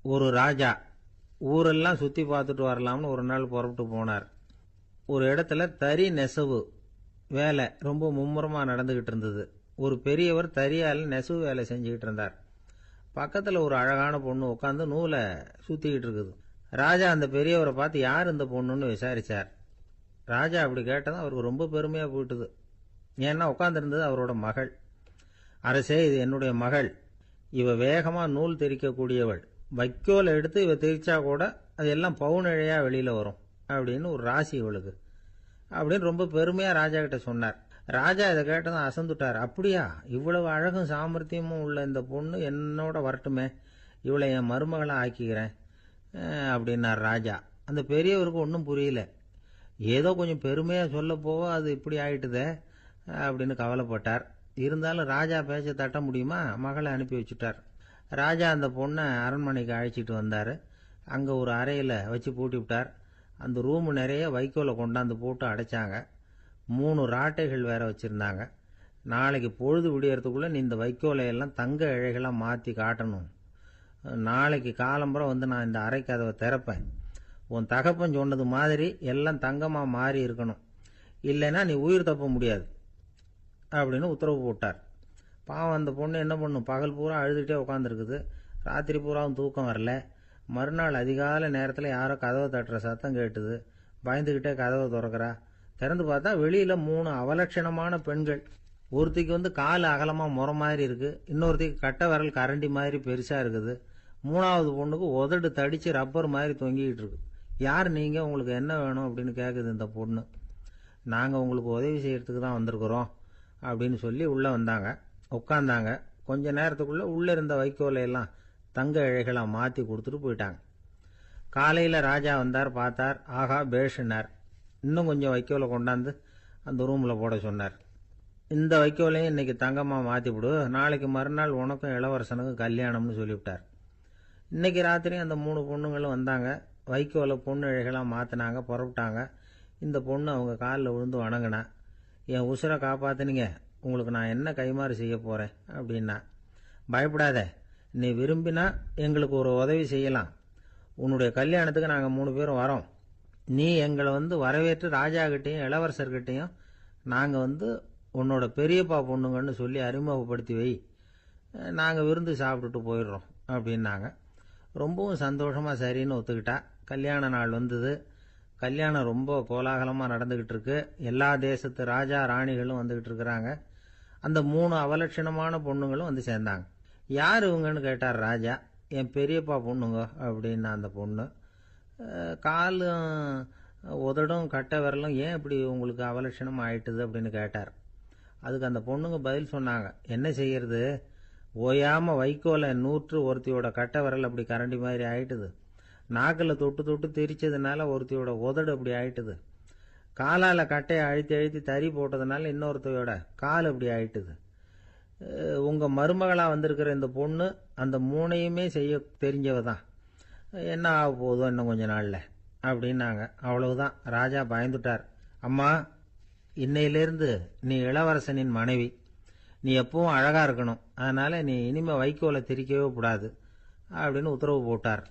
ஒரு ராஜா ஊரெல்லாம் சுற்றி பார்த்துட்டு வரலாம்னு ஒரு நாள் புறப்பட்டு போனார். ஒரு இடத்துல தறி நெசவு வேலை ரொம்ப மும்முரமாக நடந்துகிட்டு இருந்தது. ஒரு பெரியவர் தறியால் நெசவு வேலை செஞ்சுக்கிட்டு இருந்தார். பக்கத்தில் ஒரு அழகான பொண்ணு உட்காந்து நூலை சுற்றிக்கிட்டு இருக்குது. ராஜா அந்த பெரியவரை பார்த்து யார் இந்த பொண்ணுன்னு விசாரிச்சார். ராஜா அப்படி கேட்டதும் அவருக்கு ரொம்ப பெருமையாக போயிட்டுது. ஏன்னா உட்காந்துருந்தது அவரோட மகள். அரசே, இது என்னுடைய மகள். இவ வேகமாக நூல் தெரிக்கக்கூடியவள். வைக்கோலை எடுத்து இவ தெரிச்சா கூட அது எல்லாம் பவுனிழையாக வெளியில் வரும் அப்படின்னு ஒரு ராசி இவளுக்கு அப்படின்னு ரொம்ப பெருமையாக ராஜா கிட்ட சொன்னார். ராஜா இதை கேட்டதும் அசந்துட்டார். அப்படியா, இவ்வளவு அழகும் சாமர்த்தியமும் உள்ள இந்த பொண்ணு என்னோட வரட்டுமே, இவளை என் மருமகளை ஆக்கிக்கிறேன் அப்படின்னார் ராஜா. அந்த பெரியவருக்கு ஒன்றும் புரியல. ஏதோ கொஞ்சம் பெருமையாக சொல்ல போவோ அது இப்படி ஆயிட்டுதே அப்படின்னு கவலைப்பட்டார். இருந்தாலும் ராஜா பேச்ச தட்ட முடியுமா, மகளை அனுப்பி வச்சுட்டார். ராஜா அந்த பொண்ணை அரண்மனைக்கு அழைச்சிட்டு வந்தார். அங்கே ஒரு அறையில் வச்சு பூட்டி விட்டார். அந்த ரூமு நிறைய வைக்கோலை கொண்டாந்து போட்டு அடைச்சாங்க. 3 ராட்டைகள் வேற வச்சுருந்தாங்க. நாளைக்கு பொழுது விடியறதுக்குள்ளே நீ இந்த வைக்கோலையெல்லாம் தங்க இழைகளாக மாற்றி காட்டணும். நாளைக்கு காலம்புறம் வந்து நான் இந்த அறை கதவை திறப்பேன். உன் தகப்பன் சொன்னது மாதிரி எல்லாம் தங்கமாக மாறி இருக்கணும், இல்லைன்னா நீ உயிர் தப்ப முடியாது அப்படின்னு உத்தரவு போட்டார். பாவம் அந்த பொண்ணு என்ன பண்ணும், பகல் பூரா அழுதுகிட்டே உட்காந்துருக்குது. ராத்திரி பூராவும் தூக்கம் வரல. மறுநாள் அதிகாலை நேரத்தில் யாரோ கதவை தட்டுற சத்தம் கேட்டுது. பயந்துக்கிட்டே கதவை திறக்கிறா. திறந்து பார்த்தா வெளியில் 3 அவலட்சணமான பெண்கள். ஒருத்திக்கு வந்து கால் அகலமாக முறை மாதிரி இருக்குது, இன்னொருத்திக்கு கட்டை விரல் கரண்டி மாதிரி பெருசாக இருக்குது, 3வது பொண்ணுக்கு உதடு தடித்து ரப்பர் மாதிரி தொங்கிக்கிட்டு இருக்கு. யார் நீங்கள், உங்களுக்கு என்ன வேணும் அப்படின்னு கேட்குது இந்த பொண்ணு. நாங்கள் உங்களுக்கு உதவி செய்கிறதுக்கு தான் வந்திருக்கிறோம் அப்படின்னு சொல்லி உள்ளே வந்தாங்க. உட்காந்தாங்க. கொஞ்ச நேரத்துக்குள்ளே உள்ளே இருந்த வைக்கோலையெல்லாம் தங்க இழைகளாக மாற்றி கொடுத்துட்டு போயிட்டாங்க. காலையில் ராஜா வந்தார், பார்த்தார். ஆகா பேஷுனார். இன்னும் கொஞ்சம் வைக்கோலை கொண்டாந்து அந்த ரூமில் போட சொன்னார். இந்த வைக்கோலையும் இன்னைக்கு தங்கமாக மாற்றிவிடு, நாளைக்கு மறுநாள் உனக்கும் இளவரசனுக்கும் கல்யாணம்னு சொல்லிவிட்டார். இன்னைக்கு ராத்திரி அந்த 3 பொண்ணுங்களும் வந்தாங்க. வைக்கோலை பொண்ணு இழைகளாக மாற்றினாங்க, புறப்பட்டாங்க. இந்த பொண்ணு அவங்க காலில் விழுந்து வணங்கினா. என் உசுரை காப்பாற்றினீங்க, உங்களுக்கு நான் என்ன கைமாறு செய்ய போகிறேன் அப்படின்னா. பயப்படாத, நீ விரும்பினா எங்களுக்கு ஒரு உதவி செய்யலாம். உன்னுடைய கல்யாணத்துக்கு நாங்கள் 3 பேரும் வரோம். நீ எங்களை வந்து வரவேற்று ராஜாக்கிட்டையும் இளவரசர்கிட்டையும் நாங்கள் வந்து உன்னோட பெரியப்பா பொண்ணுங்கன்னு சொல்லி அறிமுகப்படுத்தி வை, நாங்கள் விருந்து சாப்பிட்டுட்டு போயிடுறோம் அப்படின்னாங்க. ரொம்பவும் சந்தோஷமாக சரின்னு ஒத்துக்கிட்டா. கல்யாண நாள் வந்தது. கல்யாணம் ரொம்ப கோலாகலமாக நடந்துக்கிட்டு இருக்கு. எல்லா தேசத்து ராஜா ராணிகளும் வந்துக்கிட்டு இருக்கிறாங்க. அந்த 3 அவலட்சணமான பொண்ணுங்களும் வந்து சேர்ந்தாங்க. யார் இவங்கன்னு கேட்டார் ராஜா. என் பெரியப்பா பொண்ணுங்க அப்படின்னா அந்த பொண்ணு. காலும் உதடும் கட்டை விரலும் ஏன் இப்படி உங்களுக்கு அவலட்சணம் ஆயிட்டுது அப்படின்னு கேட்டார். அதுக்கு அந்த பொண்ணுங்க பதில் சொன்னாங்க. என்ன செய்யறது, ஓயாமல் வைக்கோலை நூற்று ஒருத்தியோட கட்டை விரல் அப்படி கரண்டி மாதிரி ஆயிட்டுது, நாக்கில் தொட்டு தொட்டு திரிச்சதுனால ஒருத்தியோட உதடு அப்படி ஆயிட்டுது, காலால் கட்டையை அழுத்தி அழுத்தி தறி போட்டதுனால இன்னொருத்தையோட கால் அப்படி ஆயிட்டுது. உங்கள் மருமகளாக வந்திருக்கிற இந்த பொண்ணு அந்த 3ஐயுமே செய்ய தெரிஞ்சவ தான். என்ன ஆக போதும் இன்னும் கொஞ்ச நாளில் அப்படின்னாங்க. அவ்வளவுதான். ராஜா பயந்துட்டார். அம்மா, இன்னையிலேருந்து நீ இளவரசனின் மனைவி. நீ எப்பவும் அழகாக இருக்கணும், அதனால் நீ இனிமேல் வைக்கோலை திரிக்கவே கூடாது அப்படின்னு உத்தரவு போட்டார்.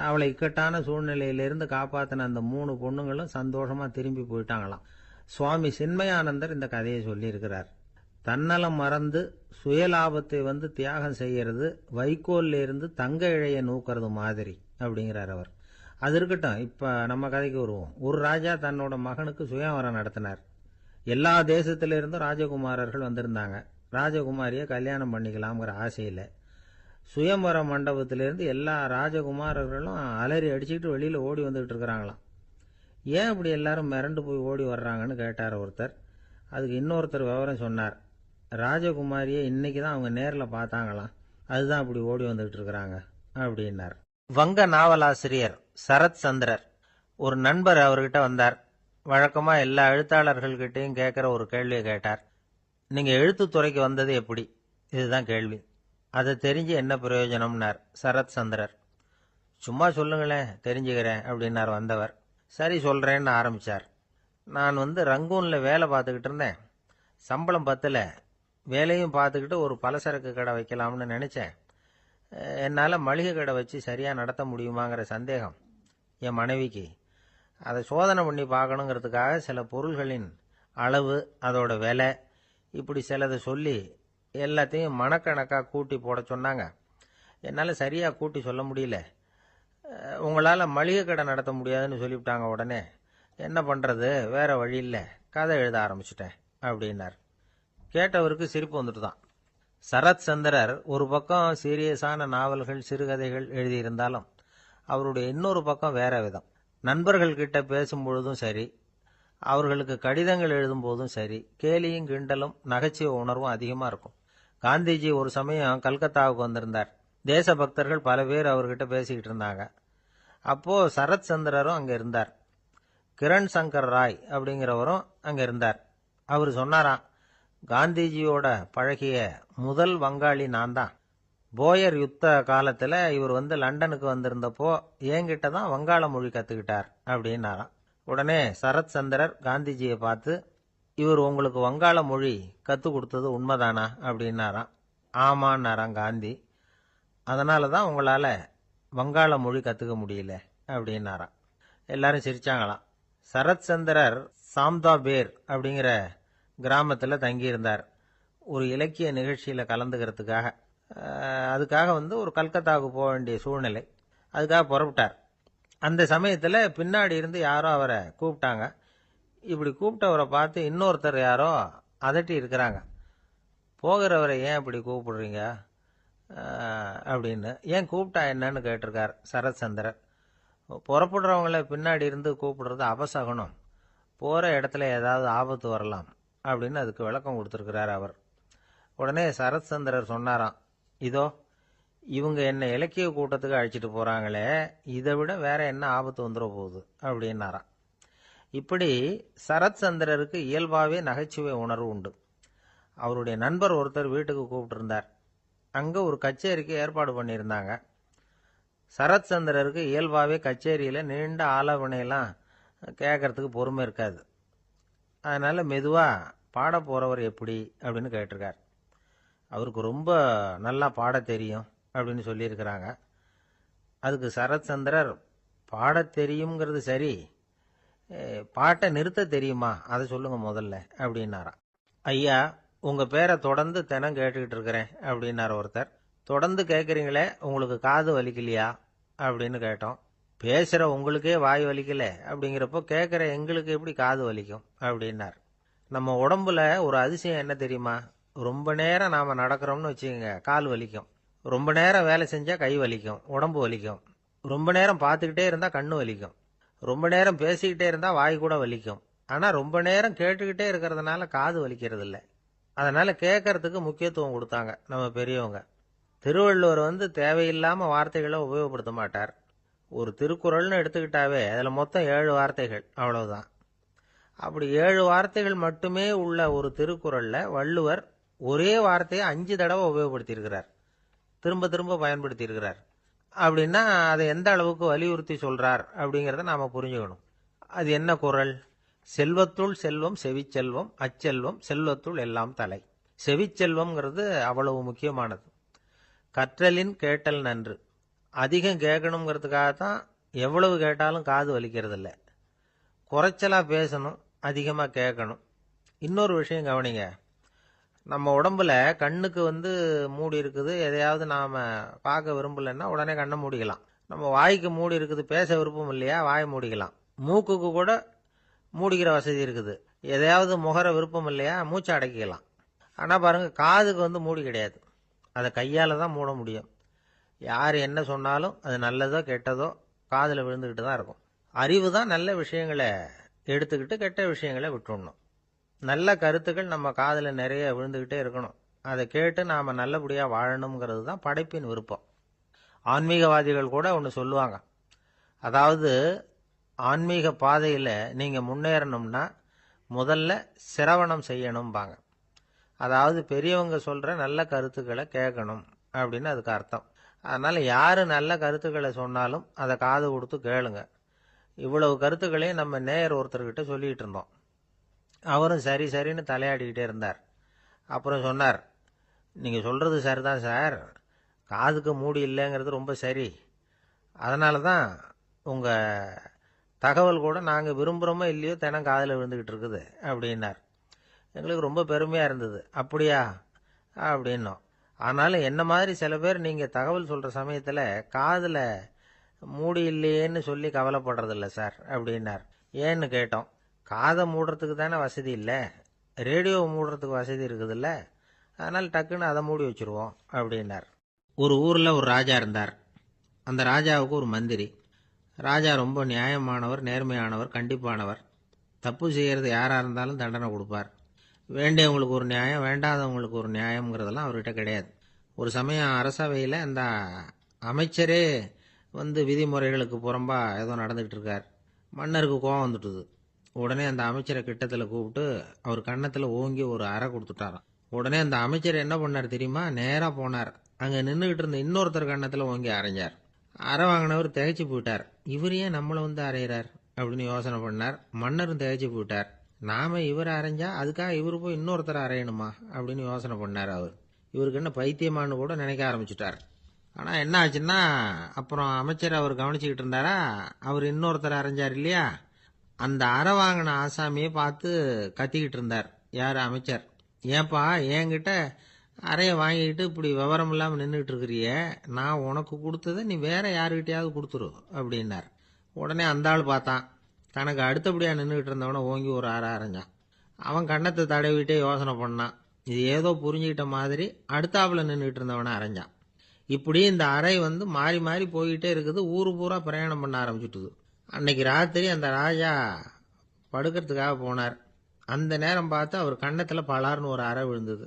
அவளை இக்கட்டான சூழ்நிலையிலிருந்து காப்பாற்றின அந்த 3 பொண்ணுங்களும் சந்தோஷமாக திரும்பி போயிட்டாங்களாம். சுவாமி சின்மயானந்தர் இந்த கதையை சொல்லியிருக்கிறார். தன்னலம் மறந்து சுயலாபத்தை வந்து தியாகம் செய்யறது வைக்கோல்ல இருந்து தங்க இழைய நூக்கிறது மாதிரி அப்படிங்கிறார் அவர். அது இருக்கட்டும், இப்போ நம்ம கதைக்கு வருவோம். ஒரு ராஜா தன்னோட மகனுக்கு சுயவரம் நடத்தினார். எல்லா தேசத்திலிருந்தும் ராஜகுமாரர்கள் வந்திருந்தாங்க. ராஜகுமாரியை கல்யாணம் பண்ணிக்கலாம்ங்கிற ஆசையில் சுயம்பர மண்டபத்திலிருந்து எல்லா ராஜகுமாரர்களும் அலறி அடிச்சுக்கிட்டு வெளியில் ஓடி வந்துகிட்டு இருக்கிறாங்களாம். ஏன் அப்படி எல்லாரும் மிரண்டு போய் ஓடி வர்றாங்கன்னு கேட்டார் ஒருத்தர். அதுக்கு இன்னொருத்தர் விவரம் சொன்னார். ராஜகுமாரியை இன்னைக்கு தான் அவங்க நேரில் பார்த்தாங்களாம், அதுதான் அப்படி ஓடி வந்துகிட்டு இருக்கிறாங்க அப்படின்னார். வங்க நாவலாசிரியர் சரத் சந்திரர் ஒரு நண்பர் அவர்கிட்ட வந்தார். வழக்கமாக எல்லா எழுத்தாளர்கள்கிட்டையும் கேட்குற ஒரு கேள்வியை கேட்டார். நீங்கள் எழுத்துத்துறைக்கு வந்தது எப்படி, இதுதான் கேள்வி. அதை தெரிஞ்சு என்ன பிரயோஜனம்னார் சரத் சந்திரர். சும்மா சொல்லுங்களேன், தெரிஞ்சுக்கிறேன் அப்படின்னார் வந்தவர். சரி சொல்கிறேன்னு ஆரம்பித்தார். நான் வந்து ரங்கூனில் வேலை பார்த்துக்கிட்டு இருந்தேன். சம்பளம் பத்தல. வேலையும் பார்த்துக்கிட்டு ஒரு பலசரக்கு கடை வைக்கலாம்னு நினச்சேன். என்னால் மளிகை கடை வச்சு சரியாக நடத்த முடியுமாங்கிற சந்தேகம் என் மனைவிக்கு. அதை சோதனை பண்ணி பார்க்கணுங்கிறதுக்காக சில பொருள்களின் அளவு, அதோட விலை, இப்படி சிலதை சொல்லி எல்லாத்தையும் மனக்கணக்காக கூட்டி போட சொன்னாங்க. என்னால் சரியாக கூட்டி சொல்ல முடியல. உங்களால் மளிகை கடை நடத்த முடியாதுன்னு சொல்லிவிட்டாங்க. உடனே என்ன பண்ணுறது, வேற வழி இல்லை, கதை எழுத ஆரம்பிச்சிட்டேன் அப்படின்னார். கேட்டவருக்கு சிரிப்பு வந்துட்டு தான். சரத் சந்திரர் ஒரு பக்கம் சீரியஸான நாவல்கள், சிறுகதைகள் எழுதியிருந்தாலும் அவருடைய இன்னொரு பக்கம் வேற விதம். நண்பர்கள் கிட்ட பேசும்பொழுதும் சரி, அவர்களுக்கு கடிதங்கள் எழுதும் போதும் சரி, கேலியும் கிண்டலும் நகைச்சுவை உணர்வும் அதிகமாக இருக்கும். காந்திஜி ஒரு சமயம் கல்கத்தாவுக்கு வந்திருந்தார். தேசபக்தர்கள் பல பேர் அவர்கிட்ட பேசிக்கிட்டு இருந்தாங்க. அப்போ சரத் சந்திரரும் அங்கே இருந்தார். கிரண் சங்கர் ராய் அப்படிங்கிறவரும் அங்கே இருந்தார். அவர் சொன்னாராம், காந்திஜியோட பழகிய முதல் வங்காளி நான் தான். போயர் யுத்த காலத்தில் இவர் லண்டனுக்கு வந்திருந்தப்போ என்கிட்ட தான் வங்காள மொழி கற்றுக்கிட்டார் அப்படின்னாராம். உடனே சரத் சந்திரர் காந்திஜியை பார்த்து, இவர் உங்களுக்கு வங்காள மொழி கற்றுக் கொடுத்தது உண்மைதானா அப்படின்னாராம். ஆமான்னாராம் காந்தி. அதனால தான் உங்களால் வங்காள மொழி கற்றுக்க முடியல அப்படின்னாராம். எல்லாரும் சிரிச்சாங்களாம். சரத் சந்திரர் சாம்தாபேர் அப்படிங்கிற கிராமத்தில் தங்கியிருந்தார் ஒரு இலக்கிய நிகழ்ச்சியில் கலந்துக்கிறதுக்காக. அதுக்காக ஒரு கல்கத்தாவுக்கு போக வேண்டிய சூழ்நிலை. அதுக்காக புறப்பட்டார். அந்த சமயத்தில் பின்னாடி இருந்து யாரோ அவரை கூப்பிட்டாங்க. இப்படி கூப்பிட்டவரை பார்த்து இன்னொருத்தர் யாரோ அதட்டி இருக்கிறாங்க. போகிறவரை ஏன் இப்படி கூப்பிடுறீங்க அப்படின்னு. ஏன் கூப்பிட்டா என்னன்னு கேட்டிருக்கார் சரத் சந்திரர். புறப்படுறவங்கள பின்னாடி இருந்து கூப்பிடுறது அபசகனம், போகிற இடத்துல ஏதாவது ஆபத்து வரலாம் அப்படின்னு அதுக்கு விளக்கம் கொடுத்துருக்கிறார் அவர். உடனே சரத் சந்திரர் சொன்னாராம், இதோ இவங்க என்ன இலக்கிய கூட்டத்துக்கு அழைச்சிட்டு போகிறாங்களே, இதை விட வேற என்ன ஆபத்து வந்துட போகுது அப்படின்னாராம். இப்படி சரத் சந்திரருக்கு இயல்பாகவே நகைச்சுவை உணர்வு உண்டு. அவருடைய நண்பர் ஒருத்தர் வீட்டுக்கு கூப்பிட்டுருந்தார். அங்கே ஒரு கச்சேரிக்கு ஏற்பாடு பண்ணியிருந்தாங்க. சரத் சந்திரருக்கு இயல்பாகவே கச்சேரியில் நீண்ட ஆலோசனையெல்லாம் கேட்கறதுக்கு பொறுமை இருக்காது. அதனால் மெதுவாக பாட போகிறவர் எப்படி அப்படின்னு கேட்டிருக்கார். அவருக்கு ரொம்ப நல்லா பாட தெரியும் அப்படின்னு சொல்லியிருக்கிறாங்க. அதுக்கு சரத் சந்திரர், பாட தெரியுங்கிறது சரி, பாட்டை நிறுத்த தெரியுமா அதை சொல்லுங்க முதல்ல அப்படின்னாராம். ஐயா, உங்கள் பேரை தொடர்ந்து தினம் கேட்டுக்கிட்டு இருக்கிறேன் அப்படின்னார் ஒருத்தர். தொடர்ந்து கேட்குறீங்களே, உங்களுக்கு காது வலிக்கலையா அப்படின்னு கேட்டோம். பேசுகிற உங்களுக்கே வாய் வலிக்கல அப்படிங்கிறப்போ கேட்குற எங்களுக்கு எப்படி காது வலிக்கும் அப்படின்னார். நம்ம உடம்புல ஒரு அதிசயம் என்ன தெரியுமா? ரொம்ப நேரம் நாம் நடக்கிறோம்னு வச்சுக்கோங்க, கால் வலிக்கும். ரொம்ப நேரம் வேலை செஞ்சால் கை வலிக்கும், உடம்பு வலிக்கும். ரொம்ப நேரம் பார்த்துக்கிட்டே இருந்தால் கண்ணு வலிக்கும். ரொம்ப நேரம் பேசிக்கிட்டே இருந்தால் வாய் கூட வலிக்கும். ஆனால் ரொம்ப நேரம் கேட்டுக்கிட்டே இருக்கிறதுனால காது வலிக்கிறது இல்லை. அதனால் கேட்கறதுக்கு முக்கியத்துவம் கொடுத்தாங்க நம்ம பெரியவங்க. திருவள்ளுவர் தேவையில்லாமல் வார்த்தைகளை உபயோகப்படுத்த மாட்டார். ஒரு திருக்குறள்னு எடுத்துக்கிட்டாவே அதில் மொத்தம் 7 வார்த்தைகள், அவ்வளவுதான். அப்படி 7 வார்த்தைகள் மட்டுமே உள்ள ஒரு திருக்குறளில் வள்ளுவர் ஒரே வார்த்தையை 5 தடவை உபயோகப்படுத்தியிருக்கிறார், திரும்ப திரும்ப பயன்படுத்தியிருக்கிறார். அப்படின்னா அதை எந்த அளவுக்கு வலியுறுத்தி சொல்றார் அப்படிங்கிறத நாம புரிஞ்சுக்கணும். அது என்ன குறள்? செல்வத்துள் செல்வம் செவிச்செல்வம், அச்செல்வம் செல்வத்துள் எல்லாம் தலை. செவிச்செல்வம்ங்கிறது அவ்வளவு முக்கியமானது. கற்றலின் கேட்டல் நன்று. அதிகம் கேட்கணுங்கிறதுக்காகத்தான் எவ்வளவு கேட்டாலும் காது வலிக்கிறது இல்லை. குறைச்சலா பேசணும், அதிகமாக கேட்கணும். இன்னொரு விஷயம் கவனிங்க, நம்ம உடம்புல கண்ணுக்கு மூடி இருக்குது, எதையாவது நாம் பார்க்க விரும்பலைன்னா உடனே கண்ணை மூடிக்கலாம். நம்ம வாய்க்கு மூடி இருக்குது, பேச விருப்பம் இல்லையா, வாயை மூடிக்கலாம். மூக்குக்கு கூட மூடிக்கிற வசதி இருக்குது, எதையாவது முகர விருப்பம் இல்லையா, மூச்சை அடக்கிக்கலாம். ஆனால் பாருங்க, காதுக்கு மூடி கிடையாது, அதை கையால் தான் மூட முடியும். யார் என்ன சொன்னாலும் அது நல்லதோ கெட்டதோ காதில் விழுந்துக்கிட்டு தான் இருக்கும். அறிவு தான் நல்ல விஷயங்களை எடுத்துக்கிட்டு கெட்ட விஷயங்களை விட்டுடணும். நல்ல கருத்துக்கள் நம்ம காதில் நிறைய விழுந்துக்கிட்டே இருக்கணும். அதை கேட்டு நாம் நல்லபடியாக வாழணுங்கிறது தான் படைப்பின் விருப்பம். ஆன்மீகவாதிகள் கூட ஒன்று சொல்லுவாங்க, அதாவது ஆன்மீக பாதையில் நீங்கள் முன்னேறணும்னா முதல்ல சிரவணம் செய்யணும்பாங்க. அதாவது பெரியவங்க சொல்கிற நல்ல கருத்துக்களை கேட்கணும் அப்படின்னு அதுக்கு அர்த்தம். அதனால் யார் நல்ல கருத்துக்களை சொன்னாலும் அதை காது கொடுத்து கேளுங்க. இவ்வளவு கருத்துக்களையும் நம்ம நேயர் ஒருத்தர்கிட்ட சொல்லிகிட்டு இருந்தோம். அவரும் சரி சரின்னு தலையாடிக்கிட்டே இருந்தார். அப்புறம் சொன்னார், நீங்கள் சொல்கிறது சரிதான் சார், காதுக்கு மூடி இல்லைங்கிறது ரொம்ப சரி. அதனால தான் உங்கள் தகவல் கூட நாங்கள் விரும்புகிறோமோ இல்லையோ தினம் காதில் விழுந்துக்கிட்டு இருக்குது அப்படின்னார். எங்களுக்கு ரொம்ப பெருமையாக இருந்தது. அப்படியா அப்படின்னோம். ஆனாலும் என்ன மாதிரி சில பேர் நீங்கள் தகவல் சொல்கிற சமயத்தில் காதில் மூடி இல்லையேன்னு சொல்லி கவலைப்படுறதில்ல சார் அப்படின்னார். ஏன்னு கேட்டோம். காதை மூடுறதுக்கு தானே வசதி இல்லை, ரேடியோவை மூடுறதுக்கு வசதி இருக்குதுல்ல, அதனால் டக்குன்னு அதை மூடி வச்சுருவோம் அப்படின்னார். ஒரு ஊரில் ஒரு ராஜா இருந்தார். அந்த ராஜாவுக்கு ஒரு மந்திரி. ராஜா ரொம்ப நியாயமானவர், நேர்மையானவர், கண்டிப்பானவர். தப்பு செய்கிறது யாராக இருந்தாலும் தண்டனை கொடுப்பார். வேண்டியவங்களுக்கு ஒரு நியாயம், வேண்டாதவங்களுக்கு ஒரு நியாயங்கிறதெல்லாம் அவர்கிட்ட கிடையாது. ஒரு சமயம் அரசவையில் அந்த அமைச்சரே விதிமுறைகளுக்கு புறம்பா ஏதோ நடந்துகிட்டு இருக்கார். மன்னருக்கு கோபம் வந்துட்டுது. உடனே அந்த அமைச்சரை கிட்டத்தில் கூப்பிட்டு அவர் கன்னத்தில் ஓங்கி ஒரு அறை கொடுத்துட்டாராம். உடனே அந்த அமைச்சர் என்ன பண்ணார் தெரியுமா? நேராக போனார். அங்கே நின்றுக்கிட்டு இருந்த இன்னொருத்தர் கன்னத்தில் ஓங்கி அரைஞ்சார். அறை வாங்கினவர் திகைச்சு போயிட்டார். இவர் ஏன் நம்மளை அரைகிறார் அப்படின்னு யோசனை பண்ணார். மன்னரும் திகைச்சு போயிட்டார். நாம இவர் அரைஞ்சா அதுக்காக இவர் போய் இன்னொருத்தர் அரையணுமா அப்படின்னு யோசனை பண்ணார். இவருக்கு என்ன பைத்தியமானு கூட நினைக்க ஆரம்பிச்சுட்டார். ஆனால் என்ன ஆச்சுன்னா, அப்புறம் அமைச்சர் அவர் கவனிச்சுக்கிட்டு இருந்தாரா, அவர் இன்னொருத்தர் அரைஞ்சார் இல்லையா, அந்த அறை வாங்கின ஆசாமியை பார்த்து கத்திக்கிட்டு இருந்தார். யார்? அமைச்சர். ஏன்பா என்கிட்ட அறையை வாங்கிக்கிட்டு இப்படி விவரம் இல்லாமல் நின்றுட்டு இருக்கிறிய, நான் உனக்கு கொடுத்ததை நீ வேற யாருக்கிட்டையாவது கொடுத்துரு அப்படின்னார். உடனே அந்த ஆள் பார்த்தான். தனக்கு அடுத்தபடியாக நின்றுக்கிட்டு இருந்தவனை ஓங்கி ஒரு அறை அரைஞ்சான். அவன் கண்ணத்தை தடவிட்டே யோசனை பண்ணான். இது ஏதோ புரிஞ்சுக்கிட்ட மாதிரி அடுத்தாப்புல நின்றுக்கிட்டு இருந்தவனை அரைஞ்சான். இப்படி இந்த அறை மாறி மாறி போய்கிட்டே இருக்குது. ஊரு பூரா பிரயாணம் பண்ண ஆரம்பிச்சுட்டுது. அன்னைக்கு ராத்திரி அந்த ராஜா படுக்கிறதுக்காக போனார். அந்த நேரம் பார்த்து அவர் கன்னத்தில் பலார்னு ஒரு அறை விழுந்தது.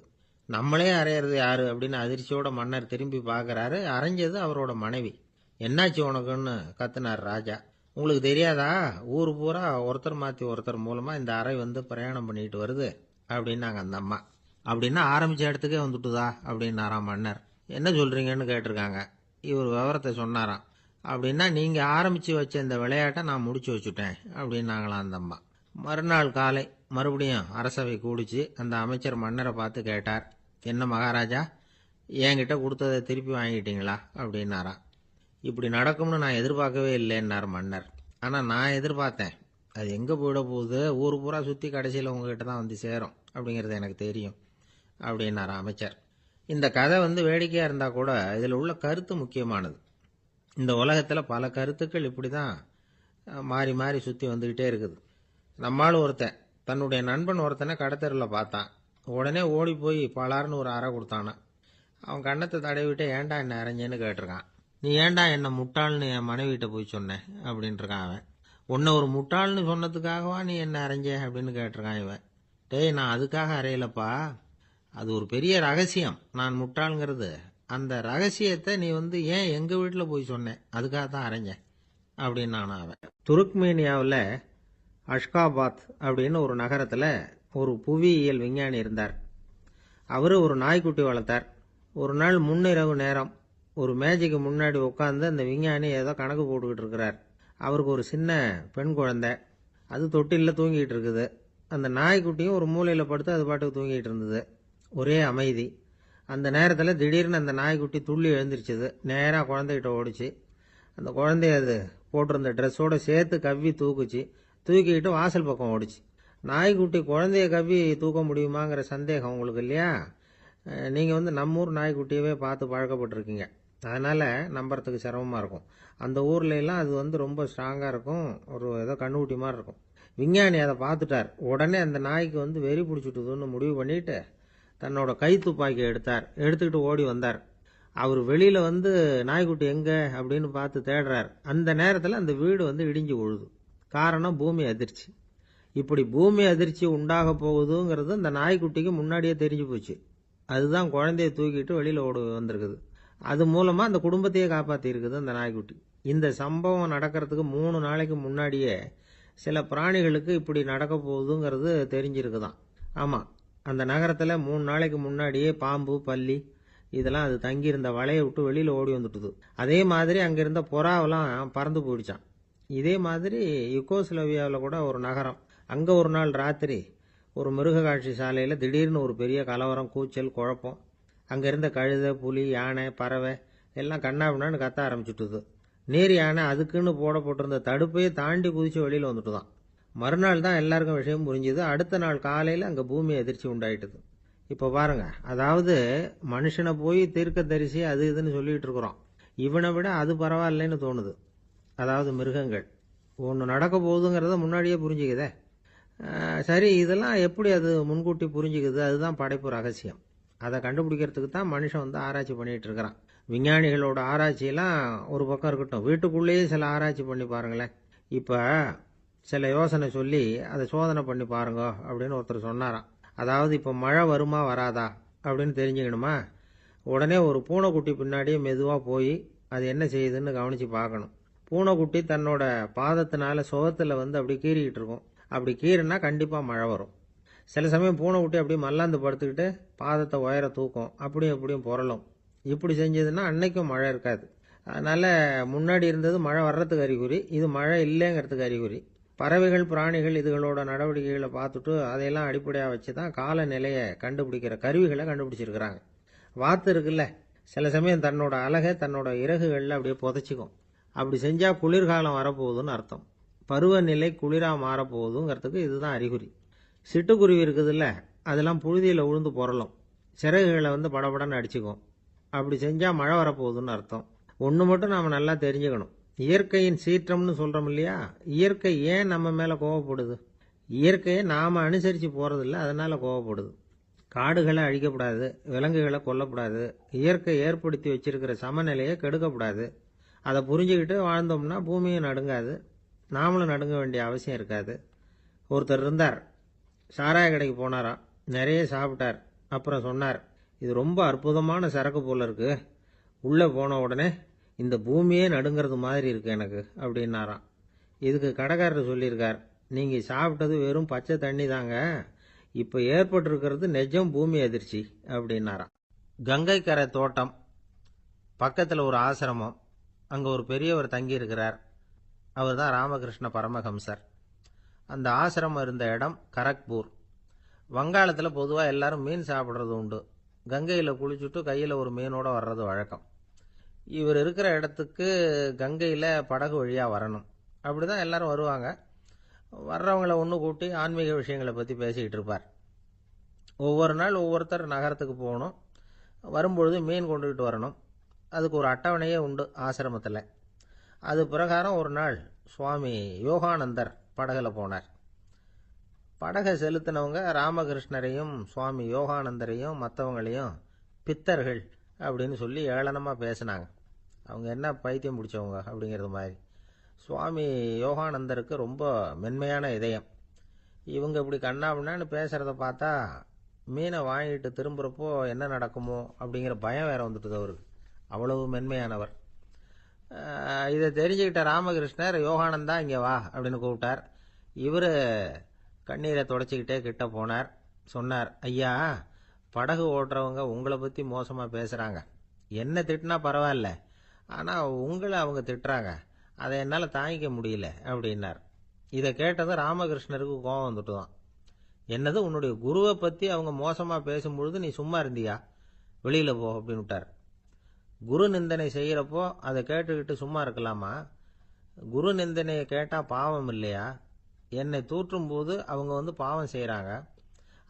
நம்மளே அரையிறது யாரு அப்படின்னு அதிர்ச்சியோட மன்னர் திரும்பி பார்க்கறாரு. அரைஞ்சது அவரோட மனைவி. என்னாச்சு உனக்குன்னு கத்துனார் ராஜா. உங்களுக்கு தெரியாதா, ஊர் பூரா ஒருத்தர் மாற்றி ஒருத்தர் மூலமா இந்த அறை பிரயாணம் பண்ணிட்டு வருது அப்படின்னாங்க அந்த அம்மா. அப்படின்னா ஆரம்பிச்ச இடத்துக்கே வந்துட்டுதா அப்படின்னாராம் மன்னர். என்ன சொல்றீங்கன்னு கேட்டிருக்காங்க. இவர் விவரத்தை சொன்னாராம். அப்படின்னா நீங்க ஆரம்பிச்சு வச்ச இந்த விளையாட்டை நான் முடிச்சு வச்சுட்டேன் அப்படின்னாங்களாம் அந்த அம்மா. மறுநாள் காலை மறுபடியும் அரசவை கூடிச்சு அந்த அமைச்சர் மன்னரை பார்த்து கேட்டார். என்ன மகாராஜா, என்கிட்ட கொடுத்ததை திருப்பி வாங்கிட்டீங்களா அப்படின்னாராம். இப்படி நடக்கும்னு நான் எதிர்பார்க்கவே இல்லைன்னார் மன்னர். ஆனால் நான் எதிர்பார்த்தேன். அது எங்கே போயிட போகுது, ஊர் பூரா சுற்றி கடைசியில் உங்ககிட்ட தான் சேரும் அப்படிங்கிறது எனக்கு தெரியும் அப்படின்னார் அமைச்சர். இந்த கதை வேடிக்கையாக இருந்தால் கூட இதில் உள்ள கருத்து முக்கியமானது. இந்த உலகத்தில் பல கருத்துக்கள் இப்படி தான் மாறி மாறி சுற்றி வந்துக்கிட்டே இருக்குது. நம்மால் ஒருத்தன் தன்னுடைய நண்பன் ஒருத்தனை கடத்தெருவில் பார்த்தான். உடனே ஓடி போய் பலார்னு ஒரு அறை கொடுத்தானா. அவன் கண்ணத்தை தடவிட்டு ஏன்டா என்ன அரைஞ்சேன்னு கேட்டிருக்கான். நீ ஏன்டா என்ன முட்டாள்னு என் மனைவிட்ட போய் சொன்னேன் அப்படின்ட்டுருக்கான் அவன். உன்னை ஒரு முட்டாள்னு சொன்னதுக்காகவா நீ என்ன அரைஞ்ச அப்படின்னு கேட்டிருக்கான் இவன். டேய், நான் அதுக்காக அறையலப்பா, அது ஒரு பெரிய ரகசியம். நான் முட்டாளுங்கிறது அந்த ரகசியத்தை நீ ஏன் எங்கள் வீட்டில் போய் சொன்னேன், அதுக்காக தான் அரைஞ்சேன் அப்படின்னு நான் அவன். துருக்மேனியாவில் அஷ்காபாத் அப்படின்னு ஒரு நகரத்தில் ஒரு புவியியல் விஞ்ஞானி இருந்தார். அவர் ஒரு நாய்க்குட்டி வளர்த்தார். ஒரு நாள் முன்னிரவு நேரம் ஒரு மேஜைக்கு முன்னாடி உட்காந்து அந்த விஞ்ஞானி ஏதோ கணக்கு போட்டுக்கிட்டு இருக்கிறார். அவருக்கு ஒரு சின்ன பெண் குழந்தை, அது தொட்டிலில் தூங்கிட்டு இருக்குது. அந்த நாய்க்குட்டியும் ஒரு மூலையில் படுத்து அது பாட்டுக்கு தூங்கிட்டு இருந்தது. ஒரே அமைதி. அந்த நேரத்தில் திடீர்னு அந்த நாய்க்குட்டி துள்ளி எழுந்திரிச்சது. நேராக குழந்தைகிட்ட ஓடிச்சு. அந்த குழந்தைய அது போட்டிருந்த ட்ரெஸ்ஸோடு சேர்த்து கவ்வி தூக்குச்சு. தூக்கிக்கிட்டு வாசல் பக்கம் ஓடிச்சு. நாய்க்குட்டி குழந்தைய கவ்வி தூக்க முடியுமாங்கிற சந்தேகம் உங்களுக்கு இல்லையா? நீங்கள் நம்ம ஊர் நாய்க்குட்டியவே பார்த்து பழக்கப்பட்டிருக்கீங்க, அதனால் நம்புறதுக்கு சிரமமாக இருக்கும். அந்த ஊர்ல எல்லாம் அது ரொம்ப ஸ்ட்ராங்காக இருக்கும், ஒரு ஏதோ கண்ணுக்குட்டி மாதிரி இருக்கும். விஞ்ஞானி அதை பார்த்துட்டார். உடனே அந்த நாய்க்கு வெறி பிடிச்சிட்டுதுன்னு முடிவு பண்ணிட்டு தன்னோட கை துப்பாக்கி எடுத்துக்கிட்டு ஓடி வந்தார். அவர் வெளியில் நாய்க்குட்டி எங்கே அப்படின்னு பார்த்து தேடுறார். அந்த நேரத்தில் அந்த வீடு இடிஞ்சு விழுது. காரணம் பூமி அதிர்ச்சி. இப்படி பூமி அதிர்ச்சி உண்டாக போகுதுங்கிறது அந்த நாய்க்குட்டிக்கு முன்னாடியே தெரிஞ்சு போச்சு. அதுதான் குழந்தைய தூக்கிட்டு வெளியில் ஓடி வந்திருக்குது. அது மூலமாக அந்த குடும்பத்தையே காப்பாற்றி இருக்குது அந்த நாய்க்குட்டி. இந்த சம்பவம் நடக்கிறதுக்கு 3 நாளைக்கு முன்னாடியே சில பிராணிகளுக்கு இப்படி நடக்க போகுதுங்கிறது தெரிஞ்சிருக்குதான். ஆமாம், அந்த நகரத்தில் 3 நாளைக்கு முன்னாடியே பாம்பு, பல்லி இதெல்லாம் அது தங்கியிருந்த வலையை விட்டு வெளியில் ஓடி வந்துட்டுது. அதே மாதிரி அங்கே இருந்த புறாவெல்லாம் பறந்து போயிடுச்சான். இதே மாதிரி யுகோஸ்லோவியாவில் கூட ஒரு நகரம், அங்கே ஒரு நாள் ராத்திரி ஒரு மிருக காட்சி சாலையில் திடீர்னு ஒரு பெரிய கலவரம், கூச்சல், குழப்பம். அங்கே இருந்த கழுதை, புலி, யானை, பறவை எல்லாம் கண்ணாபின்னான்னு கத்த ஆரம்பிச்சுட்டுது. நீர் யானை அதுக்குன்னு போடப்பட்டிருந்த தடுப்பையே தாண்டி குதிச்சு வெளியில் வந்துட்டுதான். மறுநாள் தான் எல்லாருக்கும் விஷயம் புரிஞ்சுது. அடுத்த நாள் காலையில் அங்கே பூமி அதிர்ச்சி உண்டாயிட்டுது. இப்போ பாருங்க, அதாவது மனுஷனை போய் தீர்க்க தரிசி அது இதுன்னு சொல்லிட்டு இருக்கிறோம். இவனை விட அது பரவாயில்லைன்னு தோணுது. அதாவது மிருகங்கள் ஒன்று நடக்க போகுதுங்கிறத முன்னாடியே புரிஞ்சுக்குதே. சரி, இதெல்லாம் எப்படி அது முன்கூட்டி புரிஞ்சுக்குது? அதுதான் படைப்பு ரகசியம். அதை கண்டுபிடிக்கிறதுக்கு தான் மனுஷன் ஆராய்ச்சி பண்ணிட்டு இருக்கிறான். விஞ்ஞானிகளோட ஆராய்ச்சியெல்லாம் ஒரு பக்கம் இருக்கட்டும், வீட்டுக்குள்ளேயே சில ஆராய்ச்சி பண்ணி பாருங்களேன். இப்போ சில யோசனை சொல்லி அதை சோதனை பண்ணி பாருங்க அப்படின்னு ஒருத்தர் சொன்னாராம். அதாவது இப்போ மழை வருமா வராதா அப்படின்னு தெரிஞ்சுக்கணுமா, உடனே ஒரு பூனைக்குட்டி பின்னாடியே மெதுவாக போய் அது என்ன செய்யுதுன்னு கவனித்து பார்க்கணும். பூனைக்குட்டி தன்னோட பாதத்தினால சுகத்தில் அப்படி கீறிக்கிட்டு இருக்கும். அப்படி கீறினா கண்டிப்பாக மழை வரும். சில சமயம் பூனைக்குட்டி அப்படியே மல்லாந்து படுத்துக்கிட்டு பாதத்தை உயர தூக்கும், அப்படியும் இப்படியும் புரளும். இப்படி செஞ்சதுன்னா அன்னைக்கும் மழை இருக்காது. அதனால் முன்னாடி இருந்தது மழை வர்றதுக்கு அறிகுறி, இது மழை இல்லைங்கிறதுக்கு அறிகுறி. பறவைகள் பிராணிகள் இதுகளோட நடவடிக்கைகளை பார்த்துட்டு அதையெல்லாம் அடிப்படையாக வச்சு தான் காலநிலையை கண்டுபிடிக்கிற கருவிகளை கண்டுபிடிச்சிருக்கிறாங்க. வாத்து இருக்குல்ல, சில சமயம் தன்னோட அழகை தன்னோட இறகுகளில் அப்படியே புதைச்சிக்கும். அப்படி செஞ்சால் குளிர்காலம் வரப்போகுதுன்னு அர்த்தம். பருவநிலை குளிராக மாறப்போகுதுங்கிறதுக்கு இதுதான் அறிகுறி. சிட்டுக்குருவி இருக்குதுல்ல, அதெல்லாம் புழுதியில் உழுந்து புரளும், சிறகுகளை படபடன்னு அடிச்சுக்கும். அப்படி செஞ்சால் மழை வரப்போகுதுன்னு அர்த்தம். ஒன்று மட்டும் நாம் நல்லா தெரிஞ்சுக்கணும், இயற்கையின் சீற்றம்னு சொல்கிறோம் இல்லையா, இயற்கை ஏன் நம்ம மேலே கோவப்படுது? இயற்கையை நாம் அனுசரித்து போகிறதில்ல, அதனால் கோவப்படுது. காடுகளை அழிக்கப்படாது, விலங்குகளை கொல்லக்கூடாது, இயற்கை ஏற்படுத்தி வச்சிருக்கிற சமநிலையை கெடுக்கக்கூடாது. அதை புரிஞ்சுக்கிட்டு வாழ்ந்தோம்னா பூமியும் நடுங்காது, நாமளும் நடுங்க வேண்டிய அவசியம் இருக்காது. ஒருத்தர் இருந்தார், சாராய கடைக்கு போனாராம், நிறைய சாப்பிட்டார். அப்புறம் சொன்னார், இது ரொம்ப அற்புதமான சரக்கு போல இருக்கு, உள்ளே போன உடனே இந்த பூமியே நடுங்கிறது மாதிரி இருக்கு எனக்கு அப்படின்னாராம். இதுக்கு கடைக்காரர் சொல்லியிருக்கார், நீங்கள் சாப்பிட்டது வெறும் பச்சை தண்ணி தாங்க, இப்போ ஏற்பட்டிருக்கிறது நிஜம் பூமி அதிர்ச்சி அப்படின்னாராம். கங்கை கரை தோட்டம் பக்கத்தில் ஒரு ஆசிரமம், அங்கே ஒரு பெரியவர் தங்கியிருக்கிறார். அவர் தான் ராமகிருஷ்ண பரமஹம்சர். அந்த ஆசிரமம் இருந்த இடம் கரக்பூர். வங்காளத்தில் பொதுவாக எல்லாரும் மீன் சாப்பிட்றது உண்டு. கங்கையில் குளிச்சுட்டு கையில் ஒரு மீனோடு வர்றது வழக்கம். இவர் இருக்கிற இடத்துக்கு கங்கையில் படகு வழியாக வரணும். அப்படி தான் எல்லாரும் வருவாங்க. வர்றவங்கள ஒன்று கூட்டி ஆன்மீக விஷயங்களை பற்றி பேசிக்கிட்டு இருப்பார். ஒவ்வொரு நாள் ஒவ்வொருத்தர் நகரத்துக்கு போகணும், வரும்பொழுது மீன் கொண்டுகிட்டு வரணும். அதுக்கு ஒரு அட்டவணையே உண்டு ஆசிரமத்தில். அது பிரகாரம் ஒரு நாள் சுவாமி யோகானந்தர் படகுல போனார். படகை செலுத்தினவங்க ராமகிருஷ்ணரையும் சுவாமி யோகானந்தரையும் மற்றவங்களையும் பித்தர்கள் அப்படின்னு சொல்லி ஏளனமாக பேசினாங்க. அவங்க என்ன பைத்தியம் பிடிச்சவங்க அப்படிங்கிறது மாதிரி. சுவாமி யோகானந்தருக்கு ரொம்ப மென்மையான இதயம். இவங்க இப்படி கண்ணாபின்னான்னு பேசுகிறத பார்த்தா மீனை வாங்கிட்டு திரும்புகிறப்போ என்ன நடக்குமோ அப்படிங்கிற பயம் வேற வந்துட்டுது அவருக்கு. அவ்வளவு மென்மையானவர். இதை தெரிஞ்சுக்கிட்ட ராமகிருஷ்ணர், யோகானந்தா இங்கே வா அப்படின்னு கூப்பிட்டார். இவர் கண்ணீரை தொடச்சிக்கிட்டே கிட்ட போனார். சொன்னார், ஐயா, படகு ஓட்டுறவங்க உங்களை பற்றி மோசமாக பேசுகிறாங்க. என்ன திட்டினா பரவாயில்ல, ஆனால் உங்களை அவங்க திட்டுறாங்க, அதை என்னால் தாங்கிக்க முடியல அப்படின்னார். இதை கேட்டதும் ராமகிருஷ்ணருக்கு கோபம் வந்துட்டு தான். என்னது, உன்னுடைய குருவை பற்றி அவங்க மோசமாக பேசும்பொழுது நீ சும்மா இருந்தியா, வெளியில் போ அப்படின்னு விட்டார். குரு நிந்தனை செய்கிறப்போ அதை கேட்டுக்கிட்டு சும்மா இருக்கலாமா? குரு நிந்தனையை கேட்டால் பாவம் இல்லையா? என்னை தூற்றும் போது அவங்க பாவம் செய்கிறாங்க,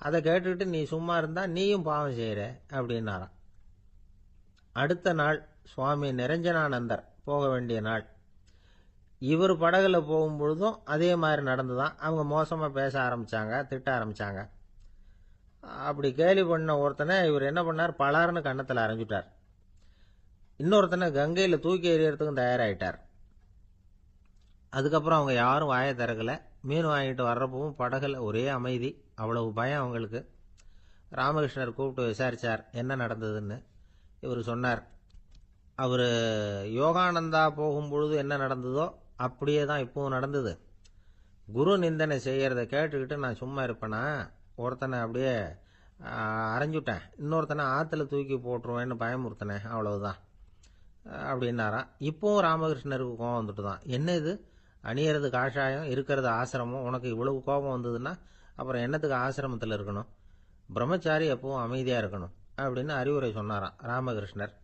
அதை கேட்டுக்கிட்டு நீ சும்மா இருந்தால் நீயும் பாவம் செய்கிற அப்படின்னாராம். அடுத்த நாள் சுவாமி நிரஞ்சனானந்தர் போக வேண்டிய நாள். இவர் படகுல போகும்பொழுதும் அதே மாதிரி நடந்துதான். அவங்க மோசமாக பேச ஆரம்பித்தாங்க, திட்ட ஆரம்பித்தாங்க. அப்படி கேலி பண்ண ஒருத்தனை இவர் என்ன பண்ணார், பலார்னு கன்னத்தில் அரைஞ்சிட்டார். இன்னொருத்தனை கங்கையில் தூக்கி எறியறதுக்கும் தயாராகிட்டார். அதுக்கப்புறம் அவங்க யாரும் வாயை திறக்கலை. மீன் வாங்கிட்டு வர்றப்பவும் படகுல ஒரே அமைதி, அவ்வளவு பயம் அவங்களுக்கு. ராமகிருஷ்ணர் கூப்பிட்டு விசாரித்தார் என்ன நடந்ததுன்னு. இவர் சொன்னார், அவர் யோகானந்தா போகும்பொழுது என்ன நடந்ததோ அப்படியே தான் இப்பவும் நடந்தது. குரு நிந்தனை செய்கிறத கேட்டுக்கிட்டு நான் சும்மா இருப்பேனா, ஒருத்தனை அப்படியே அரைஞ்சுட்டேன், இன்னொருத்தனை ஆற்றுல தூக்கி போட்டுருவேன்னு பயமுறுத்தினேன், அவ்வளவுதான் அப்படின்னாராம். இப்போவும் ராமகிருஷ்ணருக்கு கோபம் வந்துட்டு தான். என்ன இது, அணியறது காஷாயம், இருக்கிறது ஆசிரமம், உனக்கு இவ்வளவு கோபம் வந்ததுன்னா அப்புறம் என்னத்துக்கு ஆசிரமத்தில் இருக்கணும், பிரம்மச்சாரி எப்பவும் அமைதியாக இருக்கணும் அப்படின்னு அறிவுரை சொன்னாராம் ராமகிருஷ்ணர்.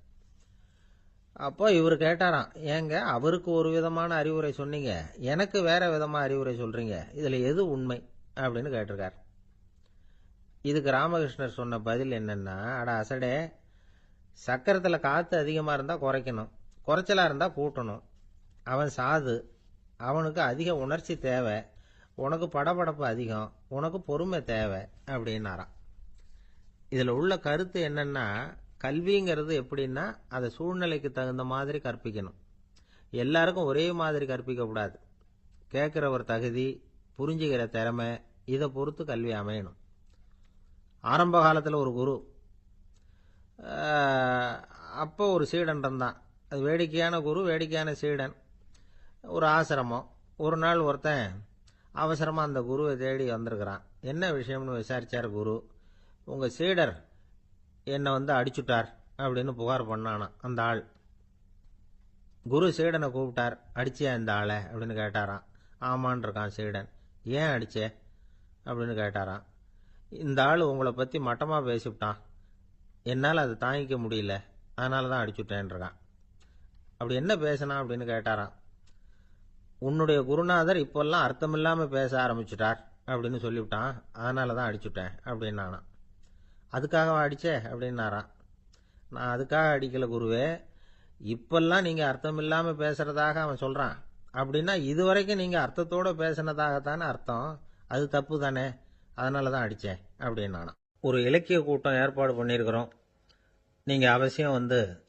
அப்போ இவர் கேட்டாராம், ஏங்க அவருக்கு ஒரு விதமான அறிவுரை சொன்னீங்க, எனக்கு வேற விதமா அறிவுரை சொல்றீங்க, இதுல எது உண்மை அப்படின்னு கேட்டிருக்கார். இதுக்கு ராமகிருஷ்ணர் சொன்ன பதில் என்னன்னா, அட அசடே, சக்கரத்துல காத்து அதிகமா இருந்தா குறைக்கணும், குறைச்சலா இருந்தா கூட்டணும். அவன் சாது, அவனுக்கு அதிக உணர்ச்சி தேவை, உனக்கு படபடப்பு அதிகம், உனக்கு பொறுமை தேவை அப்படின்னாராம். இதுல உள்ள கருத்து என்னன்னா, கல்விங்கிறது எப்படின்னா அதை சூழ்நிலைக்கு தகுந்த மாதிரி கற்பிக்கணும். எல்லாருக்கும் ஒரே மாதிரி கற்பிக்க கூடாது. கேட்கிறவர் தகுதி, புரிஞ்சுக்கிற திறமை, இதை பொறுத்து கல்வி அமையணும். ஆரம்ப காலத்தில் ஒரு குரு, அப்போ ஒரு சீடன் இருந்தான். அது வேடிக்கையான குரு, வேடிக்கையான சீடன். ஒரு ஆசிரமம். ஒரு நாள் ஒருத்தன் அவசரமாக அந்த குருவை தேடி வந்திருக்கிறான். என்ன விஷயம்னு விசாரிச்சார் குரு. உங்கள் சீடர் என்னை அடிச்சுட்டார் அப்படின்னு புகார் பண்ணானா அந்த ஆள். குரு சீடனை கூப்பிட்டார். அடிச்சியா இந்த ஆளை அப்படின்னு கேட்டாராம். ஆமான் இருக்கான் சீடன். ஏன் அடிச்சே அப்படின்னு கேட்டாராம். இந்த ஆள் உங்களை பற்றி மட்டமாக பேசிவிட்டான், என்னால் அதை தாங்கிக்க முடியல, அதனால தான் அடிச்சுட்டேன்ருக்கான். அப்படி என்ன பேசினா அப்படின்னு கேட்டாராம். உன்னுடைய குருநாதர் இப்பெல்லாம் அர்த்தமில்லாமல் பேச ஆரம்பிச்சுட்டார் அப்படின்னு சொல்லிவிட்டான், அதனால தான் அடிச்சுட்டேன் அப்படின்னானா. அதுக்காக அடிச்சே அப்படின்னாராம். நான் அதுக்காக அடிக்கல குருவே, இப்பெல்லாம் நீங்கள் அர்த்தமில்லாமல் பேசுறதாக அவன் சொல்கிறான், அப்படின்னா இதுவரைக்கும் நீங்கள் அர்த்தத்தோடு பேசினதாகத்தானே அர்த்தம், அது தப்பு தானே, அதனால தான் அடித்தேன் அப்படின்னானா. ஒரு இலக்கிய கூட்டம் ஏற்பாடு பண்ணியிருக்கிறோம், நீங்கள் அவசியம்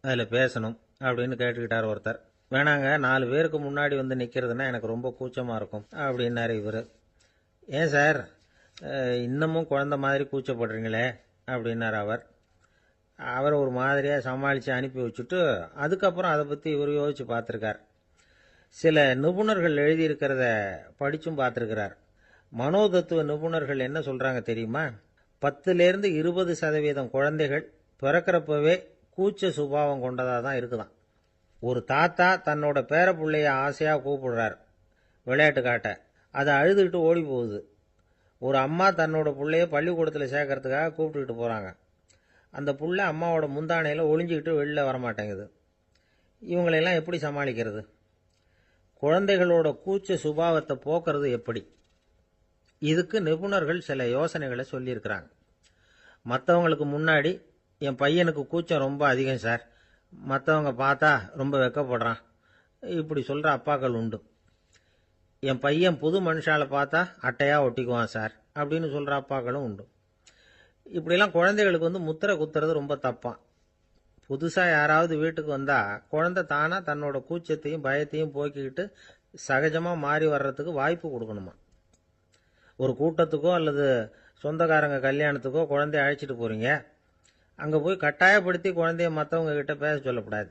அதில் பேசணும் அப்படின்னு கேட்டுக்கிட்டார் ஒருத்தர். வேணாங்க, 4 பேருக்கு முன்னாடி நிற்கிறதுனா எனக்கு ரொம்ப கூச்சமாக இருக்கும் அப்படின்னாரு இவர். ஏன் சார் இன்னமும் குழந்தை மாதிரி கூச்சப்படுறீங்களே அப்படின்னார் அவர். அவரை ஒரு மாதிரியாக சமாளித்து அனுப்பி வச்சுட்டு அதுக்கப்புறம் அதை பற்றி இவர் யோசித்து பார்த்துருக்கார். சில நிபுணர்கள் எழுதியிருக்கிறத படித்தும் பார்த்துருக்கிறார். மனோதத்துவ நிபுணர்கள் என்ன சொல்கிறாங்க தெரியுமா? 10லேருந்து 20% குழந்தைகள் பிறக்கிறப்பவே கூச்ச சுபாவம் கொண்டதாக தான் இருக்குதான். ஒரு தாத்தா தன்னோட பேர பிள்ளைய ஆசையாக கூப்பிடுறார் விளையாட்டு காட்ட, அதை அழுதுகிட்டு ஓடி போகுது. ஒரு அம்மா தன்னோட பிள்ளைய பள்ளிக்கூடத்தில் சேர்க்கறதுக்காக கூப்பிட்டுக்கிட்டு போகிறாங்க. அந்த புள்ள அம்மாவோட முந்தானையில் ஒளிஞ்சிக்கிட்டு வெளில வரமாட்டேங்குது. இவங்களெல்லாம் எப்படி சமாளிக்கிறது? குழந்தைகளோட கூச்ச சுபாவத்தை போக்குறது எப்படி? இதுக்கு நிபுணர்கள் சில யோசனைகளை சொல்லியிருக்கிறாங்க. மற்றவங்களுக்கு முன்னாடி என் பையனுக்கு கூச்சம் ரொம்ப அதிகம் சார், மற்றவங்க பார்த்தா ரொம்ப வெக்கப்படுறான், இப்படி சொல்கிற அப்பாக்கள் உண்டு. என் பையன் புது மனுஷால பார்த்தா அட்டையாக ஒட்டிக்குவான் சார் அப்படின்னு சொல்கிற அப்பாக்களும் உண்டு. இப்படிலாம் குழந்தைகளுக்கு முத்திரை குத்துறது ரொம்ப தப்பான். புதுசாக யாராவது வீட்டுக்கு வந்தால் குழந்தை தானாக தன்னோட கூச்சத்தையும் பயத்தையும் போக்கிக்கிட்டு சகஜமாக மாறி வர்றதுக்கு வாய்ப்பு கொடுக்கணுமா. ஒரு கூட்டத்துக்கோ அல்லது சொந்தக்காரங்க கல்யாணத்துக்கோ குழந்தைய அழைச்சிட்டு போகிறீங்க, அங்கே போய் கட்டாயப்படுத்தி குழந்தைய மற்றவங்க கிட்ட பேச சொல்லக்கூடாது.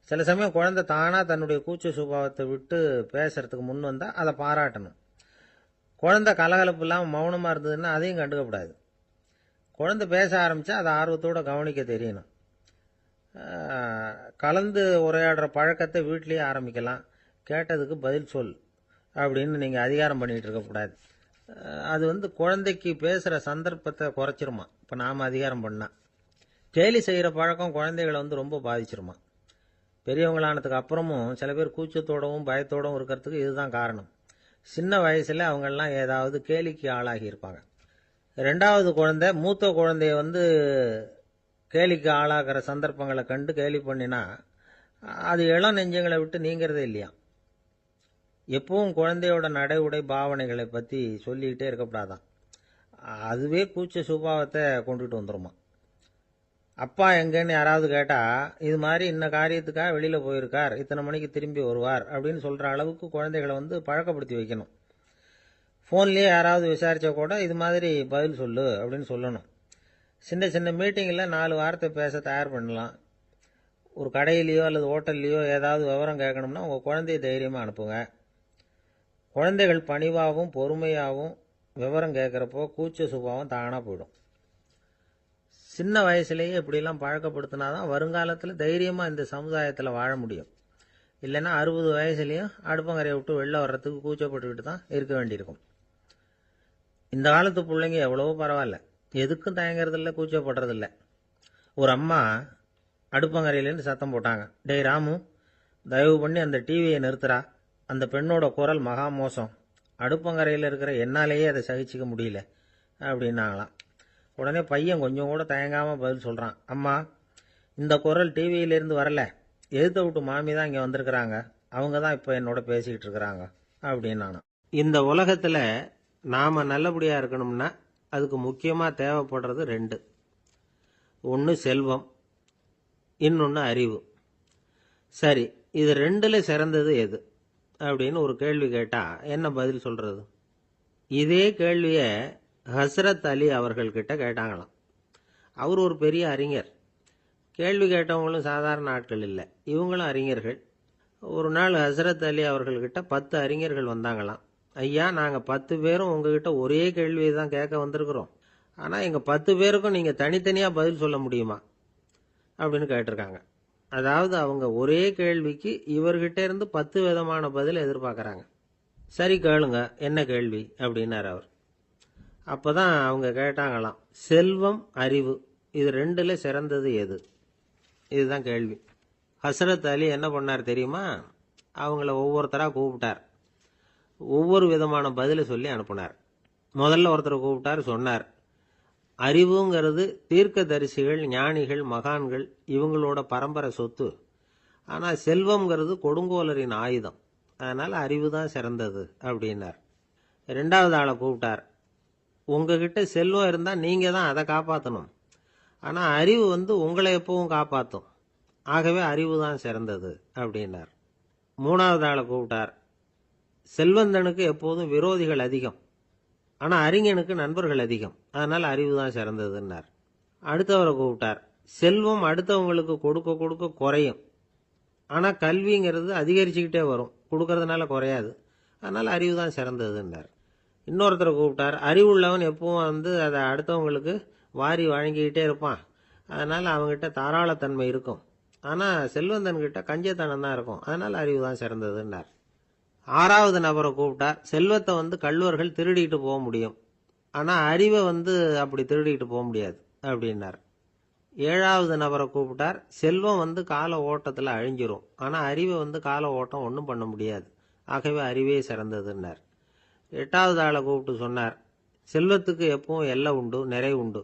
சில சமயம் குழந்தை தானாக தன்னுடைய கூச்ச சுபாவத்தை விட்டு பேசுறதுக்கு முன் வந்தால் அதை பாராட்டணும். குழந்தை கலகலப்பு இல்லாமல் மௌனமாக இருந்ததுன்னா அதையும் கண்டுக்கக்கூடாது. குழந்தை பேச ஆரம்பித்தா அதை ஆர்வத்தோடு கவனிக்க தெரியணும். கலந்து உரையாடுற பழக்கத்தை வீட்லேயே ஆரம்பிக்கலாம். கேட்டதுக்கு பதில் சொல் அப்படின்னு நீங்கள் அதிகாரம் பண்ணிகிட்டு இருக்கக்கூடாது. அது குழந்தைக்கு பேசுகிற சந்தர்ப்பத்தை குறைச்சிருமா. இப்போ நாம் அதிகாரம் பண்ணால் கேலி செய்கிற பழக்கம் குழந்தைகளை ரொம்ப பாதிச்சிருமா. பெரியவங்களானதுக்கு அப்புறமும் சில பேர் கூச்சத்தோடவும் பயத்தோடவும் இருக்கிறதுக்கு இதுதான் காரணம். சின்ன வயசில் அவங்கெல்லாம் ஏதாவது கேலிக்கு ஆளாகி இருப்பாங்க. 2வது குழந்தை மூத்த குழந்தைய கேலிக்கு ஆளாகிற சந்தர்ப்பங்களை கண்டு கேலி பண்ணினா அது இளம் நெஞ்சங்களை விட்டு நீங்கிறதே இல்லையா. எப்பவும் குழந்தையோட நடை உடை பாவனைகளை பற்றி சொல்லிக்கிட்டே இருக்கக்கூடாதான். அதுவே கூச்ச சுபாவத்தை கொண்டுட்டு வந்துருமா. அப்பா எங்கன்னு யாராவது கேட்டால் இது மாதிரி இன்ன காரியத்துக்காக வெளியில் போயிருக்கார், இத்தனை மணிக்கு திரும்பி வருவார் அப்படின்னு சொல்கிற அளவுக்கு குழந்தைகளை பழக்கப்படுத்தி வைக்கணும். ஃபோன்லேயே யாராவது விசாரித்தா கூட இது மாதிரி பதில் சொல்லு அப்படின்னு சொல்லணும். சின்ன சின்ன மீட்டிங்கில் 4 வார்த்தை பேச தயார் பண்ணலாம். ஒரு கடையிலையோ அல்லது ஹோட்டல்லையோ ஏதாவது விவரம் கேட்கணும்னா உங்கள் குழந்தைய தைரியமாக அனுப்புங்க. குழந்தைகள் பணிவாகவும் பொறுமையாகவும் விவரம் கேட்குறப்போ கூச்ச சுபாவம் தானாக போயிடும். சின்ன வயசுலேயே இப்படிலாம் பழக்கப்படுத்தினாதான் வருங்காலத்தில் தைரியமாக இந்த சமுதாயத்தில் வாழ முடியும். இல்லைன்னா 60 வயசுலேயும் அடுப்பங்கரையை விட்டு வெளில வர்றதுக்கு கூச்சப்பட்டுக்கிட்டு தான் இருக்க வேண்டியிருக்கும். இந்த காலத்து பிள்ளைங்க எவ்வளவோ பரவாயில்ல, எதுக்கும் தயங்குறதில்ல, கூச்சப்படுறதில்ல. ஒரு அம்மா அடுப்பங்கரையிலேருந்து சத்தம் போட்டாங்க. டேய் ராமு, தயவு பண்ணி அந்த டிவியை நிறுத்துறா. அந்த பெண்ணோட குரல் மகா மோசம். அடுப்பங்கரையில் இருக்கிற என்னாலேயே அதை சகிச்சிக்க முடியல அப்படின்னாங்களாம். உடனே பையன் கொஞ்சம் கூட தயங்காமல் பதில் சொல்கிறான். அம்மா, இந்த குரல் டிவியிலேருந்து வரல. எதிர்த்த விட்டு மாமி தான் இங்கே வந்திருக்கிறாங்க. அவங்க தான் இப்போ என்னோட பேசிக்கிட்டு இருக்கிறாங்க அப்படின்னு. இந்த உலகத்தில் நாம் நல்லபடியாக இருக்கணும்னா அதுக்கு முக்கியமாக தேவைப்படுறது ரெண்டு. ஒன்று செல்வம், இன்னொன்று அறிவு. சரி, இது ரெண்டில் சிறந்தது எது அப்படின்னு ஒரு கேள்வி கேட்டால் என்ன பதில் சொல்கிறது? இதே கேள்வியை ஹஸ்ரத் அலி அவர்கள்கிட்ட கேட்டாங்களாம். அவர் ஒரு பெரிய அறிஞர். கேள்வி கேட்டவங்களும் சாதாரண ஆட்கள் இல்லை, இவங்களும் அறிஞர்கள். ஒரு நாள் ஹஸ்ரத் அலி அவர்கள்கிட்ட 10 அறிஞர்கள் வந்தாங்களாம். ஐயா, நாங்கள் 10 பேரும் உங்ககிட்ட ஒரே கேள்வியை தான் கேட்க வந்திருக்கிறோம். ஆனால் எங்கள் 10 பேருக்கும் நீங்கள் தனித்தனியாக பதில் சொல்ல முடியுமா அப்படின்னு கேட்டிருக்காங்க. அதாவது அவங்க ஒரே கேள்விக்கு இவர்கிட்ட இருந்து 10 விதமான பதில் எதிர்பார்க்குறாங்க. சரி கேளுங்க, என்ன கேள்வி அப்படின்னார் அவர். அப்போ தான் அவங்க கேட்டாங்களாம், செல்வம், அறிவு, இது ரெண்டில் சிறந்தது எது? இதுதான் கேள்வி. ஹஸ்ரத் அலி என்ன பண்ணார் தெரியுமா? அவங்கள ஒவ்வொருத்தராக கூப்பிட்டார். ஒவ்வொரு விதமான பதிலை சொல்லி அனுப்புனார். முதல்ல ஒருத்தரை கூப்பிட்டார். சொன்னார், அறிவுங்கிறது தீர்க்கதரிசிகள், ஞானிகள், மகான்கள் இவங்களோட பரம்பரை சொத்து. ஆனால் செல்வம்ங்கிறது கொடுங்கோலரின் ஆயுதம். அதனால் அறிவு தான் சிறந்தது அப்படின்னார். ரெண்டாவது ஆளை கூப்பிட்டார். உங்ககிட்ட செல்வம் இருந்தால் நீங்கள் தான் அதை காப்பாற்றணும். ஆனால் அறிவு உங்களை எப்பவும் காப்பாற்றும். ஆகவே அறிவு தான் சிறந்தது அப்படின்னார். மூணாவது ஆளை கூப்பிட்டார். செல்வந்தனுக்கு எப்போதும் விரோதிகள் அதிகம், ஆனால் அறிஞனுக்கு நண்பர்கள் அதிகம். அதனால் அறிவு தான் சிறந்ததுன்னார். அடுத்தவரை கூப்பிட்டார். செல்வம் அடுத்தவங்களுக்கு கொடுக்க கொடுக்க குறையும், ஆனால் கல்விங்கிறது அதிகரிச்சுக்கிட்டே வரும், கொடுக்கறதுனால குறையாது. அதனால் அறிவு தான் சிறந்ததுன்னார். இன்னொருத்தரை கூப்பிட்டார். அறிவுள்ளவன் எப்பவும் அதை அடுத்தவங்களுக்கு வாரி வழங்கிக்கிட்டே இருப்பான். அதனால் அவங்ககிட்ட தாராளத்தன்மை இருக்கும். ஆனால் செல்வந்தன்கிட்ட கஞ்சத்தனம் தான் இருக்கும். அதனால் அறிவு தான் சிறந்ததுன்னார். ஆறாவது நபரை கூப்பிட்டார். செல்வத்தை கள்வர்கள் திருடிட்டு போக முடியும், ஆனால் அறிவை அப்படி திருடிட்டு போக முடியாது அப்படின்னார். ஏழாவது நபரை கூப்பிட்டார். செல்வம் கால ஓட்டத்தில் அழிஞ்சிரும், ஆனால் அறிவை கால ஓட்டம் ஒன்றும் பண்ண முடியாது. ஆகவே அறிவே சிறந்ததுன்னார். எட்டாவது ஆளை கூப்பிட்டு சொன்னார், செல்வத்துக்கு எப்பவும் எல்லை உண்டு, நிறை உண்டு,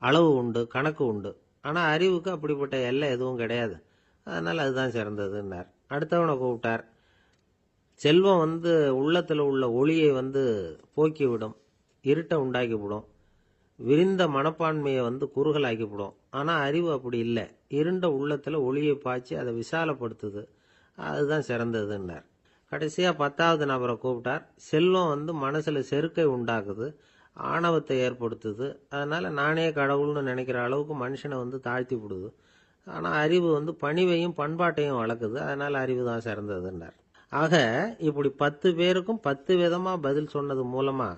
அளவு உண்டு, கணக்கு உண்டு. ஆனால் அறிவுக்கு அப்படிப்பட்ட எல்லை எதுவும் கிடையாது. அதனால் அதுதான் சிறந்ததுன்னார். அடுத்தவனை கூப்பிட்டார். செல்வம் உள்ளத்தில் உள்ள ஒளியை போக்கிவிடும், இருட்டை உண்டாக்கிவிடும், விரிந்த மனப்பான்மையை குறுகலாக்கிவிடும். ஆனால் அறிவு அப்படி இல்லை, இருண்ட உள்ளத்தில் ஒளியை பாய்ச்சி அதை விசாலப்படுத்துது. அதுதான் சிறந்ததுன்னார். கடைசியாக 10வது நபரை கூப்பிட்டார். செல்வம் மனசில் செருக்கை உண்டாக்குது, ஆணவத்தை ஏற்படுத்துது. அதனால் நானே கடவுள்னு நினைக்கிற அளவுக்கு மனுஷனை தாழ்த்தி விடுது. ஆனால் அறிவு பணிவையும் பண்பாட்டையும் வளர்க்குது. அதனால் அறிவு தான் சிறந்ததுன்னார். ஆக இப்படி 10 பேருக்கும் 10 விதமாக பதில் சொன்னது மூலமாக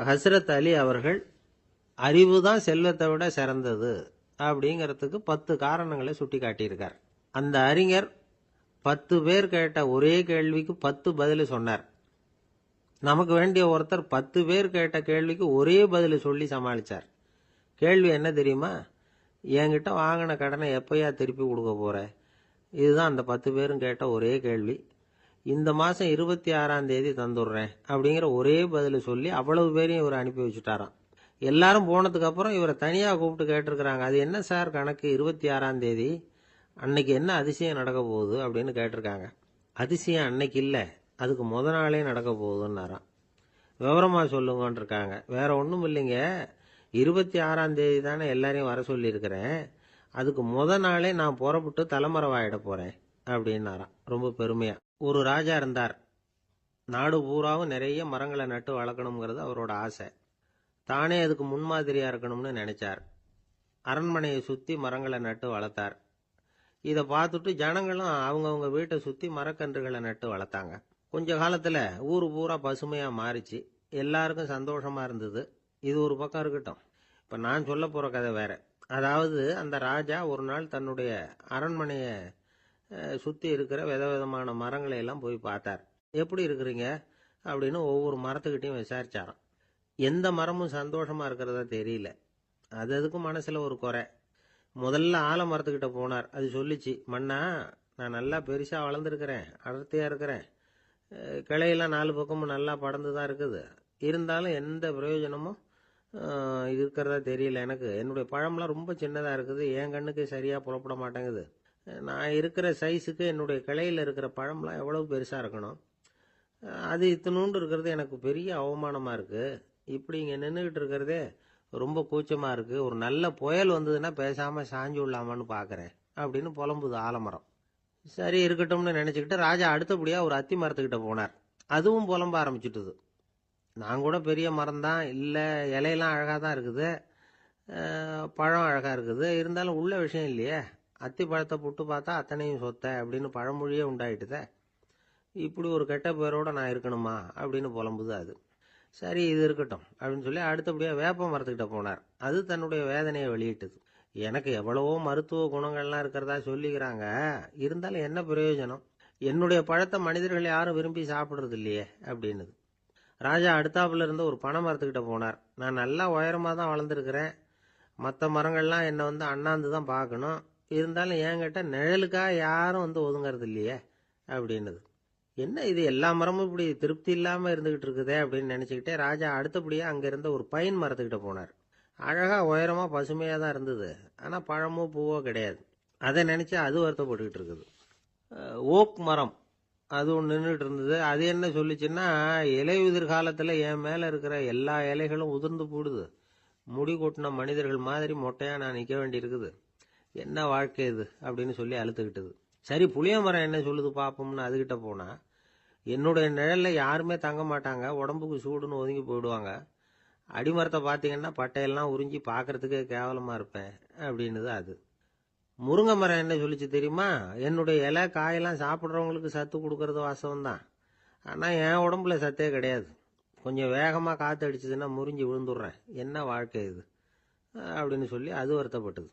ஹஸ்ரத் அலி அவர்கள் அறிவு தான் செல்வத்தை விட சிறந்தது அப்படிங்கிறதுக்கு 10 காரணங்களை சுட்டி காட்டியிருக்கார். அந்த அறிஞர் 10 பேர் கேட்ட ஒரே கேள்விக்கு 10 பதில் சொன்னார். நமக்கு வேண்டிய ஒருத்தர் 10 பேர் கேட்ட கேள்விக்கு ஒரே பதில் சொல்லி சமாளித்தார். கேள்வி என்ன தெரியுமா? என்கிட்ட வாங்கின கடனை எப்பயா திருப்பி கொடுக்க போற? இதுதான் அந்த 10 பேரும் கேட்ட ஒரே கேள்வி. இந்த மாதம் 26ஆம் தேதி தந்துடுறேன் அப்படிங்கிற ஒரே பதில் சொல்லி அவ்வளவு பேரையும் இவர் அனுப்பி வச்சுட்டாராம். எல்லாரும் போனதுக்கு அப்புறம் இவரை தனியாக கூப்பிட்டு கேட்டிருக்கிறாங்க. அது என்ன சார் கணக்கு, 26ஆம் தேதி அன்னைக்கு என்ன அதிசயம் நடக்க போகுது அப்படின்னு கேட்டிருக்காங்க. அதிசயம் அன்னைக்கு இல்லை, அதுக்கு முத நாளே நடக்க போகுதுன்னாராம். விவரமாக சொல்லுங்கன்னு இருக்காங்க. வேற ஒன்றும் இல்லைங்க, 26ஆம் தேதி தானே எல்லாரையும் வர சொல்லியிருக்கிறேன், அதுக்கு முத நாளே நான் புறப்பட்டு தலைமறைவாயிட போகிறேன் அப்படின்னாராம் ரொம்ப பெருமையாக. ஒரு ராஜா இருந்தார். நாடு பூராவும் நிறைய மரங்களை நட்டு வளர்க்கணுங்கிறது அவரோட ஆசை. தானே அதுக்கு முன்மாதிரியாக இருக்கணும்னு நினைச்சார். அரண்மனையை சுற்றி மரங்களை நட்டு வளர்த்தார். இதை பார்த்துட்டு ஜனங்களும் அவங்கவுங்க வீட்டை சுற்றி மரக்கன்றுகளை நட்டு வளர்த்தாங்க. கொஞ்ச காலத்தில் ஊர் பூரா பசுமையாக மாறிச்சு. எல்லாருக்கும் சந்தோஷமாக இருந்தது. இது ஒரு பக்கம் இருக்கட்டும். இப்போ நான் சொல்ல போகிற கதை வேற. அதாவது அந்த ராஜா ஒரு நாள் தன்னுடைய அரண்மனையை சுற்றி இருக்கிற விதவிதமான மரங்களை எல்லாம் போய் பார்த்தார். எப்படி இருக்கிறீங்க அப்படின்னு ஒவ்வொரு மரத்துக்கிட்டையும் விசாரிச்சாராம். எந்த மரமும் சந்தோஷமாக இருக்கிறதா தெரியல. அதுக்கும் மனசில் ஒரு குறை. முதல்ல ஆலமரத்துக்கிட்ட போனார். அது சொல்லிச்சு, மண்ணா, நான் நல்லா பெருசாக வளர்ந்துருக்கிறேன், அடர்த்தியாக இருக்கிறேன், கிளையெல்லாம் 4 பக்கமும் நல்லா படர்ந்து தான் இருக்குது. இருந்தாலும் எந்த பிரயோஜனமும் இருக்கிறதா தெரியல எனக்கு. என்னுடைய பழம்லாம் ரொம்ப சின்னதாக இருக்குது, என் கண்ணுக்கு சரியாக புலப்பட மாட்டேங்குது. நான் இருக்கிற சைஸுக்கு என்னுடைய கிளையில் இருக்கிற பழம்லாம் எவ்வளவு பெருசாக இருக்கணும். அது இத்தினூண்டு இருக்கிறது எனக்கு பெரிய அவமானமாக இருக்குது. இப்படி இங்கே நின்றுக்கிட்டு இருக்கிறதே ரொம்ப கூச்சமாக இருக்குது. ஒரு நல்ல புயல் வந்ததுன்னா பேசாமல் சாஞ்சு விடலாமான்னு பார்க்குறேன் அப்படின்னு புலம்புது ஆலமரம். சரி இருக்கட்டும்னு நினச்சிக்கிட்டு ராஜா அடுத்தபடியாக ஒரு அத்தி மரத்துக்கிட்ட போனார். அதுவும் புலம்ப ஆரம்பிச்சுட்டுது. நான் கூட பெரிய மரம் தான், இல்லை இலையெல்லாம் அழகாக தான் இருக்குது, பழம் அழகாக இருக்குது, இருந்தாலும் உள்ள விஷயம் இல்லையே. அத்தி பழத்தை புட்டு பார்த்தா அத்தனையும் சொத்தை அப்படின்னு பழமொழியே உண்டாயிட்டுதே. இப்படி ஒரு கெட்ட பேரோட நான் இருக்கணுமா அப்படின்னு புலம்புது அது. சரி இது இருக்கட்டும் அப்படின்னு சொல்லி அடுத்தபடியாக வேப்ப மரத்துக்கிட்ட போனார். அது தன்னுடைய வேதனையை வெளியிட்டது. எனக்கு எவ்வளவோ மருத்துவ குணங்கள்லாம் இருக்கிறதா சொல்லிக்கிறாங்க, இருந்தாலும் என்ன பிரயோஜனம், என்னுடைய பழத்தை மனிதர்கள் யாரும் விரும்பி சாப்பிட்றது இல்லையே அப்படின்னுது. ராஜா அடுத்தாப்புல இருந்த ஒரு பனை மரத்துக்கிட்ட போனார். நான் நல்லா உயரமாக தான் வளர்ந்துருக்கிறேன், மற்ற மரங்கள்லாம் என்னை வந்து அண்ணாந்து தான் பார்க்கணும், இருந்தாலும் என்கிட்ட நிழலுக்காக யாரும் வந்து ஒதுங்கிறது இல்லையே அப்படின்னுது. என்ன இது எல்லா மரமும் இப்படி திருப்தி இல்லாமல் இருந்துகிட்டு இருக்குதே அப்படின்னு நினச்சிக்கிட்டே ராஜா அடுத்தபடியாக அங்கே இருந்த ஒரு பைன் மரத்துக்கிட்ட போனார். அழகாக உயரமாக பசுமையாக தான் இருந்தது, ஆனால் பழமோ பூவோ கிடையாது. அதை நினச்சி அது வருத்தப்பட்டுக்கிட்டு இருக்குது. ஓக் மரம் அது ஒன்று நின்றுட்டு இருந்தது. அது என்ன சொல்லிச்சுன்னா, இலையுதிர் காலத்தில் என் மேலே இருக்கிற எல்லா இலைகளும் உதிர்ந்து போடுது, முடி கொட்டின மனிதர்கள் மாதிரி மொட்டையாக நான் நிற்க வேண்டியிருக்குது, என்ன வாழ்க்கை இது அப்படின்னு சொல்லி அழுத்துக்கிட்டது. சரி புளிய மரம் என்ன சொல்லுது பார்ப்போம்னு அதுகிட்ட போனால், என்னுடைய நிழலில் யாருமே தங்க மாட்டாங்க, உடம்புக்கு சூடுன்னு ஒதுங்கி போயிடுவாங்க, அடிமரத்தை பார்த்தீங்கன்னா பட்டையெல்லாம் உறிஞ்சி பார்க்கறதுக்கே கேவலமாக இருப்பேன் அப்படின்னுது அது. முருங்கை மரம் என்ன சொல்லிச்சு தெரியுமா, என்னுடைய இலை காயெல்லாம் சாப்பிட்றவங்களுக்கு சத்து கொடுக்கறது வாசவம் தான், ஆனால் என் உடம்புல சத்தே கிடையாது, கொஞ்சம் வேகமாக காற்று அடிச்சதுன்னா முறிஞ்சி விழுந்துடுறேன், என்ன வாழ்க்கை இது அப்படின்னு சொல்லி அது வருத்தப்பட்டது.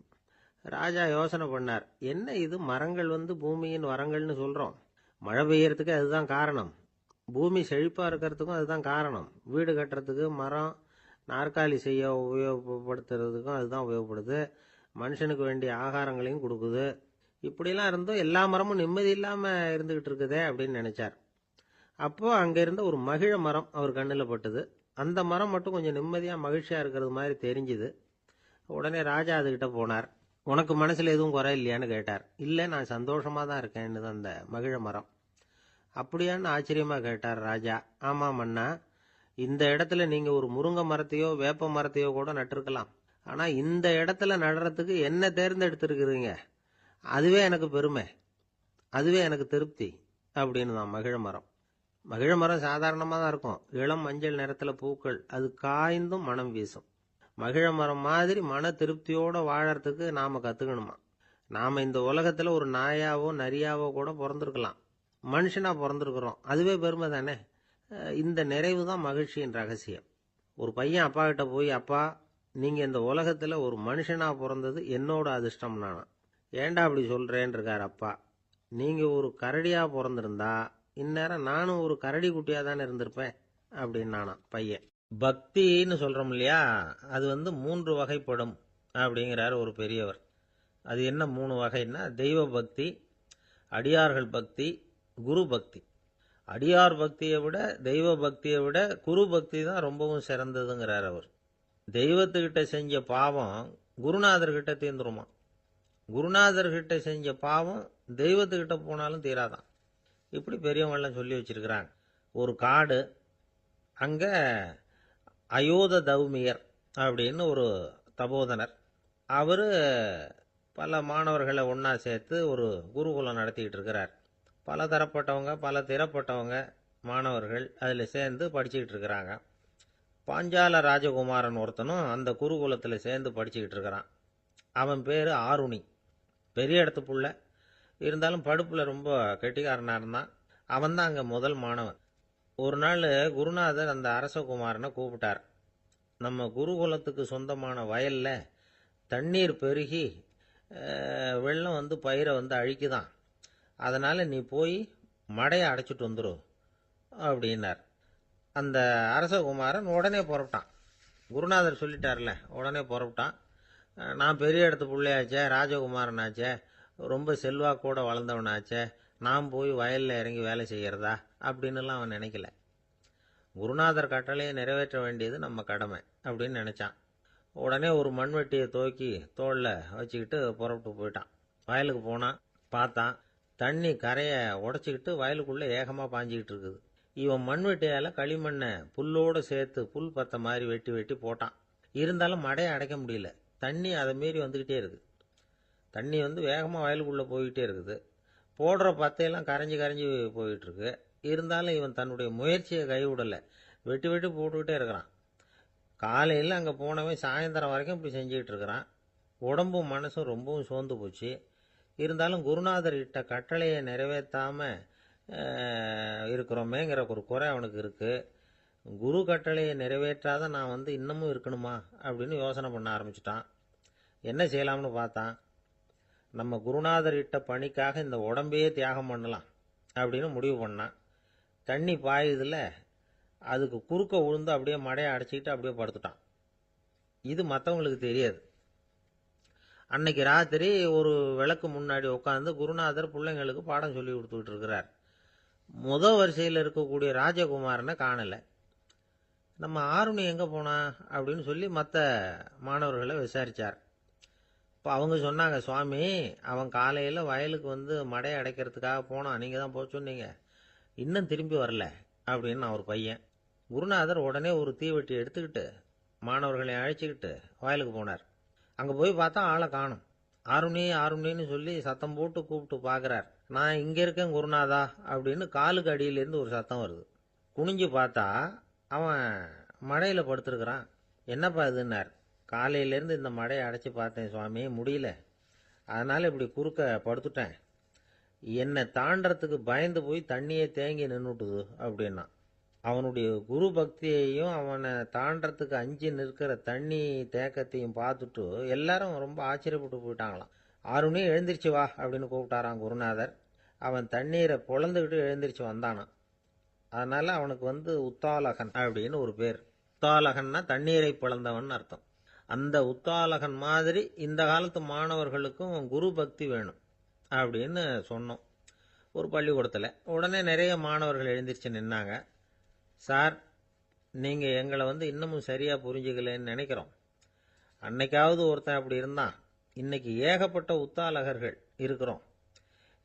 ராஜா யோசனை பண்ணார், என்ன இது மரங்கள் வந்து பூமியின் வரங்கள்னு சொல்கிறோம், மழை பெய்யறதுக்கு அதுதான் காரணம், பூமி செழிப்பாக இருக்கிறதுக்கும் அதுதான் காரணம், வீடு கட்டுறதுக்கு மரம், நாற்காலி செய்ய உபயோகப்படுத்துறதுக்கும் அதுதான் உபயோகப்படுது, மனுஷனுக்கு வேண்டிய ஆகாரங்களையும் கொடுக்குது, இப்படிலாம் இருந்தும் எல்லா மரமும் நிம்மதி இல்லாமல் இருந்துக்கிட்டு இருக்குதே அப்படின்னு நினைச்சார். அப்போ அங்கே இருந்த ஒரு மகிழ மரம் அவர் கண்ணில் பட்டுது. அந்த மரம் மட்டும் கொஞ்சம் நிம்மதியாக மகிழ்ச்சியாக இருக்கிறது மாதிரி தெரிஞ்சுது. உடனே ராஜா அதுகிட்ட போனார். உனக்கு மனசில் எதுவும் குறை இல்லையான்னு கேட்டார். இல்லை நான் சந்தோஷமாக தான் இருக்கேன்னு அந்த மகிழ மரம். அப்படியான்னு ஆச்சரியமாக கேட்டார் ராஜா. ஆமாம் மன்னா, இந்த இடத்துல நீங்கள் ஒரு முருங்கை மரத்தையோ வேப்ப மரத்தையோ கூட நட்டிருக்கலாம், ஆனால் இந்த இடத்துல நடுறதுக்கு என்ன தேர்ந்தெடுத்துருக்குறீங்க, அதுவே எனக்கு பெருமை, அதுவே எனக்கு திருப்தி அப்படின்னு தான் மகிழ மரம். மகிழ மரம் சாதாரணமாக தான் இருக்கும், இளம் மஞ்சள் நிறத்தில் பூக்கள், அது காய்ந்தும் மனம் வீசும். மகிழ மரம் மாதிரி மன திருப்தியோடு வாழறதுக்கு நாம் கற்றுக்கணுமா. நாம் இந்த உலகத்தில் ஒரு நாயாவோ நரியாவோ கூட பிறந்திருக்கலாம், மனுஷனாக பிறந்திருக்கிறோம், அதுவே பெருமை தானே. இந்த நிறைவு தான் மகிழ்ச்சியின் ரகசியம். ஒரு பையன் அப்பா கிட்ட போய், அப்பா நீங்கள் இந்த உலகத்தில் ஒரு மனுஷனாக பிறந்தது என்னோட அதிர்ஷ்டம் நானா. ஏண்டா அப்படி சொல்கிறேன்னு இருக்கார் அப்பா. நீங்கள் ஒரு கரடியாக பிறந்திருந்தா இந்நேரம் நானும் ஒரு கரடி குட்டியாக தானே இருந்திருப்பேன் அப்படின்னு நானா பையன். பக்தின்னு சொல்கிறோம் இல்லையா, அது வந்து 3 வகைப்படும் அப்படிங்கிறார் ஒரு பெரியவர். அது என்ன 3 வகைன்னா, தெய்வ பக்தி, அடியார்கள் பக்தி, குரு பக்தி. அடியார் பக்தியை விட தெய்வ பக்தியை விட குரு பக்தி தான் ரொம்பவும் சிறந்ததுங்கிறார் அவர். தெய்வத்துக்கிட்ட செஞ்ச பாவம் குருநாதர்கிட்ட தீர்ந்துருமா, குருநாதர்கிட்ட செஞ்ச பாவம் தெய்வத்துக்கிட்ட போனாலும் தீராதான். இப்படி பெரியவங்களாம் சொல்லி வச்சிருக்கிறாங்க. ஒரு காடு, அங்கே அயோத தௌமியர் அப்படின்னு ஒரு தபோதனர், அவர் பல மாணவர்களை ஒன்றா சேர்த்து ஒரு குருகுலம் நடத்திக்கிட்டு இருக்கிறார். பல தரப்பட்டவங்க பல திறப்பட்டவங்க மாணவர்கள் அதில் சேர்ந்து படிச்சுக்கிட்டு இருக்கிறாங்க. பாஞ்சால ராஜகுமாரன் ஒருத்தனும் அந்த குருகுலத்தில் சேர்ந்து படிச்சுக்கிட்டு இருக்கிறான். அவன் பேர் ஆருணி. பெரிய இடத்து புள்ள, இருந்தாலும் படுப்பில் ரொம்ப கெட்டிக்காரனாக இருந்தான். அவன் தான் அங்கே முதல் மாணவன். ஒரு நாள் குருநாதர் அந்த அரசகுமாரனை கூப்பிட்டார். நம்ம குருகுலத்துக்கு சொந்தமான வயலில் தண்ணீர் பெருகி வெள்ளம் வந்து பயிரை வந்து அழிக்குதான், அதனால் நீ போய் மடையை அடைச்சிட்டு வந்துடும் அப்படின்னார். அந்த அரசகுமாரன் உடனே புறப்பட்டான். குருநாதர் சொல்லிட்டார்ல, உடனே புறப்பட்டான். நான் பெரிய இடத்து பிள்ளையாச்சே, ராஜகுமாரனாச்சே, ரொம்ப செல்வாக்கூட வளர்ந்தவனாச்சே, நான் போய் வயலில் இறங்கி வேலை செய்கிறதா அப்படின்னுலாம் அவன் நினைக்கல. குருநாதர் கட்டளையை நிறைவேற்ற வேண்டியது நம்ம கடமை அப்படின்னு நினச்சான். உடனே ஒரு மண்வெட்டியை தூக்கி தோளில் வச்சுக்கிட்டு புறப்பட்டு போயிட்டான். வயலுக்கு போனான். பார்த்தான், தண்ணி கரையை உடச்சிக்கிட்டு வயலுக்குள்ளே ஏகமாக பாஞ்சிக்கிட்டு இருக்குது. இவன் மண்வெட்டியால் களிமண்ணை புல்லோடு சேர்த்து புல் பத்த மாதிரி வெட்டி வெட்டி போட்டான். இருந்தாலும் மடையை அடைக்க முடியல. தண்ணி அதை மீறி வந்துக்கிட்டே இருக்குது. தண்ணி வேகமாக வயலுக்குள்ளே போய்கிட்டே இருக்குது. போடுற பத்தையெல்லாம் கரைஞ்சி கரைஞ்சி போயிட்டுருக்கு. இருந்தாலும் இவன் தன்னுடைய முயற்சியை கைவிடலை. வெட்டி வெட்டி போட்டுக்கிட்டே இருக்கிறான். காலையில் அங்கே போனவன் சாயந்தரம் வரைக்கும் இப்படி செஞ்சுக்கிட்டு இருக்கிறான். உடம்பும் மனசும் ரொம்பவும் சோர்ந்து போச்சு. இருந்தாலும் குருநாதர் இட்ட கட்டளையை நிறைவேற்றாமல் இருக்கிறோமேங்கிற ஒரு குறை அவனுக்கு இருக்குது. குரு கட்டளையை நிறைவேற்றாத நான் இன்னமும் இருக்கணுமா அப்படின்னு யோசனை பண்ண ஆரம்பிச்சிட்டான். என்ன செய்யலாம்னு பார்த்தான். நம்ம குருநாதர் இட்ட பணிக்காக இந்த உடம்பையே தியாகம் பண்ணலாம் அப்படின்னு முடிவு பண்ணான். தண்ணி பாயுதில்ல, அதுக்கு குறுக்க விழுந்து அப்படியே மடையை அடைச்சிக்கிட்டு அப்படியே படுத்துட்டான். இது மற்றவங்களுக்கு தெரியாது. அன்னைக்கு ராத்திரி ஒரு விளக்கு முன்னாடி உட்காந்து குருநாதர் பிள்ளைங்களுக்கு பாடம் சொல்லி கொடுத்துக்கிட்டு இருக்கிறார். வரிசையில் இருக்கக்கூடிய ராஜகுமாரனை காணலை. நம்ம ஆருணி எங்கே போனா அப்படின்னு சொல்லி மற்ற மாணவர்களை விசாரித்தார். இப்போ அவங்க சொன்னாங்க, சுவாமி, அவன் காலையில் வயலுக்கு மடையை அடைக்கிறதுக்காக போனான், நீங்கள் தான் போக சொன்னீங்க, இன்னும் திரும்பி வரல அப்படின்னு அவர் பையன். குருநாதர் உடனே ஒரு தீவெட்டி எடுத்துக்கிட்டு மாணவர்களை அழைச்சிக்கிட்டு வயலுக்கு போனார். அங்கே போய் பார்த்தா ஆளை காணும். ஆருணி ஆருணின்னு சொல்லி சத்தம் போட்டு கூப்பிட்டு பார்க்குறார். நான் இங்கே இருக்கேன் குருநாதா அப்படின்னு காலுக்கு அடியிலேருந்து ஒரு சத்தம் வருது. குனிஞ்சு பார்த்தா அவன் மடையில் படுத்துருக்கிறான். என்னப்பா இதுன்னார். காலையிலேருந்து இந்த மடையை அடைச்சி பார்த்தேன் சுவாமி, முடியல, அதனால் இப்படி குறுக்க படுத்துட்டேன். என்னை தாண்டறதுக்கு பயந்து போய் தண்ணியே தேங்கி நின்றுட்டுது அப்படின்னா. அவனுடைய குரு பக்தியையும் அவனை தாண்டறதுக்கு அஞ்சு நிற்கிற தண்ணி தேக்கத்தையும் பார்த்துட்டு எல்லாரும் ரொம்ப ஆச்சரியப்பட்டு போயிட்டாங்களாம். ஆருணி எழுந்திரிச்சு வா அப்படின்னு கூப்பிட்டாரான் குருநாதர். அவன் தண்ணீரை பொழந்துக்கிட்டு எழுந்திரிச்சு வந்தானான். அதனால அவனுக்கு உத்தாலகன் அப்படின்னு ஒரு பேர். உத்தாலகன்னா தண்ணீரை பிளந்தவன் அர்த்தம். அந்த உத்தாலகன் மாதிரி இந்த காலத்து மாணவர்களுக்கும் குரு பக்தி வேணும் அப்படின்னு சொன்னோம் ஒரு பள்ளிக்கூடத்தில். உடனே நிறைய மாணவர்கள் எழுந்திரிச்சு நின்னாங்க. சார், நீங்கள் எங்களை இன்னமும் சரியாக புரிஞ்சுக்கலன்னு நினைக்கிறோம். அன்னைக்காவது ஒருத்தன் அப்படி இருந்தான், இன்னைக்கு ஏகப்பட்ட உத்தாலகர்கள் இருக்கிறோம்.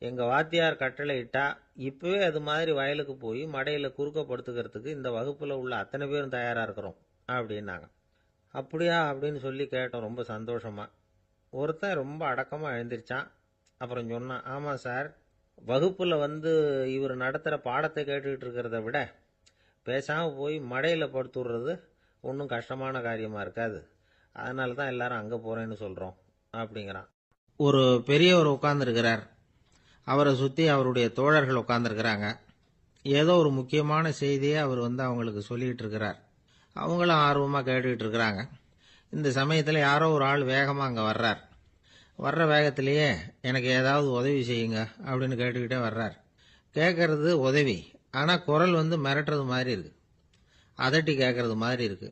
எங்கள் வாத்தியார் கட்டளை இட்டா இப்போவே அது மாதிரி வயலுக்கு போய் மடையில் குறுக்கப்படுத்துக்கிறதுக்கு இந்த வகுப்பில் உள்ள அத்தனை பேரும் தயாராக இருக்கிறோம் அப்படின்னாங்க. அப்படியா அப்படின்னு சொல்லி கேட்டோம் ரொம்ப சந்தோஷமாக. ஒருத்தன் ரொம்ப அடக்கமாக எழுந்திரிச்சான். அப்புறம் சொன்னான், ஆமாம் சார், வகுப்பில் இவர் நடத்துகிற பாடத்தை கேட்டுக்கிட்டு இருக்கிறத விட பேசாமல் போய் மடையில் படுத்துடுறது ஒன்றும் கஷ்டமான காரியமாக இருக்காது, அதனால தான் எல்லாரும் அங்கே போகிறேன்னு சொல்கிறோம் அப்படிங்கிறான். ஒரு பெரியவர் உட்கார்ந்துருக்கிறார். அவரை சுற்றி அவருடைய தோழர்கள் உட்கார்ந்துருக்கிறாங்க. ஏதோ ஒரு முக்கியமான செய்தியை அவர் அவங்களுக்கு சொல்லிகிட்டு இருக்கிறார். அவங்களும் ஆர்வமாக கேட்டுக்கிட்டு இருக்கிறாங்க. இந்த சமயத்தில் யாரோ ஒரு ஆள் வேகமாக அங்கே வர்றார். வர்ற வேகத்திலேயே எனக்கு ஏதாவது உதவி செய்யுங்க அப்படின்னு கேட்டுக்கிட்டே வர்றார். கேட்கறது உதவி, ஆனால் குரல் மிரட்டுறது மாதிரி இருக்கு, அதட்டி கேட்கறது மாதிரி இருக்கு.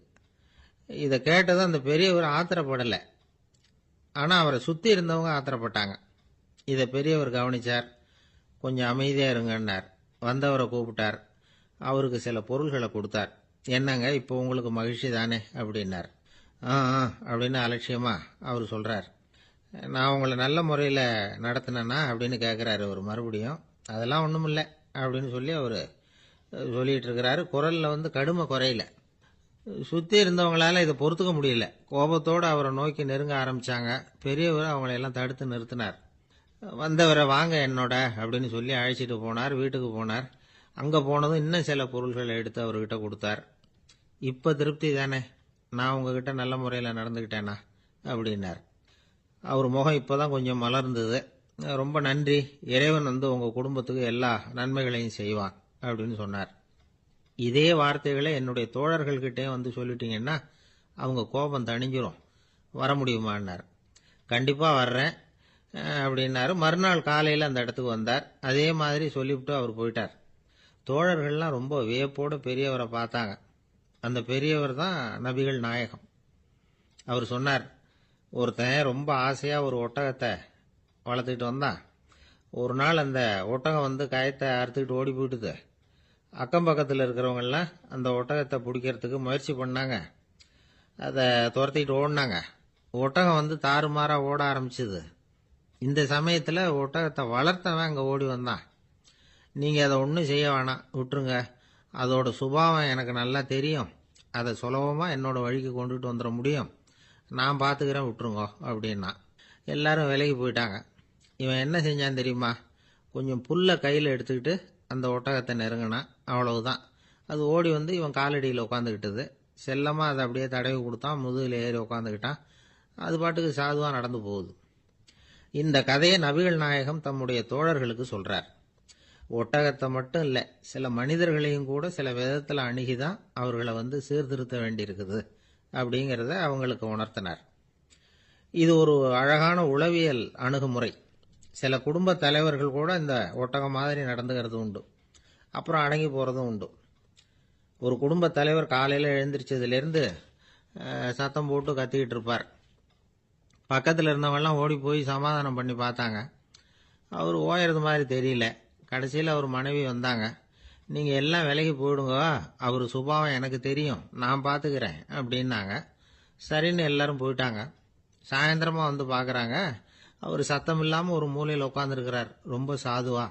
இதை கேட்டது அந்த பெரியவர் ஆத்திரப்படலை, ஆனால் அவரை சுற்றி இருந்தவங்க ஆத்திரப்பட்டாங்க. இதை பெரியவர் கவனிச்சார். கொஞ்சம் அமைதியாக இருங்கன்னார். வந்தவரை கூப்பிட்டார். அவருக்கு சில பொருள்களை கொடுத்தார். என்னங்க, இப்போ உங்களுக்கு மகிழ்ச்சி தானே அப்படின்னார். ஆ அப்படின்னு அலட்சியமாக அவர் சொல்கிறார். நான் உங்களை நல்ல முறையில் நடத்தினேன்னா அப்படின்னு கேட்குறாரு அவர் மறுபடியும். அதெல்லாம் ஒன்றும் இல்லை அப்படின்னு சொல்லி அவர் சொல்லிகிட்டு இருக்கிறாரு. குரலில் கடுமை குறையில. சுற்றி இருந்தவங்களால இதை பொறுத்துக்க முடியல. கோபத்தோடு அவரை நோக்கி நெருங்க ஆரம்பித்தாங்க. பெரியவர் அவங்களையெல்லாம் தடுத்து நிறுத்தினார். வந்தவரை வாங்க என்னோட அப்படின்னு சொல்லி அழைச்சிட்டு போனார். வீட்டுக்கு போனார். அங்கே போனதும் இன்னும் சில பொருள்களை எடுத்து அவர்கிட்ட கொடுத்தார். இப்போ திருப்தி தானே, நான் உங்ககிட்ட நல்ல முறையில் நடந்துக்கிட்டேனா அப்படின்னார். அவர் முகம் இப்போ தான் கொஞ்சம் மலர்ந்தது. ரொம்ப நன்றி, இறைவன் உங்கள் குடும்பத்துக்கு எல்லா நன்மைகளையும் செய்வான் அப்படின்னு சொன்னார். இதே வார்த்தைகளை என்னுடைய தோழர்கள்கிட்டே சொல்லிட்டீங்கன்னா அவங்க கோபம் தணிஞ்சிரும், வர முடியுமான்னார். கண்டிப்பாக வர்றேன் அப்படின்னாரு. மறுநாள் காலையில் அந்த இடத்துக்கு வந்தார். அதே மாதிரி சொல்லிவிட்டு அவர் போயிட்டார். தோழர்கள்லாம் ரொம்ப வியப்போடு பெரியவரை பார்த்தாங்க. அந்த பெரியவர் தான் நபிகள் நாயகம். அவர் சொன்னார், ஒருத்தன் ரொம்ப ஆசையா ஒரு ஒட்டகத்தை வளர்த்துக்கிட்டு வந்தான். ஒரு நாள் அந்த ஒட்டகம் வந்து கயத்தை அறுத்துக்கிட்டு ஓடி போயிட்டுது. அக்கம் பக்கத்தில் இருக்கிறவங்கெல்லாம் அந்த ஒட்டகத்தை பிடிக்கிறதுக்கு முயற்சி பண்ணாங்க. அதை துரத்திக்கிட்டு ஓடினாங்க. ஒட்டகம் வந்து தாறுமாறா ஓட ஆரம்பிச்சுது. இந்த சமயத்தில் ஒட்டகத்தை வளர்த்தவன் அங்கே ஓடி வந்தான். நீங்கள் அதை ஒன்றும் செய்ய வேணாம், விட்டுருங்க. அதோட சுபாவம் எனக்கு நல்லா தெரியும். அதை சுலபமாக என்னோட வழிக்கு கொண்டுட்டு வந்துட முடியும். நான் பார்த்துக்கிறேன், விட்டுருங்க அப்படின்னா. எல்லாரும் விலகி போயிட்டாங்க. இவன் என்ன செஞ்சான் தெரியுமா? கொஞ்சம் புல்லை கையில் எடுத்துக்கிட்டு அந்த ஒட்டகத்தை நெருங்கினான். அவ்வளவுதான். அது ஓடி வந்து இவன் காலடியில் உட்காந்துக்கிட்டது. செல்லமாக அதை அப்படியே தடவி கொடுத்தான். முதுகில் ஏறி உட்காந்துக்கிட்டான். அது பாட்டுக்கு சாதுவாக நடந்து போகுது. இந்த கதையை நபிகள் நாயகம் தம்முடைய தோழர்களுக்கு சொல்றார். ஒட்டகத்தை மட்டும் இல்லை, சில மனிதர்களையும் கூட சில விதத்தில் அணுகிதான் அவர்களை வந்து சீர்திருத்த வேண்டியிருக்குது அப்படிங்கிறத அவங்களுக்கு உணர்த்தினார். இது ஒரு அழகான உளவியல் அணுகுமுறை. சில குடும்ப தலைவர்கள் கூட இந்த ஒட்டகம் மாதிரி நடந்துகிறது உண்டு. அப்புறம் அடங்கி போகிறதும் உண்டு. ஒரு குடும்ப தலைவர் காலையில் எழுந்திரிச்சதுலேருந்து சத்தம் போட்டு கத்திக்கிட்டு இருப்பார். பக்கத்தில் இருந்தவங்கெல்லாம் ஓடி போய் சமாதானம் பண்ணி பார்த்தாங்க. அவர் ஓயறது மாதிரி தெரியல. கடைசியில் அவர் மனைவி வந்தாங்க. நீங்கள் எல்லாம் விலகி போயிடுங்க, அவர் சுபாவம் எனக்கு தெரியும், நான் பார்த்துக்கிறேன் அப்படின்னாங்க. சரின்னு எல்லாரும் போயிட்டாங்க. சாயந்தரமாக வந்து பார்க்குறாங்க, அவர் சத்தம் இல்லாமல் ஒரு மூலையில் உட்காந்துருக்கிறார். ரொம்ப சாதுவா.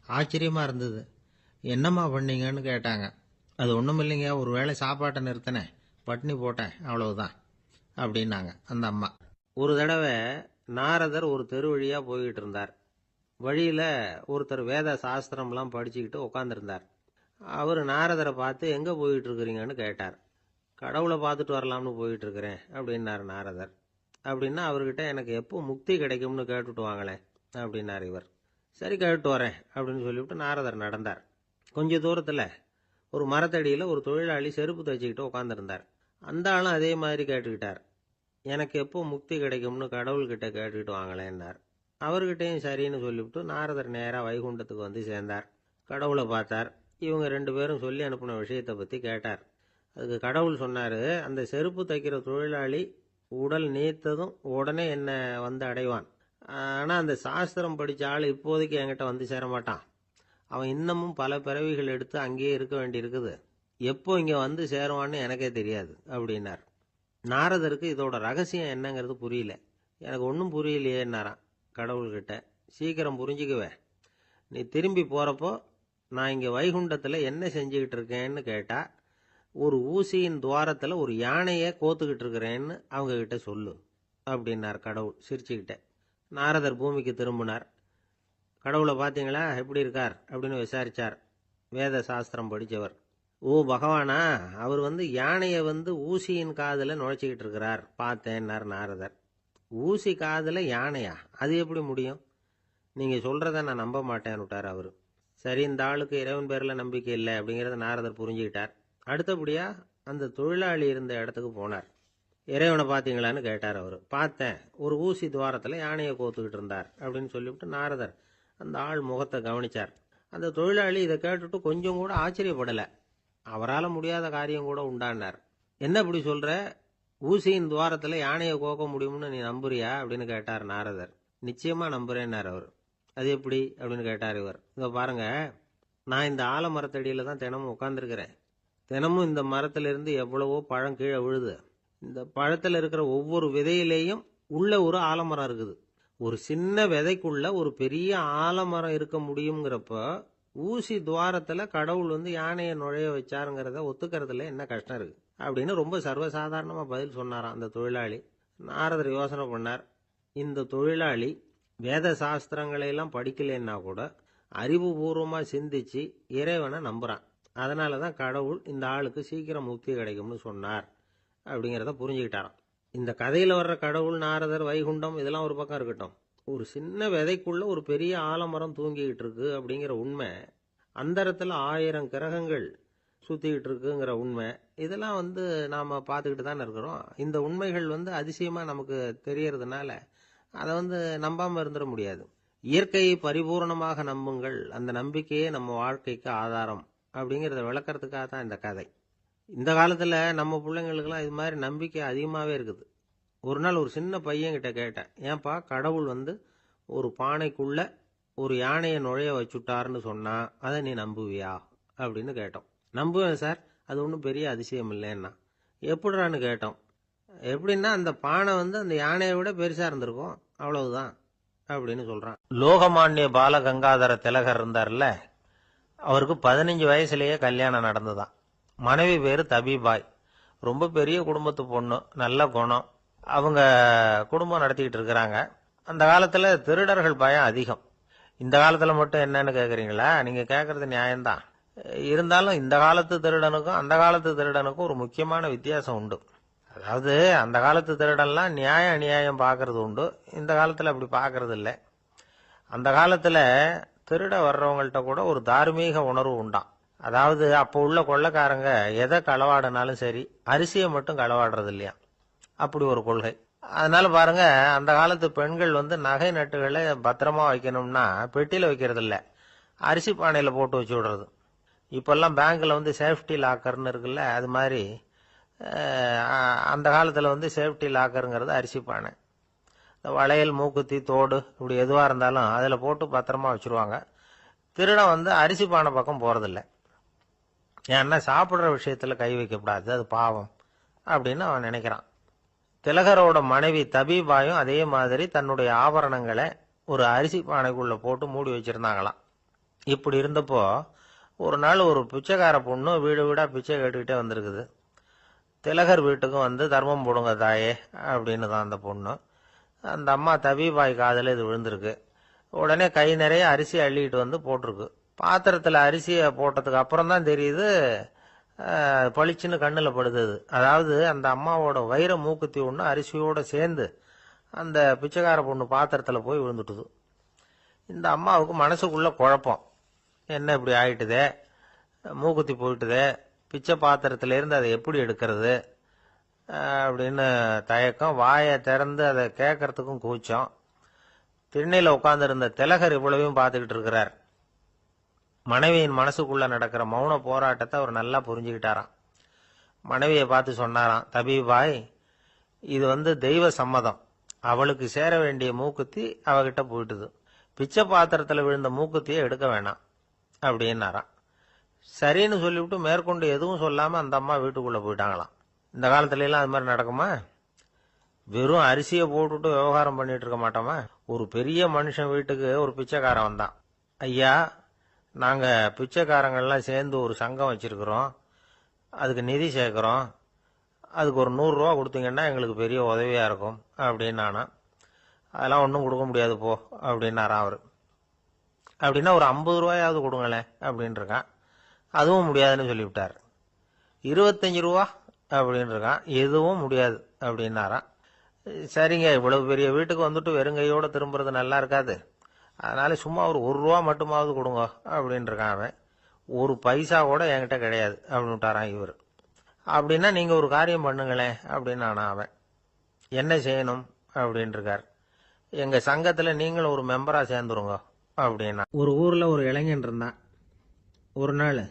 ஆச்சரியமாக இருந்தது. என்னம்மா பண்ணீங்கன்னு கேட்டாங்க. அது ஒன்றும் இல்லைங்க, ஒரு வேளை சாப்பாட்டை நிறுத்தினேன், பட்னி போட்டேன், அவ்வளவுதான் அப்படின்னாங்க அந்த அம்மா. ஒரு தடவை நாரதர் ஒரு தெரு வழியாக போய்கிட்டு இருந்தார். வழியில் ஒருத்தர் வேத சாஸ்திரம்லாம் படிச்சுக்கிட்டு உட்காந்துருந்தார். அவர் நாரதரை பார்த்து எங்கே போயிட்டு இருக்கிறீங்கன்னு கேட்டார். கடவுளை பார்த்துட்டு வரலாம்னு போயிட்டு இருக்கிறேன் அப்படின்னார் நாரதர். அப்படின்னா அவர்கிட்ட எனக்கு எப்போ முக்தி கிடைக்கும்னு கேட்டுட்டு வாங்களேன் அப்படின்னார் இவர். சரி, கேட்டு வரேன் அப்படின்னு சொல்லிவிட்டு நாரதர் நடந்தார். கொஞ்ச தூரத்தில் ஒரு மரத்தடியில் ஒரு தொழிலாளி செருப்பு தைச்சிக்கிட்டு உட்காந்துருந்தார். அந்த ஆளும் அதே மாதிரி கேட்டுக்கிட்டார். எனக்கு எப்போ முக்தி கிடைக்கும்னு கடவுள்கிட்ட கேட்டுக்கிட்டு வாங்களேன்னார். அவர்கிட்டையும் சரின்னு சொல்லிவிட்டு நாரதர் நேராக வைகுண்டத்துக்கு வந்து சேர்ந்தார். கடவுளை பார்த்தார். இவங்க ரெண்டு பேரும் சொல்லி அனுப்பின விஷயத்தை பற்றி கேட்டார். அதுக்கு கடவுள் சொன்னார், அந்த செருப்பு தைக்கிற தொழிலாளி உடல் நீத்ததும் உடனே என்னை வந்து அடைவான். ஆனால் அந்த சாஸ்திரம் படித்த ஆள் இப்போதைக்கு என்கிட்ட வந்து சேரமாட்டான். அவன் இன்னமும் பல பிறவிகள் எடுத்து அங்கேயே இருக்க வேண்டியிருக்குது. எப்போ இங்கே வந்து சேருவான்னு எனக்கே தெரியாது அப்படின்னார். நாரதருக்கு இதோட ரகசியம் என்னங்கிறது புரியல. எனக்கு ஒன்றும் புரியலையேன்னாரான் கடவுள்கிட்ட. சீக்கிரம் புரிஞ்சுக்குவேன், நீ திரும்பி போகிறப்போ நான் இங்கே வைகுண்டத்தில் என்ன செஞ்சுக்கிட்டு இருக்கேன்னு கேட்டால், ஒரு ஊசியின் துவாரத்தில் ஒரு யானையை கோத்துக்கிட்டு இருக்கிறேன்னு அவங்கக்கிட்ட சொல்லு அப்படின்னார் கடவுள் சிரிச்சுக்கிட்டே. நாரதர் பூமிக்கு திரும்பினார். கடவுளை பார்த்தீங்களா, எப்படி இருக்கார் அப்படின்னு விசாரித்தார் வேத சாஸ்திரம் படித்தவர். ஓ பகவானா, அவர் வந்து யானையை வந்து ஊசியின் காதில் நுழைச்சிக்கிட்டு இருக்கிறார் பார்த்தேன்னார் நாரதர். ஊசி காதில் யானையா? அது எப்படி முடியும்? நீங்கள் சொல்கிறத நான் நம்ப மாட்டேன்னு விட்டார் அவர். சரி, இந்த ஆளுக்கு இறைவன் பேரில் நம்பிக்கை இல்லை அப்படிங்கிறத நாரதர் புரிஞ்சுக்கிட்டார். அடுத்தபடியாக அந்த தொழிலாளி இருந்த இடத்துக்கு போனார். இறைவனை பார்த்தீங்களான்னு கேட்டார் அவர். பார்த்தேன், ஒரு ஊசி துவாரத்தில் யானையை கோத்துக்கிட்டு இருந்தார் அப்படின்னு சொல்லிவிட்டு நாரதர் அந்த ஆள் முகத்தை கவனித்தார். அந்த தொழிலாளி இதை கேட்டுட்டு கொஞ்சம் கூட ஆச்சரியப்படலை. அவரால் முடியாத காரியம் கூட உண்டானார். என்ன இப்படி சொல்கிற, ஊசியின் துவாரத்தில் யானையை கோக்க முடியும்னு நீ நம்புறியா அப்படின்னு கேட்டார் நாரதர். நிச்சயமாக நம்புறேன்னார் அவர். அது எப்படி அப்படின்னு கேட்டார் இவர். இதை பாருங்க, நான் இந்த ஆலமரத்தடியில் தான் தினமும் உட்காந்துருக்கிறேன். தினமும் இந்த மரத்திலிருந்து எவ்வளவோ பழம் கீழே விழுது. இந்த பழத்தில் இருக்கிற ஒவ்வொரு விதையிலேயும் உள்ள ஒரு ஆலமரம் இருக்குது. ஒரு சின்ன விதைக்குள்ள ஒரு பெரிய ஆலமரம் இருக்க முடியுங்கிறப்ப ஊசி துவாரத்தில் கடவுள் வந்து யானையை நுழைய வச்சாருங்கிறத ஒத்துக்கிறதுல என்ன கஷ்டம் இருக்கு அப்படின்னு ரொம்ப சர்வசாதாரணமாக பதில் சொன்னாராம் அந்த தொழிலாளி. நாரதர் யோசனை பண்ணார். இந்த தொழிலாளி வேத சாஸ்திரங்களையெல்லாம் படிக்கலைன்னா கூட அறிவுபூர்வமாக சிந்திச்சு இறைவனை நம்புகிறான். அதனால தான் கடவுள் இந்த ஆளுக்கு சீக்கிரம் முக்தி கிடைக்கும்னு சொன்னார் அப்படிங்கிறத புரிஞ்சுக்கிட்டாராம். இந்த கதையில் வர்ற கடவுள், நாரதர், வைகுண்டம் இதெல்லாம் ஒரு பக்கம் இருக்கட்டும், ஒரு சின்ன விதைக்குள்ள ஒரு பெரிய ஆலமரம் தூங்கிக்கிட்டு இருக்கு அப்படிங்கிற உண்மை, அந்தரத்தில் 1000 கிரகங்கள் சுற்றிக்கிட்டு இருக்குங்கிற உண்மை, இதெல்லாம் வந்து நாம் பார்த்துக்கிட்டு தானே இருக்கிறோம். இந்த உண்மைகள் வந்து அதிசயமாக நமக்கு தெரியறதுனால அதை வந்து நம்பாமல் இருந்துட முடியாது. இயற்கையை பரிபூர்ணமாக நம்புங்கள், அந்த நம்பிக்கையே நம்ம வாழ்க்கைக்கு ஆதாரம் அப்படிங்கிறத விளக்கறதுக்காக தான் இந்த கதை. இந்த காலத்தில் நம்ம பிள்ளைங்களுக்கெல்லாம் இது மாதிரி நம்பிக்கை அதிகமாகவே இருக்குது. ஒரு நாள் ஒரு சின்ன பையன்கிட்ட கேட்டேன், ஏன்பா கடவுள் ஒரு பானைக்குள்ள ஒரு யானையை நுழைய வச்சுட்டாருன்னு சொன்னா அதை நீ நம்புவியா அப்படின்னு கேட்டோம். நம்புவேன் சார், அது ஒன்றும் பெரிய அதிசயம் இல்லைன்னா. எப்படிறான்னு கேட்டோம். எப்படின்னா அந்த பானை அந்த யானையை விட பெருசா இருந்திருக்கும், அவ்வளவுதான் அப்படின்னு சொல்றான். லோகமானிய பாலகங்காதர திலகர் இருந்தார்ல, அவருக்கு 15 வயசுலயே கல்யாணம் நடந்துதான். மனைவி பேரு தபிபாய். ரொம்ப பெரிய குடும்பத்து பொண்ணு, நல்ல குணம். அவங்க குடும்பம் நடத்திக்கிட்டு இருக்கிறாங்க. அந்த காலத்துல திருடர்கள் பயம் அதிகம். இந்த காலத்துல மட்டும் என்னன்னு கேக்குறீங்களா? நீங்க கேக்குறது நியாயம்தான். இருந்தாலும் இந்த காலத்து திருடனுக்கும் அந்த காலத்து திருடனுக்கும் ஒரு முக்கியமான வித்தியாசம் உண்டு. அதாவது அந்த காலத்து திருடன்லாம் நியாயம் அநியாயம் பாக்குறது உண்டு, இந்த காலத்துல அப்படி பாக்குறது இல்லை. அந்த காலத்துல திருட வர்றவங்கள்ட்ட கூட ஒரு தார்மீக உணர்வு உண்டாம். அதாவது அப்போ உள்ள கொள்ளைக்காரங்க எதை களவாடினாலும் சரி, அரிசியை மட்டும் களவாடுறது இல்லையா, அப்படி ஒரு கொள்கை. அதனால பாருங்க, அந்த காலத்து பெண்கள் நகை நட்டுகளை பத்திரமா வைக்கணும்னா பெட்டியில வைக்கிறது இல்ல, அரிசி பானையில போட்டு வச்சு விடுறது. இப்பெல்லாம் பேங்க்ல சேஃப்டி லாக்கர்னு இருக்குல்ல, அது மாதிரி அந்த காலத்துல சேஃப்டி லாக்கருங்கிறது அரிசி பானை. வளையல், மூக்குத்தி, தோடு இப்படி எதுவா இருந்தாலும் அதுல போட்டு பத்திரமா வச்சிருவாங்க. திருடன் அரிசி பானை பக்கம் போறதில்ல. ஏன்னா சாப்பிடுற விஷயத்துல கை வைக்கக்கூடாது, அது பாவம் அப்படின்னு அவன் நினைக்கிறான். திலகரோட மனைவி தபிபாயும் அதே மாதிரி தன்னுடைய ஆபரணங்களை ஒரு அரிசி பானைக்குள்ள போட்டு மூடி வச்சிருந்தாங்களாம். இப்படி இருந்தப்போ ஒரு நாள் ஒரு பிச்சைக்கார பொண்ணு வீடு வீடா பிச்சை கேட்டுக்கிட்டே வந்திருக்குது. திலகர் வீட்டுக்கும் தர்மம் போடுங்க தாயே அப்படின்னு தான் அந்த பொண்ணு. அந்த அம்மா தபிபாய் காதுல இது விழுந்திருக்கு. உடனே கை நிறைய அரிசி அள்ளிட்டு போட்டிருக்கு. பாத்திரத்துல அரிசியை போட்டதுக்கு அப்புறம் தான் தெரியுது, பளிச்சுன்னு கண்ணுல படுது. அதாவது அந்த அம்மாவோட வைர மூக்குத்தி ஒண்ணு அரிசியோட சேர்ந்து அந்த பிச்சைக்கார பொண்ணு பாத்திரத்துல போய் விழுந்துட்டுது. இந்த அம்மாவுக்கு மனசுக்குள்ள குழப்பம், என்ன இப்படி ஆயிட்டுதே, மூக்குத்தி போயிட்டுதே, பிச்சை பாத்திரத்துல இருந்து அதை எப்படி எடுக்கிறது அப்படின்னு தயக்கம். வாயை திறந்து அதை கேட்கறதுக்கும் கூச்சம். திண்ணையில உட்கார்ந்து இருந்த திலகர் இவ்வளவையும் பார்த்துக்கிட்டு இருக்கிறார். மனைவியின் மனசுக்குள்ள நடக்கிற மௌன போராட்டத்தை அவர் நல்லா புரிஞ்சுக்கிட்டாராம். மனைவியை பார்த்து சொன்னாராம், தபிபாய், இது தெய்வ சம்மதம். அவளுக்கு சேர வேண்டிய மூக்குத்தி அவகிட்ட போயிட்டுது. பிச்சை பாத்திரத்துல விழுந்த மூக்குத்தியை எடுக்க வேணாம் அப்படின்னாராம். சரின்னு சொல்லிவிட்டு மேற்கொண்டு எதுவும் சொல்லாம அந்த அம்மா வீட்டுக்குள்ள போயிட்டாங்களாம். இந்த காலத்துல எல்லாம் அது மாதிரி நடக்குமா? வெறும் அரிசியை போட்டுட்டு விவகாரம் பண்ணிட்டு இருக்க மாட்டோமா? ஒரு பெரிய மனுஷன் வீட்டுக்கு ஒரு பிச்சைக்காரன் வந்தான். ஐயா, நாங்க பிச்சைக்காரங்கள்லாம் சேர்ந்து ஒரு சங்கம் வச்சிருக்கிறோம், அதுக்கு நிதி சேர்க்கிறோம், அதுக்கு ஒரு 100 ரூபா கொடுத்தீங்கன்னா எங்களுக்கு பெரிய உதவியா இருக்கும் அப்படின்னானா. அதெல்லாம் ஒன்றும் கொடுக்க முடியாது போ அப்படின்னாராம் அவரு. அப்படின்னா ஒரு 50 ரூபாயாவது கொடுங்களேன் அப்படின்னு இருக்கான். அதுவும் முடியாதுன்னு சொல்லிவிட்டார். 25 ரூபா அப்படின்னு இருக்கான். எதுவும் முடியாது அப்படின்னாராம். சரிங்க, இவ்வளவு பெரிய வீட்டுக்கு வெறுங்கையோட திரும்புறது நல்லா இருக்காது, அதனால சும்மா ஒரு 1 ரூபா மட்டுமாவது கொடுங்க அப்படின்னு இருக்கான் அவன். ஒரு பைசா கூட என்கிட்ட கிடையாது அப்படின்னு விட்டாரான் இவர். அப்படின்னா நீங்க ஒரு காரியம் பண்ணுங்களேன் அப்படின்னானா அவன். என்ன செய்யணும் அப்படின்னு இருக்கார். எங்க சங்கத்துல நீங்களும் ஒரு மெம்பரா சேர்ந்துருங்க அப்படின்னா. ஒரு ஊர்ல ஒரு இளைஞன் இருந்தான். ஒரு நாள்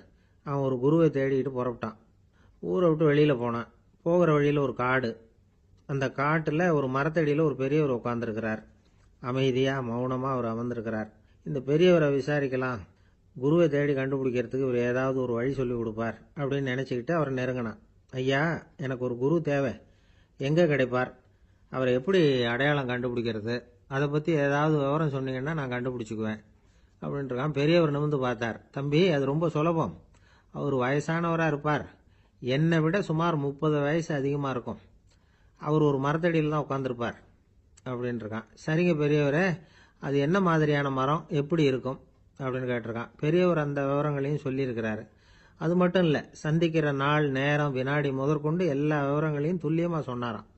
அவன் ஒரு குருவை தேடிட்டு புறப்பட்டான். ஊரை விட்டு வெளியில போனான். போகிற வழியில ஒரு காடு. அந்த காட்டுல ஒரு மரத்தடியில ஒரு பெரியவர் உட்கார்ந்துருக்கிறார். அமைதியா மௌனமா அவர் அமர்ந்திருக்கிறார். இந்த பெரியவரை விசாரிக்கலாம், குருவை தேடி கண்டுபிடிக்கிறதுக்கு இவர் ஏதாவது ஒரு வழி சொல்லி கொடுப்பார் அப்படின்னு நினைச்சுக்கிட்டு அவரை நெருங்கினான். ஐயா, எனக்கு ஒரு குரு தேவை, எங்க கிடைப்பார், அவரை எப்படி அடையாளம் கண்டுபிடிக்கிறது, அதை பத்தி ஏதாவது விவரம் சொன்னீங்கன்னா நான் கண்டுபிடிச்சுக்குவேன் அப்படின்ட்டு பெரியவர் நிமிர்ந்து பார்த்தார். தம்பி, அது ரொம்ப சுலபம். அவர் வயசானவரா இருப்பார், என்னை விட சுமார் 30 வயசு அதிகமா இருக்கும். அவர் ஒரு மரத்தடியில் தான் உட்காந்துருப்பார் அப்படின்னு இருக்கான். சரிங்க பெரியவரே, அது என்ன மாதிரியான மரம், எப்படி இருக்கும் அப்படின்னு கேட்டிருக்கான். பெரியவர் அந்த விவரங்களையும் சொல்லியிருக்கிறாரு. அது மட்டும் இல்ல, சந்திக்கிற நாள், நேரம், வினாடி முதற்கொண்டு எல்லா விவரங்களையும் துல்லியமா சொன்னாராம்.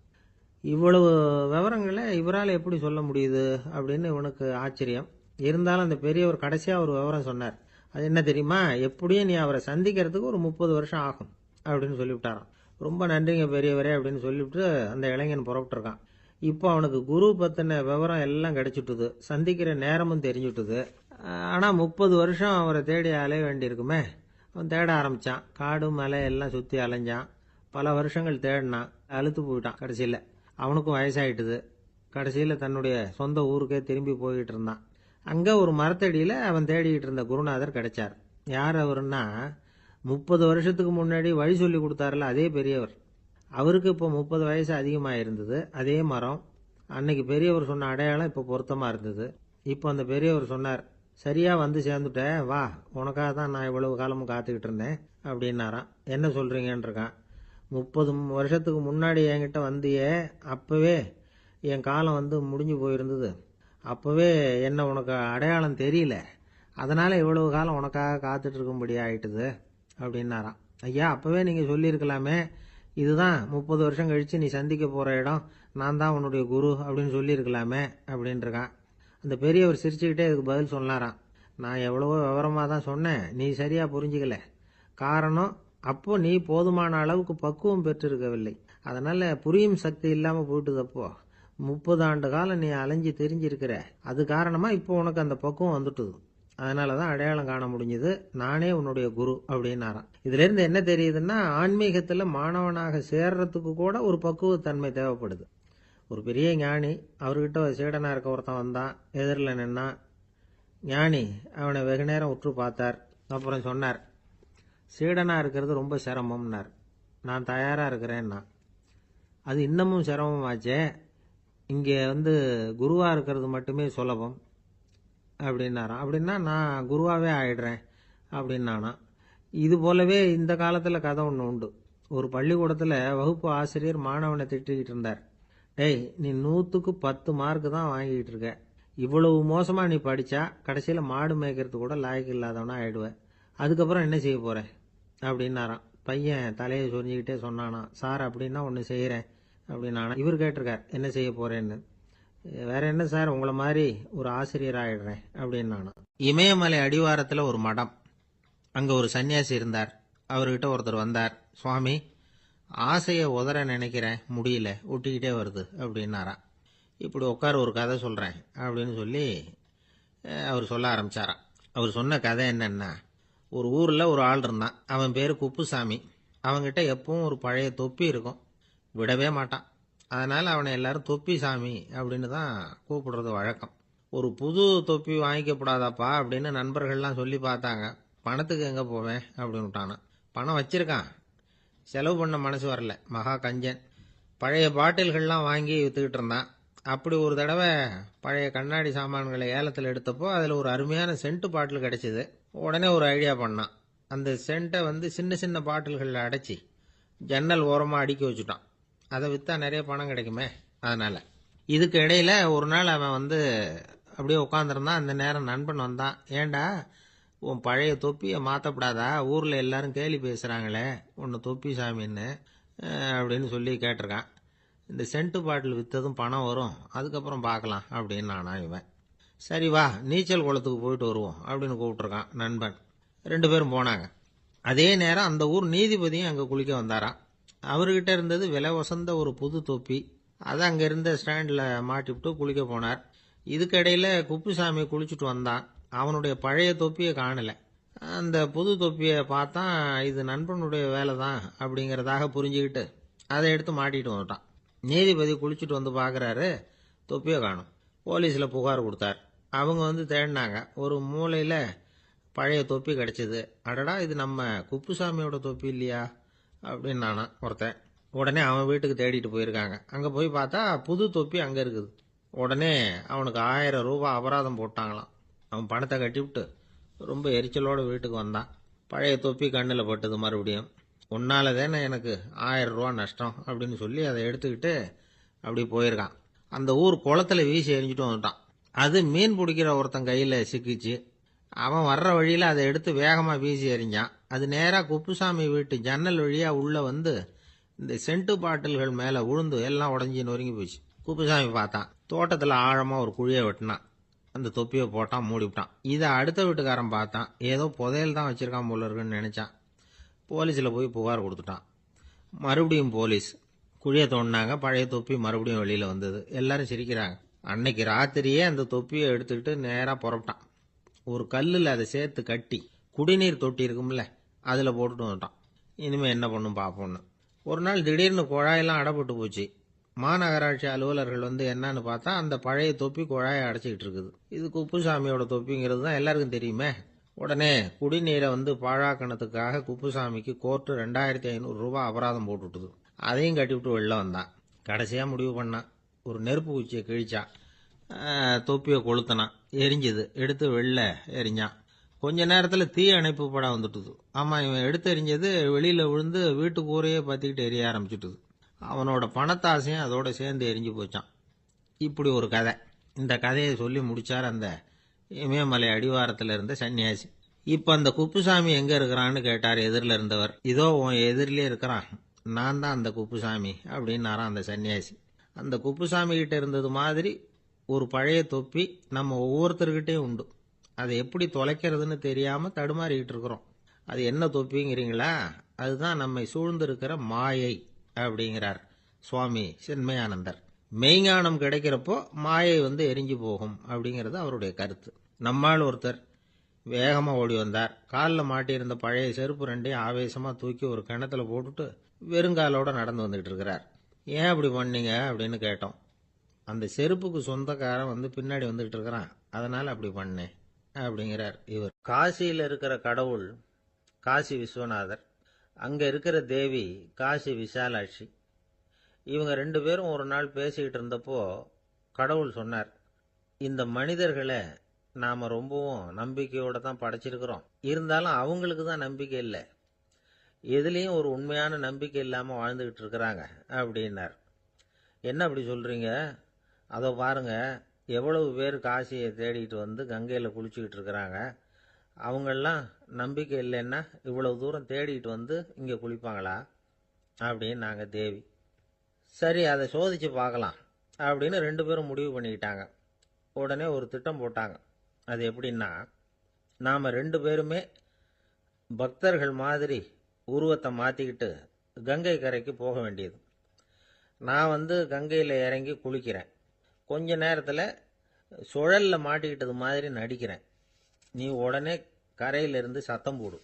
இவ்வளவு விவரங்களை இவரால் எப்படி சொல்ல முடியுது அப்படின்னு இவனுக்கு ஆச்சரியம். இருந்தாலும் அந்த பெரியவர் கடைசியா ஒரு விவரம் சொன்னார். அது என்ன தெரியுமா, எப்படியும் நீ அவரை சந்திக்கிறதுக்கு ஒரு 30 வருஷம் ஆகும் அப்படின்னு சொல்லிவிட்டாராம். ரொம்ப நன்றிங்க பெரியவரே அப்படின்னு சொல்லிவிட்டு அந்த இளைஞன் புறப்பட்டு இருக்கான். இப்போ அவனுக்கு குரு பத்தின விவரம் எல்லாம் கிடைச்சிட்டுது, சந்திக்கிற நேரமும் தெரிஞ்சுட்டுது. ஆனா 30 வருஷம் அவரை தேடி அலைய வேண்டியிருக்குமே. அவன் தேட ஆரம்பிச்சான். காடு மலை எல்லாம் சுத்தி அலைஞ்சான். பல வருஷங்கள் தேடினான், அழுத்து போயிட்டான். கடைசியில அவனுக்கும் வயசாயிட்டுது. கடைசியில் தன்னுடைய சொந்த ஊருக்கே திரும்பி போய்கிட்டு இருந்தான். அங்கே ஒரு மரத்தடியில் அவன் தேடிக்கிட்டு இருந்த குருநாதர் கிடைச்சார். யார் அவருன்னா, 30 வருஷத்துக்கு முன்னாடி வழி சொல்லி கொடுத்தாருல அதே பெரியவர். அவருக்கு இப்போ 30 வயசு அதிகமாக இருந்தது. அதே மரம். அன்னைக்கு பெரியவர் சொன்ன அடையாளம் இப்போ பொருத்தமாக இருந்தது. இப்போ அந்த பெரியவர் சொன்னார், சரியாக வந்து சேர்ந்துட்ட, வா, உனக்காக தான் நான் இவ்வளவு காலமும் காத்துக்கிட்டு இருந்தேன் அப்படின்னாராம். என்ன சொல்கிறீங்கன்னு இருக்கான். 30 வருஷத்துக்கு முன்னாடி என்கிட்ட வந்தியே, அப்போவே என் காலம் வந்து முடிஞ்சு போயிருந்தது. அப்போவே என்ன உனக்கு அடையாளம் தெரியல, அதனால் இவ்வளவு காலம் உனக்காக காத்துட்டு இருக்கும்படி ஆயிட்டுது அப்படின்னாராம். ஐயா, அப்போவே நீங்கள் சொல்லியிருக்கலாமே, இதுதான் 30 வருஷம் கழித்து நீ சந்திக்க போகிற இடம், நான் தான் உன்னுடைய குரு அப்படின்னு சொல்லியிருக்கலாமே அப்படின்ட்டுருக்கான். அந்த பெரியவர் சிரிச்சுக்கிட்டே இதுக்கு பதில் சொன்னாராம், நான் எவ்வளவோ விவரமாக தான் சொன்னேன், நீ சரியாக புரிஞ்சிக்கல. காரணம், அப்போ நீ போதுமான அளவுக்கு பக்குவம் பெற்றிருக்கவில்லை. அதனால் புரியும் சக்தி இல்லாமல் போயிட்டுது. அப்போ 30 ஆண்டு காலம் நீ அலைஞ்சி தெரிஞ்சிருக்கிற, அது காரணமாக இப்போ உனக்கு அந்த பக்குவம் வந்துட்டுது. அதனால தான் அடையாளம் காண முடிஞ்சது, நானே உன்னுடைய குரு அப்படின்னாராம். இதுலேருந்து என்ன தெரியுதுன்னா, ஆன்மீகத்தில் மாணவனாக சேர்றதுக்கு கூட ஒரு பக்குவத்தன்மை தேவைப்படுது. ஒரு பெரிய ஞானி, அவர்கிட்ட சீடனாக இருக்க ஒருத்தன் வந்தான், எதிரில் நின்னான். ஞானி அவனை வெகு நேரம் உற்று பார்த்தார். அப்புறம் சொன்னார், சீடனாக இருக்கிறது ரொம்ப சிரமம்னார். நான் தயாராக இருக்கிறேன்னா. அது இன்னமும் சிரமமாச்சே, இங்கே வந்து குருவாக இருக்கிறது மட்டுமே சுலபம் அப்படின்னாராம். அப்படின்னா நான் குருவாகவே ஆயிடுறேன் அப்படின்னானா. இது போலவே இந்த காலத்தில் கதை ஒன்று உண்டு. ஒரு பள்ளிக்கூடத்தில் வகுப்பு ஆசிரியர் மாணவனை திட்டிக்கிட்டு இருந்தார். டேய், நீ 100க்கு 10 மார்க்கு தான் வாங்கிக்கிட்டு இருக்க, இவ்வளவு மோசமாக நீ படித்தா கடைசியில் மாடு மேய்க்கிறது கூட லாய்க்கு இல்லாதவனா ஆயிடுவேன், அதுக்கப்புறம் என்ன செய்ய போகிறேன் அப்படின்னாராம். பையன் தலையை சொரிஞ்சிக்கிட்டே சொன்னானா, சார் அப்படின்னா ஒன்று செய்கிறேன் அப்படின்னானா. இவர் கேட்டிருக்கார், என்ன செய்ய போகிறேன்னு. வேற என்ன சார், உங்களை மாதிரி ஒரு ஆசிரியர் ஆயிடுறேன் அப்படின்னானா. இமயமலை அடிவாரத்தில் ஒரு மடம். அங்கே ஒரு சன்னியாசி இருந்தார். அவர்கிட்ட ஒருத்தர் வந்தார். சுவாமி, ஆசையை உதற நினைக்கிறேன், முடியல, ஒட்டிக்கிட்டே வருது அப்படின்னாராம். இப்படி உட்கார, ஒரு கதை சொல்கிறேன் அப்படின்னு சொல்லி அவர் சொல்ல ஆரம்பித்தாராம். அவர் சொன்ன கதை என்னன்னா, ஒரு ஊரில் ஒரு ஆள் இருந்தான். அவன் பேர் குப்புசாமி. அவன்கிட்ட எப்பவும் ஒரு பழைய தொப்பி இருக்கும், விடவே மாட்டான். அதனால் அவனை எல்லாரும் தொப்பி சாமி அப்படின்னு தான் கூப்பிடுறது வழக்கம். ஒரு புது தொப்பி வாங்கிக்கப்படாதாப்பா அப்படின்னு நண்பர்கள்லாம் சொல்லி பார்த்தாங்க. பணத்துக்கு எங்கே போவேன் அப்படின்னு விட்டானான். பணம் வச்சிருக்கான், செலவு பண்ண மனசு வரல, மகா கஞ்சன். பழைய பாட்டில்கள்லாம் வாங்கி விற்றுக்கிட்டு இருந்தான். அப்படி ஒரு தடவை பழைய கண்ணாடி சாமான்களை ஏலத்தில் எடுத்தப்போ அதில் ஒரு அருமையான சென்ட்டு பாட்டில் கிடச்சிது. உடனே ஒரு ஐடியா பண்ணான். அந்த சென்ட்டை வந்து சின்ன சின்ன பாட்டில்களில் அடைச்சி ஜன்னல் ஓரமாக அடுக்கி வச்சுட்டான். அதை விற்றா நிறைய பணம் கிடைக்குமே, அதனால். இதுக்கு இடையில் ஒரு நாள் அவன் வந்து அப்படியே உட்காந்துருந்தான். அந்த நேரம் நண்பன் வந்தான். ஏண்டா, உன் பழைய தொப்பியை மாற்றப்படாதா, ஊரில் எல்லாரும் கேலி பேசுகிறாங்களே உன்னை தொப்பி சாமின்னு அப்படின்னு சொல்லி கேட்டிருக்கான். இந்த சென்ட்டு பாட்டில் விற்றதும் பணம் வரும், அதுக்கப்புறம் பார்க்கலாம் அப்படின்னு நானா. இவன், சரி வா, நீச்சல் குளத்துக்கு போயிட்டு வருவோம் அப்படின்னு கூப்பிட்டுருக்கான் நண்பன். 2 பேரும் போனாங்க. அதே நேரம் அந்த ஊர் நீதிபதியும் அங்கே குளிக்க வந்தாராம். அவர்கிட்ட இருந்தது விலை வசந்த ஒரு புது தொப்பி. அதை அங்கே இருந்த ஸ்டாண்டில் மாட்டிவிட்டு குளிக்க போனார். இதுக்கிடையில் குப்புசாமி குளிச்சுட்டு வந்தான். அவனுடைய பழைய தொப்பியை காணலை. அந்த புது தொப்பியை பார்த்தா இது நண்பனுடைய வேலை தான் அப்படிங்கிறதாக புரிஞ்சுக்கிட்டு அதை எடுத்து மாட்டிட்டு வந்துட்டான். நீதிபதி குளிச்சுட்டு வந்து பார்க்குறாரு, தொப்பியை காணும். போலீஸில் புகார் கொடுத்தார். அவங்க வந்து தேடினாங்க. ஒரு மூலையில் பழைய தொப்பி கிடச்சிது. அடடா, இது நம்ம குப்புசாமியோட தொப்பி இல்லையா அப்படின்னு நானா ஒருத்தன். உடனே அவன் வீட்டுக்கு தேடிட்டு போயிருக்காங்க. அங்கே போய் பார்த்தா புது தொப்பி அங்கே இருக்குது. உடனே அவனுக்கு 1000 ரூபாய் அபராதம் போட்டாங்களாம். அவன் பணத்தை கட்டிவிட்டு ரொம்ப எரிச்சலோடு வீட்டுக்கு வந்தான். பழைய தொப்பி கண்ணில் பட்டது. மறுபடியும், உன்னால தானே எனக்கு 1000 ரூபா நஷ்டம் அப்படின்னு சொல்லி அதை எடுத்துக்கிட்டு அப்படி போயிருக்கான். அந்த ஊர் குளத்தில் வீசி எரிஞ்சிட்டு வந்துட்டான். அது மீன் பிடிக்கிற ஒருத்தன் கையில் சிக்கிச்சு. அவன் வர்ற வழியில் அதை எடுத்து வேகமாக வீசி எறிஞ்சான். அது நேராக குப்புசாமி வீட்டு ஜன்னல் வழியாக உள்ளே வந்து இந்த சென்ட்டு பாட்டில்கள் மேலே விழுந்து எல்லாம் உடஞ்சி நொறுங்கி போச்சு. குப்புசாமி பார்த்தான். தோட்டத்தில் ஆழமாக ஒரு குழியை வெட்டினான். அந்த தொப்பியை போட்டான், மூடிவிட்டான். இதை அடுத்த வீட்டுக்காரன் பார்த்தான். ஏதோ புதையல் தான் வச்சுருக்கான் போல இருக்குன்னு நினச்சான். போலீஸில் போய் புகார் கொடுத்துட்டான். மறுபடியும் போலீஸ் குழியை தோண்டினாங்க. பழைய தொப்பி மறுபடியும் வெளியில் வந்தது. எல்லாரும் சிரிக்கிறாங்க. அன்னைக்கு ராத்திரியே அந்த தொப்பியை எடுத்துக்கிட்டு நேராக புறப்பட்டான். ஒரு கல்லில் அதை சேர்த்து கட்டி குடிநீர் தொட்டி இருக்கும்ல, அதில் போட்டுட்டு வந்துட்டான். இனிமேல் என்ன பண்ணும் பார்ப்போன்னு. ஒரு நாள் திடீர்னு குழாயெல்லாம் அடைப்பட்டு போச்சு. மாநகராட்சி அலுவலர்கள் என்னன்னு பார்த்தா அந்த பழைய தொப்பி குழாயை அடைச்சிக்கிட்டு இருக்குது. இது குப்புசாமியோட தொப்பிங்கிறது தான் எல்லாருக்கும் தெரியுமே. உடனே குடிநீரை பாழாக்கணத்துக்காக குப்புசாமிக்கு கோர்ட்டு 2500 ரூபாய் அபராதம் போட்டுவிட்டுது. அதையும் கட்டிவிட்டு வெளில வந்தான். கடைசியாக முடிவு பண்ணான். ஒரு நெருப்பு குச்சியை கிழிச்சான். தொப்பியை கொளுத்தினான். எரிஞ்சுது. எடுத்து வெளில எரிஞ்சான். கொஞ்ச நேரத்தில் தீ அணைப்பு படம் வந்துட்டுது. ஆமாம், இவன் எடுத்து எரிஞ்சது வெளியில் விழுந்து வீட்டு கூரையே பற்றிக்கிட்டு எரிய ஆரம்பிச்சுட்டுது. அவனோட பணத்தாசையும் அதோட சேர்ந்து எரிஞ்சு போச்சான். இப்படி ஒரு கதை. இந்த கதையை சொல்லி முடிச்சார் அந்த இமயமலை அடிவாரத்தில் இருந்த சன்னியாசி. இப்ப அந்த குப்புசாமி எங்க இருக்கிறான்னு கேட்டார் எதிரில் இருந்தவர். இதோ உன் எதிரிலே இருக்கிறான், நான் தான் அந்த குப்புசாமி அப்படின்னாராம் அந்த சன்னியாசி. அந்த குப்புசாமி கிட்ட இருந்தது மாதிரி ஒரு பழைய தொப்பி நம்ம ஒவ்வொருத்தர்கிட்டையும் உண்டு. அதை எப்படி தொலைக்கிறதுன்னு தெரியாம தடுமாறிக்கிட்டு இருக்கிறோம். அது என்ன தொப்பிங்கிறீங்களா? அதுதான் நம்மை சூழ்ந்திருக்கிற மாயை அப்படிங்கிறார் சுவாமி சின்மயானந்தர். மெய்ஞானம் கிடைக்கிறப்போ மாயை எரிஞ்சு போகும் அப்படிங்கிறது அவருடைய கருத்து. நம்மால் ஒருத்தர் வேகமா ஓடி வந்தார். காலில் மாட்டியிருந்த பழைய செருப்பு ரெண்டையும் ஆவேசமா தூக்கி ஒரு கிணத்துல போட்டுட்டு வெறுங்காலோட நடந்து வந்துகிட்டு இருக்கிறார். ஏன் அப்படி பண்ணீங்க அப்படின்னு கேட்டோம். அந்த செருப்புக்கு சொந்தக்காரன் பின்னாடி வந்துகிட்டு இருக்கிறான், அதனால அப்படி பண்ணேன் அப்படிங்கிறார் இவர். காசியில் இருக்கிற கடவுள் காசி விஸ்வநாதர், அங்க இருக்கிற தேவி காசி விசாலாட்சி. இவங்க 2 பேரும் ஒரு நாள் பேசிக்கிட்டு இருந்தப்போ கடவுள் சொன்னார், இந்த மனிதர்களை நாம ரொம்பவும் நம்பிக்கையோட தான் படைச்சிருக்கிறோம். இருந்தாலும் அவங்களுக்கு தான் நம்பிக்கை இல்லை, எதுலேயும் ஒரு உண்மையான நம்பிக்கை இல்லாமல் வாழ்ந்துக்கிட்டு இருக்கிறாங்க அப்படின்னார். என்ன அப்படி சொல்றீங்க? அதோ பாருங்க, எவ்வளவு பேர் காசியை தேடிட்டு கங்கையில் குளிச்சுக்கிட்டு இருக்கிறாங்க. அவங்கெல்லாம் நம்பிக்கை இல்லைன்னா இவ்வளவு தூரம் தேடிட்டு இங்கே குளிப்பாங்களா அப்படின்னு நாங்கள் தேவி. சரி, அதை சோதிச்சு பார்க்கலாம் அப்படின்னு 2 பேரும் முடிவு பண்ணிக்கிட்டாங்க. உடனே ஒரு திட்டம் போட்டாங்க. அது எப்படின்னா, நாம் 2 பேருமே பக்தர்கள் மாதிரி உருவத்தை மாற்றிக்கிட்டு கங்கை கரைக்கு போக வேண்டியது. நான் கங்கையில் இறங்கி குளிக்கிறேன். கொஞ்ச நேரத்தில் சுழலில் மாட்டிக்கிட்டது மாதிரி நடிக்கிறேன். நீ உடனே கரையிலிருந்து சத்தம் போடு,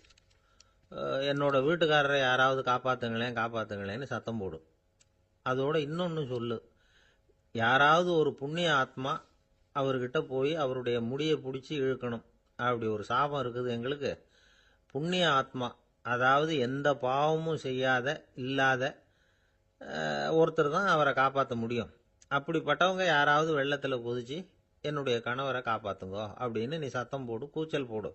என்னோட வீட்டுக்காரரை யாராவது காப்பாற்றுங்களேன் காப்பாற்றுங்களேன்னு சத்தம் போடு. அதோட இன்னொன்று சொல்லு, யாராவது ஒரு புண்ணிய ஆத்மா அவர்கிட்ட போய் அவருடைய முடியை பிடிச்சி இழுக்கணும். அப்படி ஒரு சாபம் இருக்குது எங்களுக்கு. புண்ணிய ஆத்மா, அதாவது எந்த பாவமும் செய்யாத இல்லாத ஒருத்தர் தான் அவரை காப்பாற்ற முடியும். அப்படிப்பட்டவங்க யாராவது வெள்ளத்தில் குதிச்சு என்னுடைய கணவரை காப்பாற்றுங்கோ அப்படின்னு நீ சத்தம் போடு, கூச்சல் போடு,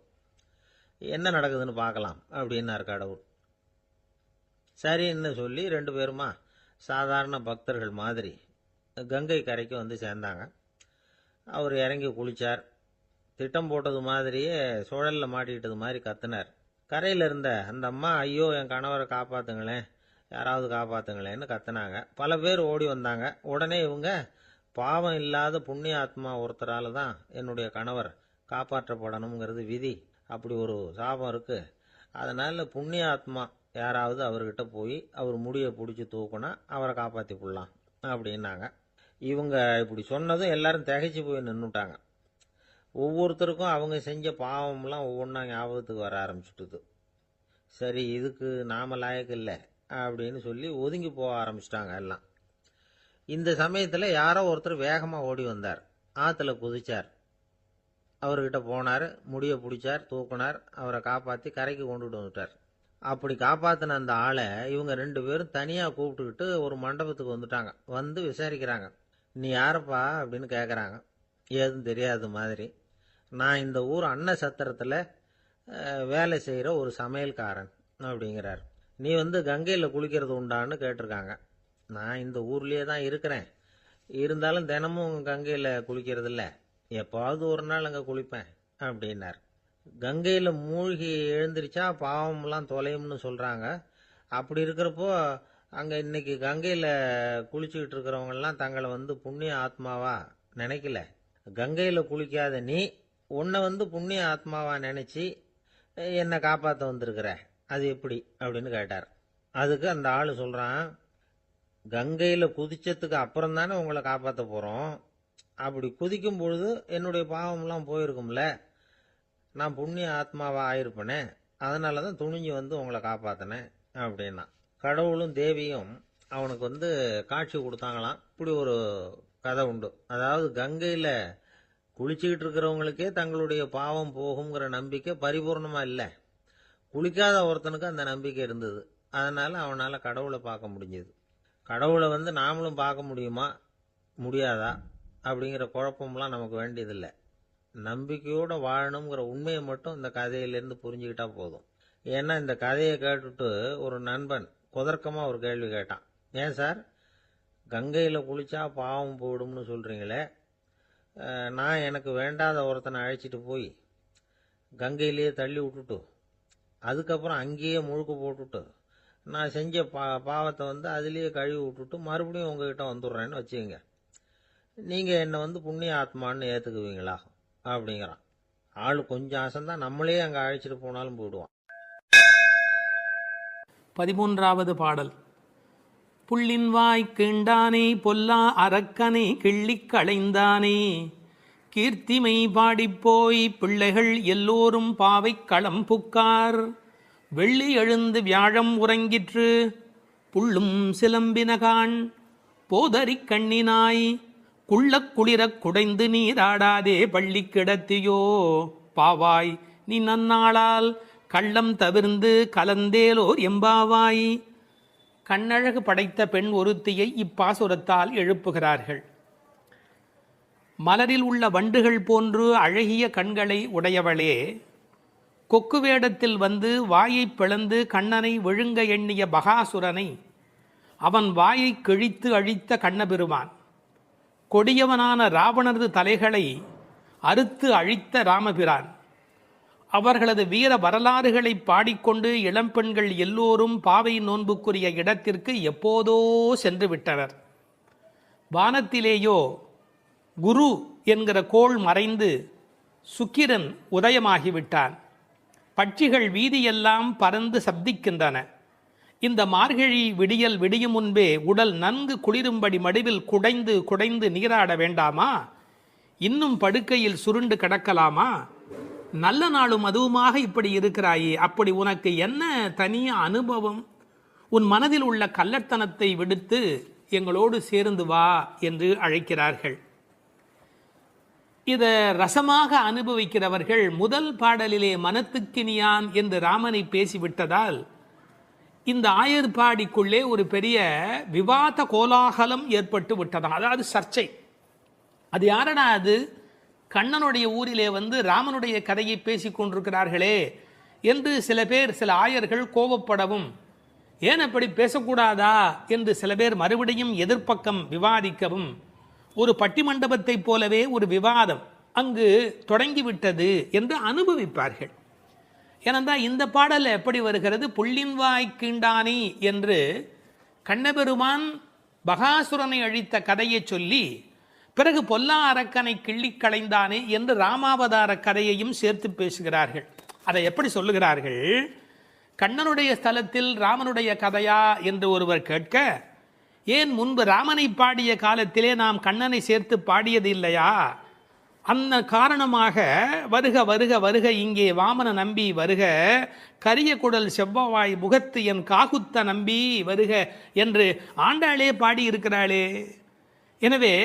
என்ன நடக்குதுன்னு பார்க்கலாம் அப்படின்னார் கடவுள். சரின்னு சொல்லி 2 பேருமா சாதாரண பக்தர்கள் மாதிரி கங்கை கரைக்கு சேர்ந்தாங்க. அவர் இறங்கி குளிச்சார். திட்டம் போட்டது மாதிரியே சுழலில் மாட்டிக்கிட்டது மாதிரி கத்துனார். கரையில் இருந்த அந்த அம்மா, ஐயோ என் கணவரை காப்பாற்றுங்களேன், யாராவது காப்பாற்றுங்களேன்னு கத்துனாங்க. பல பேர் ஓடி வந்தாங்க. உடனே இவங்க, பாவம் இல்லாத புண்ணிய ஆத்மா ஒருத்தரால தான் என்னுடைய கணவர் காப்பாற்றப்படணுங்கிறது விதி, அப்படி ஒரு சாபம் இருக்கு, அதனால புண்ணிய ஆத்மா யாராவது அவர்கிட்ட போய் அவர் முடியை பிடிச்சி தூக்குனா அவரை காப்பாற்றி போடலாம் அப்படின்னாங்க. இவங்க இப்படி சொன்னதும் எல்லாரும் திகைச்சு போய் நின்றுட்டாங்க. ஒவ்வொருத்தருக்கும் அவங்க செஞ்ச பாவம்லாம் ஒவ்வொன்றா ஞாபகத்துக்கு வர ஆரம்பிச்சுட்டுது. சரி, இதுக்கு நாம லாயக்கு இல்லை அப்படின்னு சொல்லி ஒதுங்கி போக ஆரம்பிச்சிட்டாங்க எல்லாம். இந்த சமயத்தில் யாரோ ஒருத்தர் வேகமாக ஓடி வந்தார். ஆற்றுல குதிச்சார். அவர்கிட்ட போனார், முடியை பிடிச்சார், தூக்குனார், அவரை காப்பாற்றி கரைக்கு கொண்டுட்டு வந்துட்டார். அப்படி காப்பாற்றின அந்த ஆளை இவங்க 2 பேரும் தனியாக கூப்பிட்டுக்கிட்டு ஒரு மண்டபத்துக்கு வந்துட்டாங்க. விசாரிக்கிறாங்க. நீ யாரப்பா அப்படின்னு கேட்குறாங்க. ஏதும் தெரியாத மாதிரி. நான் இந்த ஊர் அன்ன சத்திரத்தில் வேலை செய்கிற ஒரு சமையல்காரன் அப்படிங்கிறார். நீ கங்கையில் குளிக்கிறது உண்டான்னு கேட்டிருக்காங்க. நான் இந்த ஊர்லேயே தான் இருக்கிறேன், இருந்தாலும் தினமும் கங்கையில் குளிக்கிறது இல்லை, எப்பாவது ஒரு நாள் அங்கே குளிப்பேன் அப்படின்னார். கங்கையில் மூழ்கி எழுந்திரிச்சா பாவம்லாம் தொலையும்னு சொல்கிறாங்க. அப்படி இருக்கிறப்போ அங்கே இன்னைக்கு கங்கையில் குளிச்சுக்கிட்டு இருக்கிறவங்கெல்லாம் தங்களை புண்ணிய ஆத்மாவா நினைக்கல. கங்கையில் குளிக்காத நீ உன்னை புண்ணிய ஆத்மாவா நினச்சி என்னை காப்பாற்ற வந்திருக்கிற, அது எப்படி அப்படின்னு கேட்டார். அதுக்கு அந்த ஆள் சொல்கிறான், கங்கையில் குதிச்சதுக்கு அப்புறம் தானே உங்களை காப்பாற்ற போகிறோம், அப்படி குதிக்கும் பொழுது என்னுடைய பாவம்லாம் போயிருக்கும்ல, நான் புண்ணிய ஆத்மாவா ஆயிருப்பேனே, அதனால தான் துணிஞ்சு உங்களை காப்பாற்றினேன் அப்படின்னா. கடவுளும் தேவியும் அவனுக்கு காட்சி கொடுத்தாங்களாம். இப்படி ஒரு கதை உண்டு. அதாவது கங்கையில் குளிச்சுக்கிட்டு இருக்கிறவங்களுக்கே தங்களுடைய பாவம் போகுங்கிற நம்பிக்கை பரிபூர்ணமா இல்லை. குளிக்காத ஒருத்தனுக்கு அந்த நம்பிக்கை இருந்தது. அதனால அவனால் கடவுளை பார்க்க முடிஞ்சது. கடவுளை நாமளும் பார்க்க முடியுமா முடியாதா அப்படிங்கிற குழப்பம்லாம் நமக்கு வேண்டியதில்லை. நம்பிக்கையோடு வாழணுங்கிற உண்மையை மட்டும் இந்த கதையிலேருந்து புரிஞ்சுக்கிட்டா போதும். ஏன்னா இந்த கதையை கேட்டுட்டு ஒரு நண்பன் குதர்க்கமாக ஒரு கேள்வி கேட்டான். ஏன் சார், கங்கையில் குளிச்சா பாவம் போயிடும்னு சொல்கிறீங்களே, நான் எனக்கு வேண்டாத ஒருத்தனை அழைச்சிட்டு போய் கங்கையிலேயே தள்ளி விட்டுட்டு அதுக்கப்புறம் அங்கேயே முழுக்க போட்டுட்டு நான் செஞ்ச பாவத்தை அதுலேயே கழுவி விட்டுட்டு மறுபடியும் உங்ககிட்ட வந்துடுறேன்னு வச்சுக்கோங்க, நீங்கள் என்னை புண்ணிய ஆத்மான்னு ஏற்றுக்குவீங்களா அப்படிங்கிறான். ஆள் கொஞ்சம் ஆசைந்தான், நம்மளே அங்கே அழைச்சிட்டு போனாலும் போயிடுவான். 13வது பாடல். புள்ளின்வாய் கீண்டானே பொல்லா அரக்கனை கிள்ளிக் களைந்தானே, கீர்த்திமை பாடிப்போய் பிள்ளைகள் எல்லோரும் பாவைக் களம் புக்கார், வெள்ளி எழுந்து வியாழம் உறங்கிற்று புள்ளும் சிலம்பினகான், போதரிக் கண்ணினாய் குள்ளக் குளிரக் குடைந்து நீராடாதே பள்ளி கிடத்தியோ, பாவாய் நீ நன்னாளால் கள்ளம் தவிர்ந்து கலந்தேலோர் எம்பாவாய். கண்ணழகு படைத்த பெண் ஒருத்தியை இப்பாசுரத்தால் எழுப்புகிறார்கள். மலரில் உள்ள வண்டுகள் போன்று அழகிய கண்களை உடையவளே, கொக்கு வேடத்தில் வாயை பிளந்து கண்ணனை விழுங்க எண்ணிய பகாசுரனை அவன் வாயை கிழித்து அழித்த கண்ணபெருமான், கொடியவனான ராவணரது தலைகளை அறுத்து அழித்த ராமபிரான், அவர்களது வீர வரலாறுகளை பாடிக்கொண்டு இளம்பெண்கள் எல்லோரும் பாவை நோன்புக்குரிய இடத்திற்கு எப்போதோ சென்று விட்டனர். வானத்திலேயோ குரு என்கிற கோள் மறைந்து சுக்கிரன் உதயமாகிவிட்டான். பட்சிகள் வீதியெல்லாம் பறந்து சப்திக்கின்றன. இந்த மார்கழி விடியல் விடியும் முன்பே உடல் நன்கு குளிரும்படி மடிவில் குடைந்து குடைந்து நீராட வேண்டாமா? இன்னும் படுக்கையில் சுருண்டு கிடக்கலாமா? நல்ல நாளும் அதுவுமாக இப்படி இருக்கிறாயே, அப்படி உனக்கு என்ன தனிய அனுபவம்? உன் மனதில் உள்ள கள்ளத்தனத்தை விடுத்து எங்களோடு சேர்ந்து வா என்று அழைக்கிறார்கள். இதை ரசமாக அனுபவிக்கிறவர்கள் முதல் பாடலிலே மனத்துக்கினியான் என்று ராமனை பேசிவிட்டதால் இந்த ஆயர்பாடிக்குள்ளே ஒரு பெரிய விவாத கோலாகலம் ஏற்பட்டு விட்டதாம். அதாவது சர்ச்சை. அது யாரடா அது? கண்ணனுடைய ஊரிலே ராமனுடைய கதையை பேசி கொண்டிருக்கிறார்களே என்று சில பேர், சில ஆயர்கள் கோபப்படவும், ஏன் அப்படி பேசக்கூடாதா என்று சில பேர் மறுபடியும் எதிர்ப்பக்கம் விவாதிக்கவும், ஒரு பட்டிமண்டபத்தை போலவே ஒரு விவாதம் அங்கு தொடங்கிவிட்டது என்று அனுபவிப்பார்கள். ஏனென்றால் இந்த பாடல் எப்படி வருகிறது? புள்ளின்வாய் கீண்டானி என்று கண்ணபெருமான் பகாசுரனை அழித்த கதையை சொல்லி பிறகு பொல்லா அரக்கனை கிள்ளி களைந்தானே என்று ராமாவதார கதையையும் சேர்த்து பேசுகிறார்கள். அதை எப்படி சொல்லுகிறார்கள்? கண்ணனுடைய ஸ்தலத்தில் ராமனுடைய கதையா என்று ஒருவர் கேட்க, ஏன் முன்பு ராமனை பாடிய காலத்திலே நாம் கண்ணனை சேர்த்து பாடியது இல்லையா? அந்த காரணமாக வருக வருக வருக இங்கே வாமன நம்பி வருக, கரிய குடல் செவ்வவாய் முகத்து என் காகுத்த நம்பி வருக என்று ஆண்டாளே பாடியிருக்கிறாளே. எனவே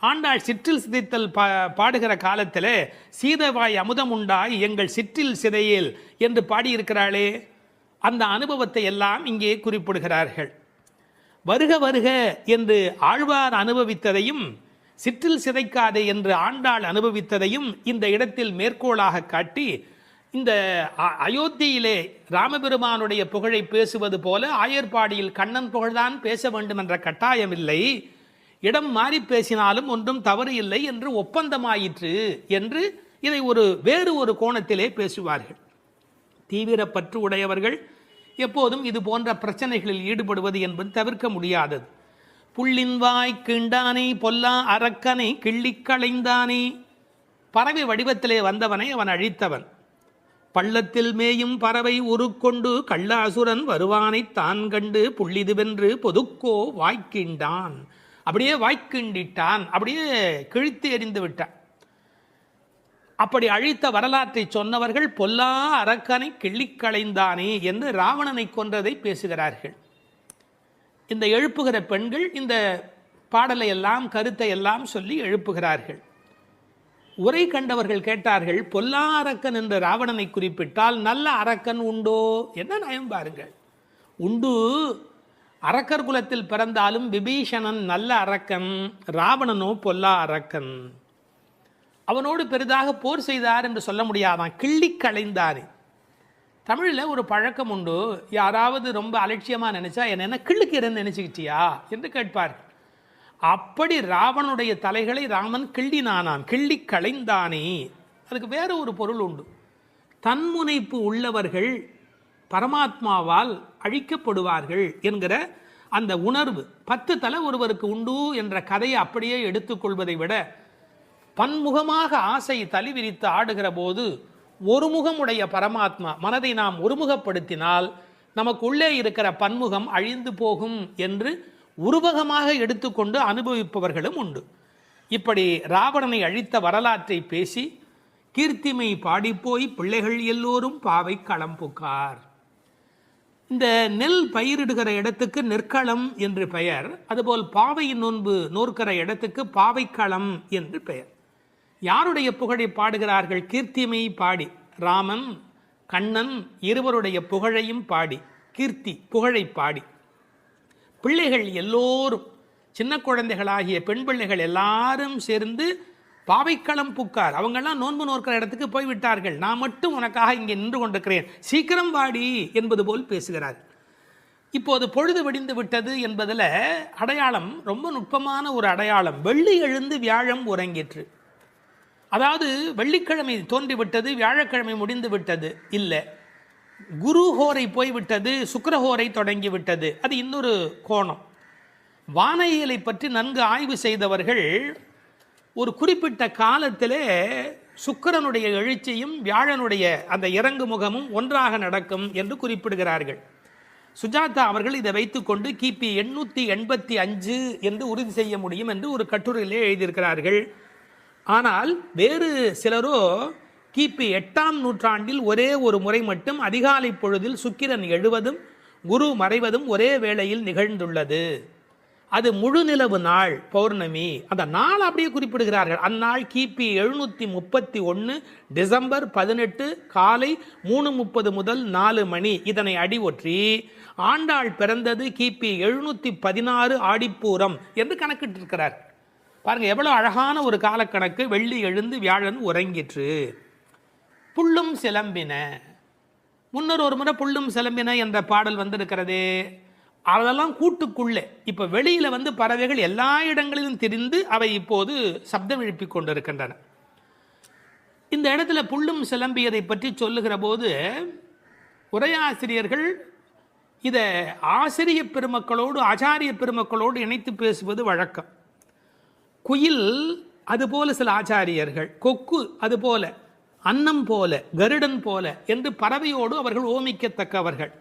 ஆண்டாள் சிற்றில் சிதைத்தல் பாடுகிற காலத்தில் சீதவாய் அமுதம் உண்டாய் எங்கள் சிற்றில் சிதையேல் என்று பாடியிருக்கிறாளே. அந்த அனுபவத்தை எல்லாம் இங்கே குறிப்பிடுகிறார்கள். வருக வருக என்று ஆழ்வார் அனுபவித்ததையும் சிற்றில் சிதைக்காதே என்று ஆண்டாள் அனுபவித்ததையும் இந்த இடத்தில் மேற்கோளாக காட்டி, இந்த அயோத்தியிலே ராமபெருமானுடைய புகழை பேசுவது போல ஆயர்பாடியில் கண்ணன் புகழ்தான் பேச வேண்டும் என்ற கட்டாயமில்லை, இடம் மாறி பேசினாலும் ஒன்றும் தவறு இல்லை என்று ஒப்பந்தமாயிற்று என்று இதை வேறு ஒரு கோணத்திலே பேசுவார்கள். தீவிர பற்று உடையவர்கள் எப்போதும் இது போன்ற பிரச்சனைகளில் ஈடுபடுவது என்பது தவிர்க்க முடியாதது. புள்ளின்வாய் கீண்டானே பொல்லா அரக்கனை கிள்ளிக் களைந்தானே, பறவை வடிவத்திலே வந்தவனை அவன் அழித்தவன். பள்ளத்தில் மேயும் பறவை உருக்கொண்டு கள்ள அசுரன் வருவானை தான் கண்டு புள்ளிதுவென்று பொதுக்கோ வாய்க்கின்றான், அப்படியே வாய்க்கிண்டிட்டான், அப்படியே கிழித்து எறிந்து விட்டான். அப்படி அழித்த வரலாற்றை சொன்னவர்கள் பொல்லா அரக்கனை கிள்ளிக் களைந்தானே என்று ராவணனை கொன்றதை பேசுகிறார்கள். இந்த எழுப்புகிற பெண்கள் இந்த பாடலை எல்லாம் கருத்தை எல்லாம் சொல்லி எழுப்புகிறார்கள். உரை கண்டவர்கள் கேட்டார்கள், பொல்லா அரக்கன் என்ற ராவணனை குறிப்பிட்டால் நல்ல அரக்கன் உண்டோ? என்ன நயம் பாருங்கள். உண்டு, அரக்கர் குலத்தில் பிறந்தாலும் விபீஷணன் நல்ல அரக்கன், ராவணனோ பொல்லா அரக்கன். அவனோடு பெரிதாக போர் செய்தார் என்று சொல்ல முடியாதான், கிள்ளி களைந்தானே. தமிழில் ஒரு பழக்கம் உண்டு, யாராவது ரொம்ப அலட்சியமாக நினைச்சா என்ன கிள்ளுக்கிறேன்னு நினைச்சுக்கிட்டியா என்று கேட்பார். அப்படி ராவனுடைய தலைகளை ராமன் கிள்ளினானான், கிள்ளி களைந்தானே. அதுக்கு வேற ஒரு பொருள் உண்டு. தன்முனைப்பு உள்ளவர்கள் பரமாத்மாவால் அழிக்கப்படுவார்கள் என்கிற அந்த உணர்வு 10 தலை ஒருவருக்கு உண்டு என்ற கதையை அப்படியே எடுத்துக்கொள்வதை விட, பன்முகமாக ஆசை தலி விரித்து ஆடுகிற போது ஒருமுகமுடைய பரமாத்மா மனதை நாம் ஒருமுகப்படுத்தினால் நமக்கு உள்ளே இருக்கிற பன்முகம் அழிந்து போகும் என்று உருவகமாக எடுத்துக்கொண்டு அனுபவிப்பவர்களும் உண்டு. இப்படி ராவணனை அழித்த வரலாற்றை பேசி கீர்த்திமை பாடிப்போய் பிள்ளைகள் எல்லோரும் பாவை களம் புக்கார். இந்த நெல் பயிரிடுகிற இடத்துக்கு நெற்களம் என்று பெயர். அதுபோல் பாவையின் நோன்பு நோற்கிற இடத்துக்கு பாவைக்களம் என்று பெயர். யாருடைய புகழை பாடுகிறார்கள்? கீர்த்திமை பாடி, ராமன் கண்ணன் இருவருடைய புகழையும் பாடி, கீர்த்தி புகழை பாடி, பிள்ளைகள் எல்லோரும் சின்ன குழந்தைகளாகிய பெண் பிள்ளைகள் எல்லாரும் சேர்ந்து பாவைக்களம் புக்கார். அவங்கெல்லாம் நோன்பு நோக்கிற இடத்துக்கு போய்விட்டார்கள், நான் மட்டும் உனக்காக இங்கே நின்று கொண்டிருக்கிறேன், சீக்கிரம் வாடி என்பது போல் பேசுகிறார். இப்போது பொழுது விடிந்து விட்டது என்பதில் அடையாளம் ரொம்ப நுட்பமான ஒரு அடையாளம். வெள்ளி எழுந்து வியாழம் உறங்கிற்று. அதாவது வெள்ளிக்கிழமை தோன்றிவிட்டது, வியாழக்கிழமை முடிந்து விட்டது இல்லை, குரு ஹோரை போய்விட்டது, சுக்கிரஹோரை தொடங்கி விட்டது. அது இன்னொரு கோணம். வானியலை பற்றி நன்கு ஆய்வு செய்தவர்கள் ஒரு குறிப்பிட்ட காலத்திலே சுக்கிரனுடைய எழுச்சியும் வியாழனுடைய அந்த இறங்கு முகமும் ஒன்றாக நடக்கும் என்று குறிப்பிடுகிறார்கள். சுஜாதா அவர்கள் இதை வைத்துக்கொண்டு கிபி 885 என்று உறுதி செய்ய முடியும் என்று ஒரு கட்டுரையிலே எழுதியிருக்கிறார்கள். ஆனால் வேறு சிலரோ கிபி 8ஆம் நூற்றாண்டில் ஒரே ஒரு முறை மட்டும் அதிகாலை பொழுதில் சுக்கிரன் எழுவதும் குரு மறைவதும் ஒரே வேளையில் நிகழ்ந்துள்ளது. அது முழு நிலவு நாள், பௌர்ணமி. அந்த நாள் அப்படியே குறிப்பிடுகிறார்கள். அந்நாள் கிபி 731 டிசம்பர் 18 காலை 3:30 முதல் 4 மணி. இதனை அடி ஒற்றி ஆண்டாள் பிறந்தது கிபி 716 ஆடிப்பூரம் என்று கணக்கிட்டிருக்கிறார். பாருங்க எவ்வளவு அழகான ஒரு காலக்கணக்கு. வெள்ளி எழுந்து வியாழன் உறங்கிற்று. புள்ளும் சிலம்பின. முன்னர் ஒரு முறை புள்ளும் சிலம்பின என்ற பாடல் வந்திருக்கிறதே, அதெல்லாம் கூட்டுக்குள்ளே. இப்போ வெளியில் பறவைகள் எல்லா இடங்களிலும் திரிந்து அவை இப்போது சப்தம் எழுப்பிக் கொண்டிருக்கின்றன. இந்த இடத்துல புள்ளும் சிலம்பியதை பற்றி சொல்லுகிற போது உரையாசிரியர்கள் இதை ஆசிரிய பெருமக்களோடு ஆச்சாரிய பெருமக்களோடு இணைத்து பேசுவது வழக்கம். குயில் அதுபோல சில ஆச்சாரியர்கள், கொக்கு அதுபோல, அன்னம் போல, கருடன் போல என்று பறவையோடு அவர்கள் ஓமிக்கத்தக்கவர்கள்.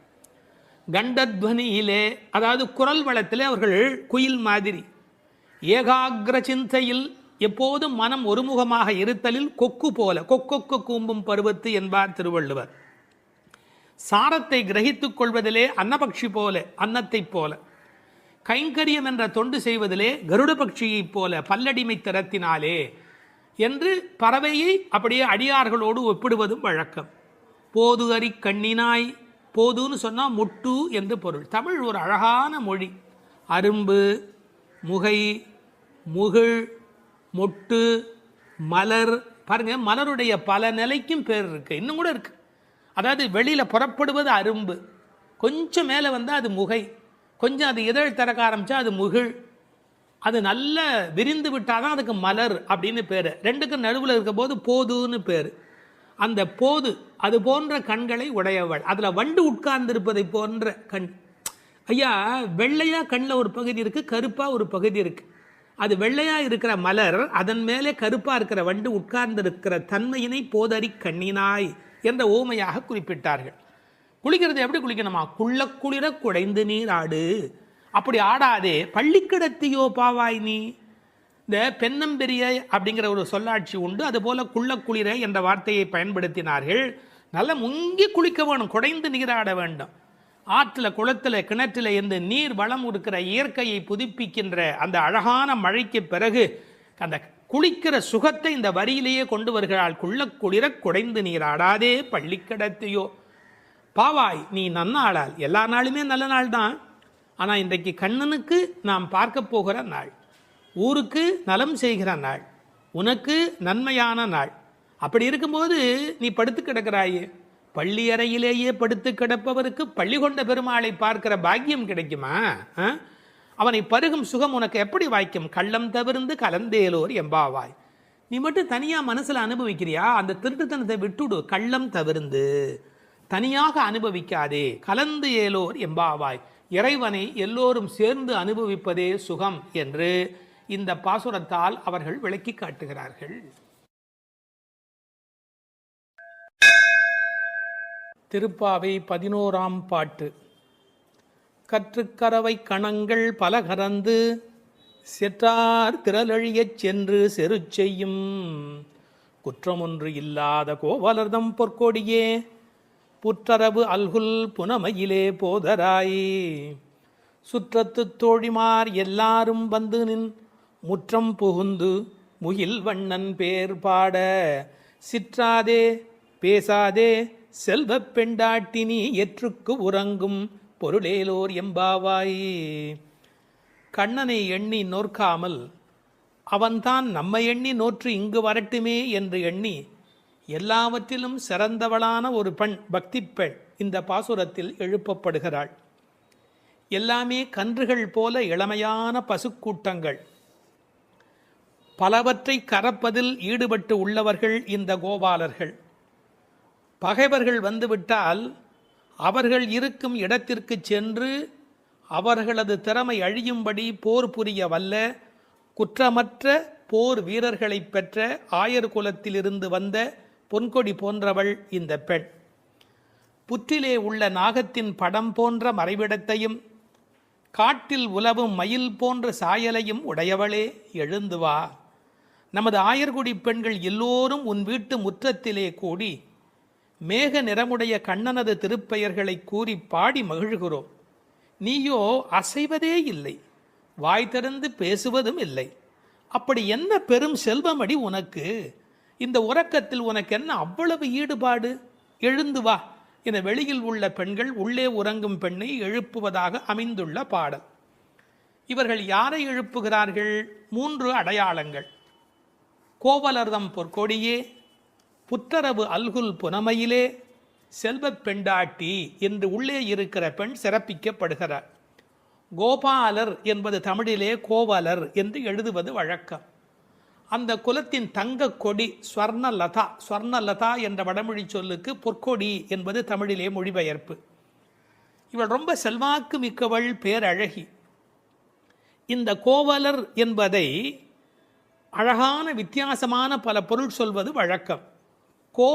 கண்டத்வனியிலே, அதாவது குரல் வளத்திலே அவர்கள் குயில் மாதிரி. ஏகாகிர சிந்தையில், எப்போதும் மனம் ஒருமுகமாக இருத்தலில் கொக்கு போல, கொக்கொக்கு கூம்பும் பருவத்து என்பார் திருவள்ளுவர். சாரத்தை கிரகித்துக் கொள்வதிலே அன்னபக்ஷி போல, அன்னத்தை போல. கைங்கரியம் என்ற தொண்டு செய்வதிலே கருட பட்சியைப் போல, பல்லடிமை திறத்தினாலே என்று பறவையை அப்படியே அடியார்களோடு ஒப்பிடுவதும் வழக்கம். போது அறி கண்ணினாய், போதுன்னு சொன்னால் முட்டு என்று பொருள். தமிழ் ஒரு அழகான மொழி. அரும்பு, முகை, முகிழ், மொட்டு, மலர். பாருங்க, மலருடைய பல நிலைக்கும் பேர் இருக்கு, இன்னும் கூட இருக்கு. அதாவது வெளியில் புறப்படுவது அரும்பு, கொஞ்சம் மேலே வந்தால் அது முகை, கொஞ்சம் அது இதழ் திறக்க ஆரம்பித்தா அது முகிழ், அது நல்ல விரிந்து விட்டால் தான் அதுக்கு மலர் அப்படின்னு பேர். ரெண்டுக்கும் நடுவில் இருக்க போது போதுன்னு பேர். அந்த போது அது போன்ற கண்களை உடையவள். அதில் வண்டு உட்கார்ந்திருப்பதை போன்ற கண். ஐயா, வெள்ளையாக கண்ணில் ஒரு பகுதி இருக்குது, கருப்பாக ஒரு பகுதி இருக்குது. அது வெள்ளையாக இருக்கிற மலர், அதன் மேலே கருப்பாக இருக்கிற வண்டு உட்கார்ந்திருக்கிற தன்மையினை போதறி கண்ணினாய் என்ற ஓமையாக குறிப்பிட்டார்கள். குளிக்கிறது எப்படி குளிக்கணுமா? குள்ள குளிர குடைந்து நீர் ஆடு. அப்படி ஆடாதே, பள்ளிக்கிடத்தியோ பாவாய் நீ. இந்த பெண்ணம்பெரிய அப்படிங்கிற ஒரு சொல்லாட்சி உண்டு. அதுபோல குள்ள குளிர என்ற வார்த்தையை பயன்படுத்தினார்கள். நல்லா முங்கி குளிக்க வேணும், குடைந்து நீராட வேண்டும். ஆற்றில் குளத்தில் கிணற்றில் இருந்து நீர் வளம் இருக்கிற இயற்கையை புதுப்பிக்கின்ற அந்த அழகான மழைக்கு பிறகு அந்த குளிக்கிற சுகத்தை இந்த வரியிலேயே கொண்டு வருகிறாள். குள்ள குளிர குடைந்து நீராடாதே பள்ளி கிடத்தியோ பாவாய் நீ நன்னாளால். எல்லா நாளுமே நல்ல நாள் தான், ஆனால் இன்றைக்கு கண்ணனுக்கு நாம் பார்க்க போகிற நாள், ஊருக்கு நலம் செய்கிற நாள், உனக்கு நன்மையான நாள். அப்படி இருக்கும்போது நீ படுத்து கிடக்கிறாயே, பள்ளி அறையிலேயே படுத்து கிடப்பவருக்கு பள்ளி கொண்ட பெருமாளை பார்க்கிற பாக்கியம் கிடைக்குமா? அவனை பருகும் சுகம் உனக்கு எப்படி வாய்க்கும்? கள்ளம் தவிர்ந்து கலந்தேலோர் எம்பாவாய். நீ மட்டும் தனியாக மனசில் அனுபவிக்கிறியா? அந்த திருட்டுத்தனத்தை விட்டுடு. கள்ளம் தவிர்ந்து தனியாக அனுபவிக்காதே, கலந்து ஏலோர் எம்பாவாய். இறைவனை எல்லோரும் சேர்ந்து அனுபவிப்பதே சுகம் என்று இந்த பாசுரத்தால் அவர்கள் விளக்கி காட்டுகிறார்கள். திருப்பாவை 11ஆம் பாட்டு. கற்றுக்கரவை கணங்கள் பல கறந்து செற்றார் திரளழியச் சென்று செரு செய்யும் குற்றமொன்று இல்லாத கோவலர்தம் பொற்கொடியே புற்றரவு அல்குல் புனமையிலே போதராய். சுற்றத்து தோழிமார் எல்லாரும் வந்து நின் முற்றம் புகுந்து முகில் வண்ணன் பேர் பாட சிற்றாதே பேசாதே செல்வப் பெண்டாட்டினி எற்றுக்கு உறங்கும் பொருளேலோர் எம்பாவாய். கண்ணனை எண்ணி நோற்காமல் அவன்தான் நம்மை எண்ணி நோற்று இங்கு வரட்டுமே என்று எண்ணி எல்லாவற்றிலும் சிறந்தவளான ஒரு பெண், பக்தி பெண் இந்த பாசுரத்தில் எழுப்பப்படுகிறாள். எல்லாமே கன்றுகள் போல இளமையான பசுக்கூட்டங்கள், பலவற்றை கறப்பதில் ஈடுபட்டு உள்ளவர்கள் இந்த கோபாலர்கள். பகைவர்கள் வந்துவிட்டால் அவர்கள் இருக்கும் இடத்திற்கு சென்று அவர்களது திறமை அழியும்படி போர் புரிய வல்ல குற்றமற்ற போர் வீரர்களை பெற்ற ஆயர் குலத்திலிருந்து வந்த பொன்கொடி போன்றவள் இந்த பெண். புற்றிலே உள்ள நாகத்தின் படம் போன்ற மறைவிடத்தையும் காட்டில் உலவும் மயில் போன்ற சாயலையும் உடையவளே, எழுந்து வா. நமது ஆயர்குடி பெண்கள் எல்லோரும் உன் வீட்டு முற்றத்திலே கூடி மேக நிறமுடைய கண்ணனது திருப்பெயர்களை கூறி பாடி மகிழ்கிறோம். நீயோ அசைவதே இல்லை, வாய் திறந்து பேசுவதும் இல்லை. அப்படி என்ன பெரும் செல்வமடி உனக்கு? இந்த உறக்கத்தில் உனக்கு என்ன அவ்வளவு ஈடுபாடு? எழுந்து வா என வெளியில் உள்ள பெண்கள் உள்ளே உறங்கும் பெண்ணை எழுப்புவதாக அமைந்துள்ள பாடல். இவர்கள் யாரை எழுப்புகிறார்கள்? 3 அடையாளங்கள். கோவலர்தம் பொற்கொடியே, புற்றரவு அல்குல் புனமையிலே, செல்வப் பெண்டாட்டி என்று உள்ளே இருக்கிற பெண் சிறப்பிக்கப்படுகிறார். கோபாலர் என்பது தமிழிலே கோவலர் என்று எழுதுவது வழக்கம். அந்த குலத்தின் தங்க கொடி ஸ்வர்ணலதா, ஸ்வர்ணலதா என்ற வடமொழி சொல்லுக்கு பொற்கொடி என்பது தமிழிலே மொழிபெயர்ப்பு. இவள் ரொம்ப செல்வாக்கு மிக்கவள், பேரழகி. இந்த கோவலர் என்பதை அழகான வித்தியாசமான பல பொருள் சொல்வது வழக்கம். கோ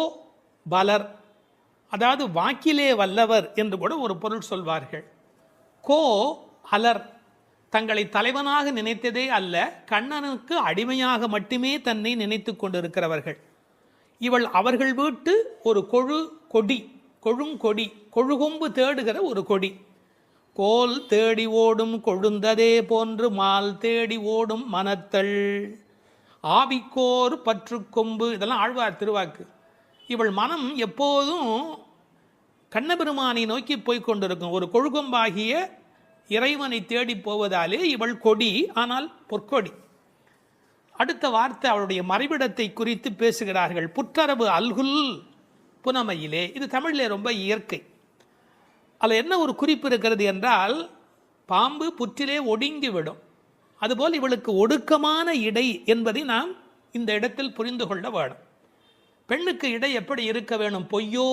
பலர், அதாவது வாக்கிலே வல்லவர் என்று கூட ஒரு பொருள் சொல்வார்கள். கோ அலர், தங்களை தலைவனாக நினைத்ததே அல்ல, கண்ணனுக்கு அடிமையாக மட்டுமே தன்னை நினைத்து கொண்டிருக்கிறவர்கள். இவள் அவர்கள் வீட்டு ஒரு கொடி, கொழுங்கொடி, கொழுகொம்பு தேடுகிற ஒரு கொடி. கோல் தேடி ஓடும் கொழுந்ததே போன்று மால் தேடி ஓடும் மனத்தள் ஆவிக்கோர் பற்று கொம்பு, இதெல்லாம் ஆழ்வார் திருவாக்கு. இவள் மனம் எப்போதும் கண்ணபெருமானை நோக்கி போய்கொண்டிருக்கும். ஒரு கொழுகொம்பாகிய இறைவனை தேடி போவதாலே இவள் கொடி, ஆனால் பொற்கொடி. அடுத்த வார்த்தை அவளுடைய மறைவிடத்தை குறித்து பேசுகிறார்கள். புற்றரவு அல்குல் புனமையிலே, இது தமிழிலே ரொம்ப இயற்கை. அதில் என்ன ஒரு குறிப்பு இருக்கிறது என்றால், பாம்பு புற்றிலே ஒடுங்கிவிடும், அதுபோல் இவளுக்கு ஒடுக்கமான இடை என்பதை நாம் இந்த இடத்தில் புரிந்து கொள்ள வேணும். பெண்ணுக்கு இடை எப்படி இருக்க வேணும்? பொய்யோ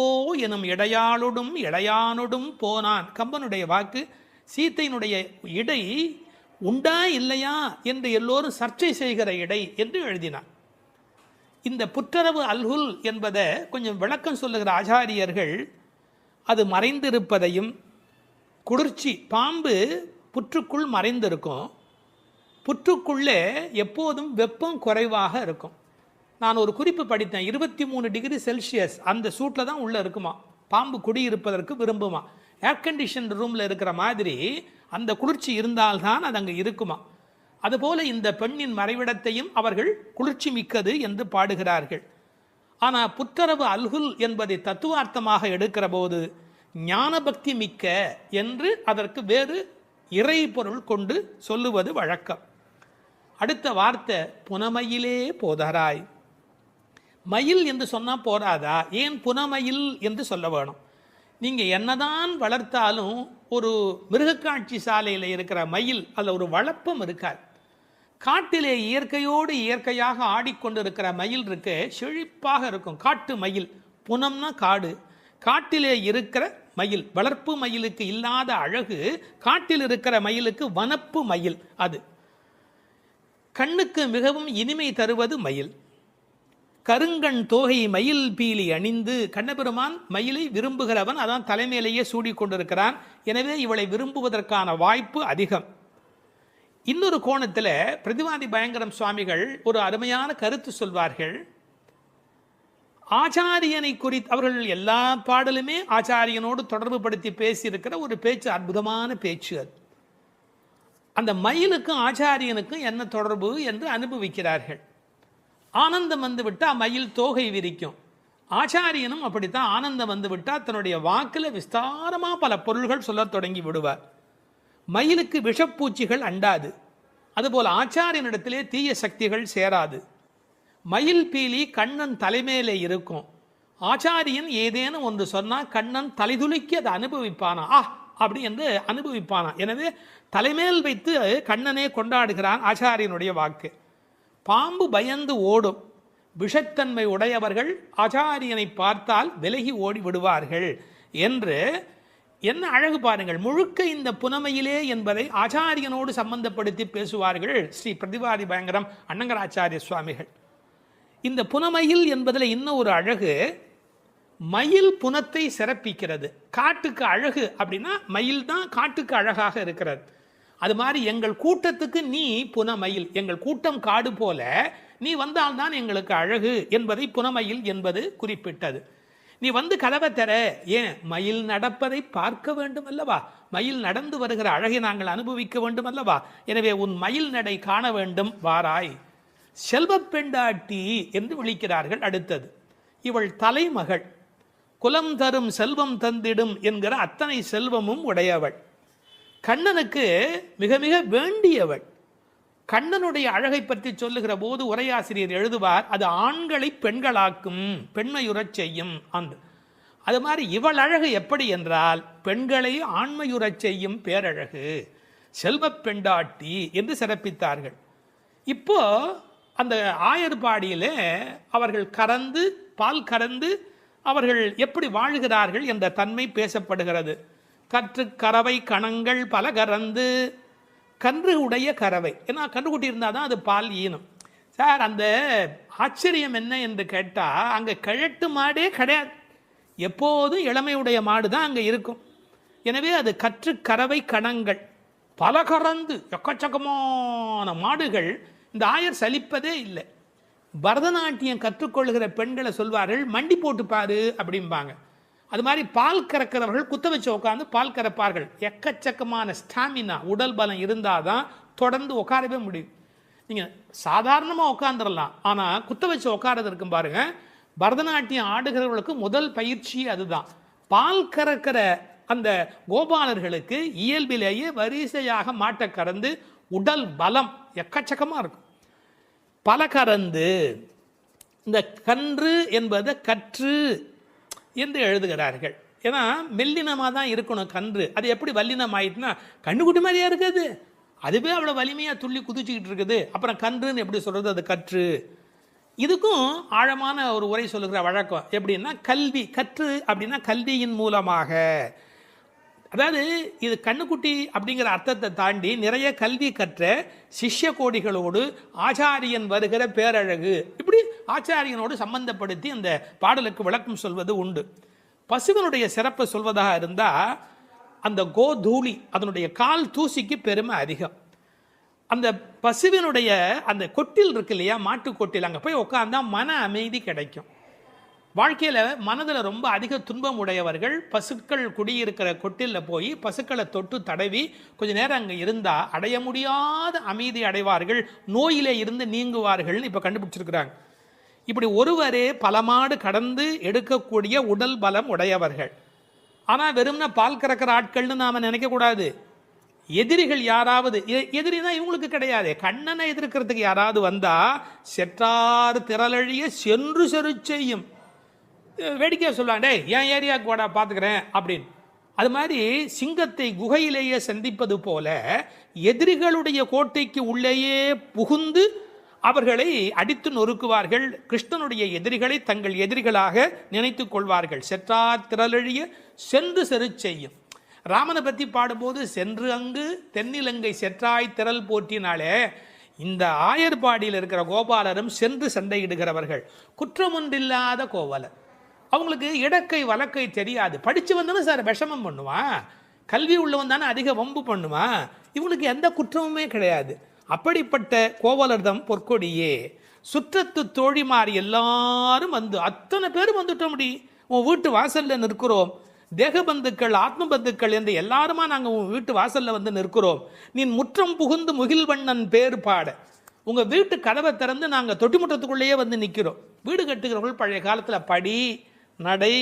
எனும் இடையாளொடும் இளையானொடும் போனான், கம்பனுடைய வாக்கு. சீத்தையினுடைய இடை உண்டா இல்லையா என்று எல்லோரும் சர்ச்சை செய்கிற இடை என்று எழுதினார். இந்த புற்றரவு அல்குல் என்பதை கொஞ்சம் விளக்கம் சொல்லுகிற ஆச்சாரியர்கள் அது மறைந்திருப்பதையும், குளிர்ச்சி, பாம்பு புற்றுக்குள் மறைந்திருக்கும், புற்றுக்குள்ளே எப்போதும் வெப்பம் குறைவாக இருக்கும். நான் ஒரு குறிப்பு படித்தேன், 23 டிகிரி செல்சியஸ் அந்த சூட்டில் தான் உள்ளே இருக்குமா பாம்பு குடியிருப்பதற்கு விரும்புமா. ஏர் கண்டிஷன் ரூமில் இருக்கிற மாதிரி அந்த குளிர்ச்சி இருந்தால்தான் அது அங்கே இருக்குமா. அதுபோல இந்த பெண்ணின் மறைவிடத்தையும் அவர்கள் குளிர்ச்சி மிக்கது என்று பாடுகிறார்கள். ஆனால் புற்றரவு அல்குல் என்பதை தத்துவார்த்தமாக எடுக்கிற போது ஞானபக்தி மிக்க என்று அதற்கு வேறு இறை பொருள் கொண்டு சொல்லுவது வழக்கம். அடுத்த வார்த்தை புனமயிலே போதராய். மயில் என்று சொன்னால் போராதா, ஏன் புனமயில் என்று சொல்ல வேணும்? நீங்கள் என்னதான் வளர்த்தாலும் ஒரு மிருகக்காட்சி சாலையில் இருக்கிற மயில் அதில் ஒரு வளப்பம் இருக்காது. காட்டிலே இயற்கையோடு இயற்கையாக ஆடிக்கொண்டிருக்கிற மயில் இருக்கு, செழிப்பாக இருக்கும். காட்டு மயில், புனம்னா காடு, காட்டிலே இருக்கிற மயில். வளர்ப்பு மயிலுக்கு இல்லாத அழகு காட்டில் இருக்கிற மயிலுக்கு வனப்பு மயில். அது கண்ணுக்கு மிகவும் இனிமை தருவது மயில். கருங்கண் தோகை மயில் பீலி அணிந்து, கண்ணபெருமான் மயிலை விரும்புகிறவன், அதான் தலைமையிலேயே சூடிக்கொண்டிருக்கிறான். எனவே இவளை விரும்புவதற்கான வாய்ப்பு அதிகம். இன்னொரு கோணத்தில் பிரதிவாதி பயங்கரம் சுவாமிகள் ஒரு அருமையான கருத்து சொல்வார்கள். ஆச்சாரியனை குறித்து அவர்கள் எல்லா பாடலுமே ஆச்சாரியனோடு தொடர்பு படுத்தி பேசியிருக்கிற ஒரு பேச்சு, அற்புதமான பேச்சு அது. அந்த மயிலுக்கும் ஆச்சாரியனுக்கும் என்ன தொடர்பு என்று அனுபவிக்கிறார்கள். ஆனந்தம் வந்து விட்டால் மயில் தோகை விரிக்கும். ஆச்சாரியனும் அப்படித்தான், ஆனந்தம் வந்து விட்டால் தன்னுடைய வாக்கில் விஸ்தாரமாக பல பொருள்கள் சொல்ல தொடங்கி விடுவார். மயிலுக்கு விஷப்பூச்சிகள் அண்டாது, அதுபோல் ஆச்சாரியனிடத்திலே தீய சக்திகள் சேராது. மயில் பீலி கண்ணன் தலைமையிலே இருக்கும். ஆச்சாரியன் ஏதேனும் ஒன்று சொன்னால் கண்ணன் தலைதுலுக்கி அதை அனுபவிப்பானா, அப்படி என்று அனுபவிப்பானா. எனவே தலைமேல் வைத்து கண்ணனே கொண்டாடுகிறான் ஆச்சாரியனுடைய வாக்கு. பாம்பு பயந்து ஓடும், விஷத்தன்மை உடையவர்கள் ஆச்சாரியனை பார்த்தால் விலகி ஓடி விடுவார்கள் என்று என்ன அழகு பாருங்கள். முழுக்க இந்த புனமையிலே என்பதை ஆச்சாரியனோடு சம்பந்தப்படுத்தி பேசுவார்கள் ஸ்ரீ பிரதிவாதி பயங்கரம் அண்ணங்கராச்சாரிய சுவாமிகள். இந்த புனமையில் என்பதில் இன்னும் ஒரு அழகு, மயில் புனத்தை சிறப்பிக்கிறது. காட்டுக்கு அழகு அப்படின்னா மயில் தான் காட்டுக்கு அழகாக இருக்கிறது. அது மாதிரி எங்கள் கூட்டத்துக்கு நீ புனமயில், எங்கள் கூட்டம் காடு போல நீ வந்தால்தான் எங்களுக்கு அழகு என்பதை புனமயில் என்பது குறிப்பிட்டது. நீ வந்து கதவை தர, ஏன் மயில் நடப்பதை பார்க்க வேண்டும் அல்லவா, மயில் நடந்து வருகிற அழகை நாங்கள் அனுபவிக்க வேண்டும் அல்லவா, எனவே உன் மயில் நடை காண வேண்டும், வாராய். செல்வ பெண்டாட்டி என்று விழிக்கிறார்கள். அடுத்தது, இவள் தலைமகள், குலம் தரும் செல்வம் தந்திடும் என்கிற அத்தனை செல்வமும் உடையவள், கண்ணனுக்கு மிக மிக வேண்டியவள். கண்ணனுடைய அழகை பற்றி சொல்லுகிற போது உரையாசிரியர் எழுதுவார், அது ஆண்களை பெண்களாக்கும், பெண்மையுறச் செய்யும். அது மாதிரி இவள் அழகு எப்படி என்றால் பெண்களை ஆண்மையுறச் செய்யும் பேரழகு, செல்வ பெண்டாட்டி என்று சிறப்பித்தார்கள். இப்போ அந்த ஆயர்பாடியிலே அவர்கள் கறந்து பால் கறந்து அவர்கள் எப்படி வாழ்கிறார்கள் என்ற தன்மை பேசப்படுகிறது. கற்று கறவை கணங்கள் பல கறந்து, கன்று உடைய கறவை, ஏன்னா கன்றுக்குட்டி இருந்தால் தான் அது பால் ஈனும். சார் அந்த ஆச்சரியம் என்ன என்று கேட்டால், அங்கே கிழட்டு மாடே கிடையாது, எப்போதும் இளமையுடைய மாடு தான் அங்கே இருக்கும். எனவே அது கற்று கறவை கணங்கள் பல கறந்து, எக்கச்சக்கமான மாடுகள். இந்த ஆயர் சலிப்பதே இல்லை. பரதநாட்டியம் கற்றுக்கொள்கிற பெண்களை சொல்வார்கள், மண்டி போட்டு பாரு அப்படிம்பாங்க. அது மாதிரி பால் கறக்கிறவர்கள் குத்த வச்சு உட்காந்து பால் கறப்பார்கள். எக்கச்சக்கமான ஸ்டாமினா, உடல் பலம் இருந்தால் தான் தொடர்ந்து உட்காரவே முடியும். நீங்கள் சாதாரணமாக உட்காந்துடலாம், ஆனால் குத்த வச்சு உட்காரது இருக்கும் பாருங்க. பரதநாட்டியம் ஆடுகிறவர்களுக்கு முதல் பயிற்சி அதுதான். பால் கறக்கிற அந்த கோபாலர்களுக்கு இயல்பிலேயே வரிசையாக மாட்டை கறந்து உடல் பலம் எக்கச்சக்கமாக இருக்கும். பல கறந்து, இந்த கன்று என்பதை கற்று என்று எழுதுகிறார்கள். ஏன்னா மெல்லினமாக தான் இருக்கணும் கன்று. அது எப்படி வல்லினம் ஆயிட்டுனா, கண்ணுக்குட்டி மாதிரியா இருக்குது, அதுவே அவ்வளோ வலிமையாக துள்ளி குதிச்சுக்கிட்டு இருக்குது, அப்புறம் கன்றுன்னு எப்படி சொல்கிறது, அது கற்று. இதுக்கும் ஆழமான ஒரு உரை சொல்லுகிற வழக்கம் எப்படின்னா, கல்வி கற்று அப்படின்னா கல்வியின் மூலமாக. அதாவது இது கண்ணுக்குட்டி அப்படிங்கிற அர்த்தத்தை தாண்டி நிறைய கல்வி கற்ற சிஷ்ய கோடிகளோடு ஆச்சாரியன் வருகிற பேரழகு, இப்படி ஆச்சாரியனோடு சம்பந்தப்படுத்தி அந்த பாடலுக்கு விளக்கம் சொல்வது உண்டு. பசுவனுடைய சிறப்பை சொல்வதாக இருந்தால், அந்த கோதூளி, அதனுடைய கால் தூசிக்கு பெருமை அதிகம். அந்த பசுவினுடைய அந்த கொட்டில் இருக்கு இல்லையா, மாட்டு கொட்டில், அங்கே போய் உட்காந்தா மன அமைதி கிடைக்கும். வாழ்க்கையில் மனதில் ரொம்ப அதிக துன்பம் உடையவர்கள் பசுக்கள் குடியிருக்கிற கொட்டிலில் போய் பசுக்களை தொட்டு தடவி கொஞ்ச நேரம் அங்கே இருந்தால் அடைய முடியாத அமைதி அடைவார்கள், நோயிலே இருந்து நீங்குவார்கள்னு இப்போ கண்டுபிடிச்சிருக்கிறாங்க. இப்படி ஒருவரே பல மாடு கடந்து எடுக்கக்கூடிய உடல் பலம் உடையவர்கள். ஆனால் வெறும்னா பால் கறக்கிற ஆட்கள்னு நாம் நினைக்கக்கூடாது. எதிரிகள் யாராவது, எதிரினா இவங்களுக்கு கிடையாது, கண்ணனை எதிர்க்கிறதுக்கு யாராவது வந்தா செற்றார் திரளழிய சென்று செரு செய்யும். வேடிக்கையாக சொல்லுவாங்க, டே என் ஏரியாவுக்கு வாடா பார்த்துக்கிறேன் அப்படின்னு. அது மாதிரி சிங்கத்தை குகையிலேயே சந்திப்பது போல எதிரிகளுடைய கோட்டைக்கு உள்ளேயே புகுந்து அவர்களை அடித்து நொறுக்குவார்கள். கிருஷ்ணனுடைய எதிரிகளை தங்கள் எதிரிகளாக நினைத்துக் கொள்வார்கள். செற்றார் திரளழிய சென்று செரு செய்யும். ராமனை பற்றி பாடும்போது சென்று அங்கு தென்னிலங்கை செற்றாய் திரள் போற்றினாலே, இந்த ஆயர்பாடியில் இருக்கிற கோபாலரும் சென்று சண்டையிடுகிறவர்கள். குற்றமொன்றில்லாத கோவலர். அவங்களுக்கு இடக்கை வழக்கை தெரியாது. படித்து வந்தானே சார் விஷமம் பண்ணுவான், கல்வி உள்ளவன் தானே அதிக வம்பு பண்ணுவான். இவனுக்கு எந்த குற்றமுமே கிடையாது. அப்படிப்பட்ட கோவலர்தம் பொற்கொடியே. சுற்றத்து தோழிமார் எல்லாரும் வந்து அத்தனை பேரும் வந்துட்டோம். முடி உன் வீட்டு வாசல்ல நிற்கிறோம். தேகபந்துக்கள் ஆத்ம பந்துக்கள் என்று எல்லாருமா நாங்கள் உங்கள் வீட்டு வாசலில் வந்து நிற்கிறோம். நீ முற்றம் புகுந்து முகில்வண்ணன் பேர் பாட. உங்கள் வீட்டு கதவை திறந்து நாங்கள் தொட்டி முற்றத்துக்குள்ளேயே வந்து நிற்கிறோம். வீடு கட்டுகிறவர்கள் பழைய காலத்தில் படி, நடை,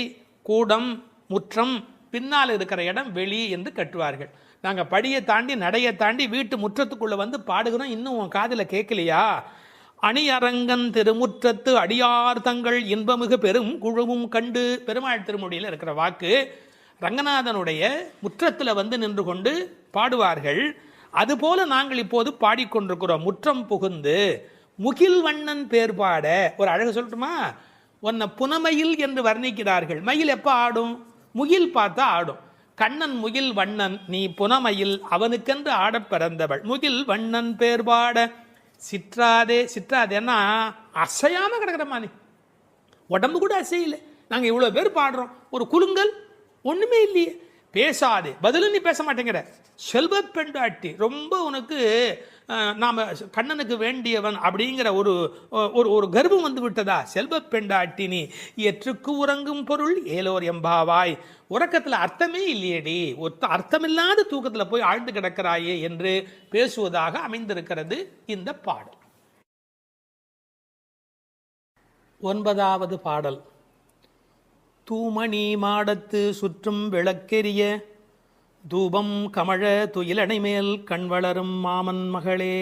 கூடம், முற்றம், பின்னால் இருக்கிற இடம் வெளி என்று கட்டுவார்கள். நாங்கள் படியை தாண்டி நடையை தாண்டி வீட்டு முற்றத்துக்குள்ளே வந்து பாடுகிறோம். இன்னும் உன் காதில் கேட்கலையா? அணியரங்கன் திருமுற்றத்து அடியார் தங்கள் இன்பமிகு பெரும் குழுவும் கண்டு. பெருமாள் திருமொழியில் இருக்கிற வாக்கு. ரங்கநாதனுடைய முற்றத்தில் வந்து நின்று கொண்டு பாடுவார்கள். அதுபோல நாங்கள் இப்போது பாடிக்கொண்டிருக்கிறோம். முற்றம் புகுந்து முகில் வண்ணன் பேர் பாட. ஒரு அழகு சொல்லட்டுமா? உன்னை புனமயில் என்று வர்ணிக்கிறார்கள். மயில் எப்போ ஆடும்? முகில் பார்த்தா ஆடும். கண்ணன் முகில் வண்ணன், நீ புனமயில், அவனுக்கென்று ஆடப் பிறந்தவள். முகில் வண்ணன் பேர் பாட சிற்றாதே. சிற்றாதேன்னா அசையாம கிடக்கிறமா, நீ உடம்பு கூட அசையில. நாங்கள் இவ்வளோ பேர் பாடுறோம், ஒரு குலுங்கல் ஒன்றுமே இல்லையே. பேசாதே, பதிலும் நீ பேச மாட்டேங்கிற. செல்வ பெண்டாட்டி, ரொம்ப உனக்கு நாம் கண்ணனுக்கு வேண்டியவன் அப்படிங்கிற ஒரு ஒரு கர்வம் வந்து விட்டதா? செல்வ பெண்டாட்டி நீ எற்றுக்கு உறங்கும் பொருள் ஏலோர் எம்பாவாய். உறக்கத்தில் அர்த்தமே இல்லையேடி, அர்த்தமில்லாத தூக்கத்தில் போய் ஆழ்ந்து கிடக்கிறாயே என்று பேசுவதாக அமைந்திருக்கிறது இந்த பாடல். 9வது பாடல். தூமணி மாடத்து சுற்றும் விளக்கெரிய தூபம் கமழ துயிலணை மேல் கண் வளரும் மாமன் மகளே.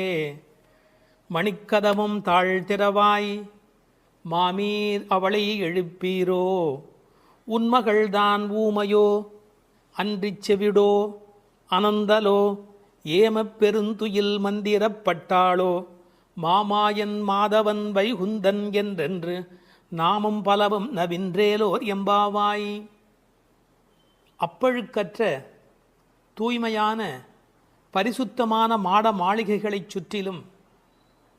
மணிக்கதவும் தாழ்த்திரவாய் மாமீர் அவளை எழுப்பீரோ. உன்மகள்தான் ஊமையோ அன்றிச் செவிடோ அனந்தலோ ஏமப் பெருந்துயில் மந்திரப்பட்டாளோ. மாமாயன் மாதவன் வைகுந்தன் என்றென்று நாமும் பலவும் நவின்றேலோர் எம்பாவாய். அப்பழுக்கற்ற தூய்மையான பரிசுத்தமான மாட மாளிகைகளைச் சுற்றிலும்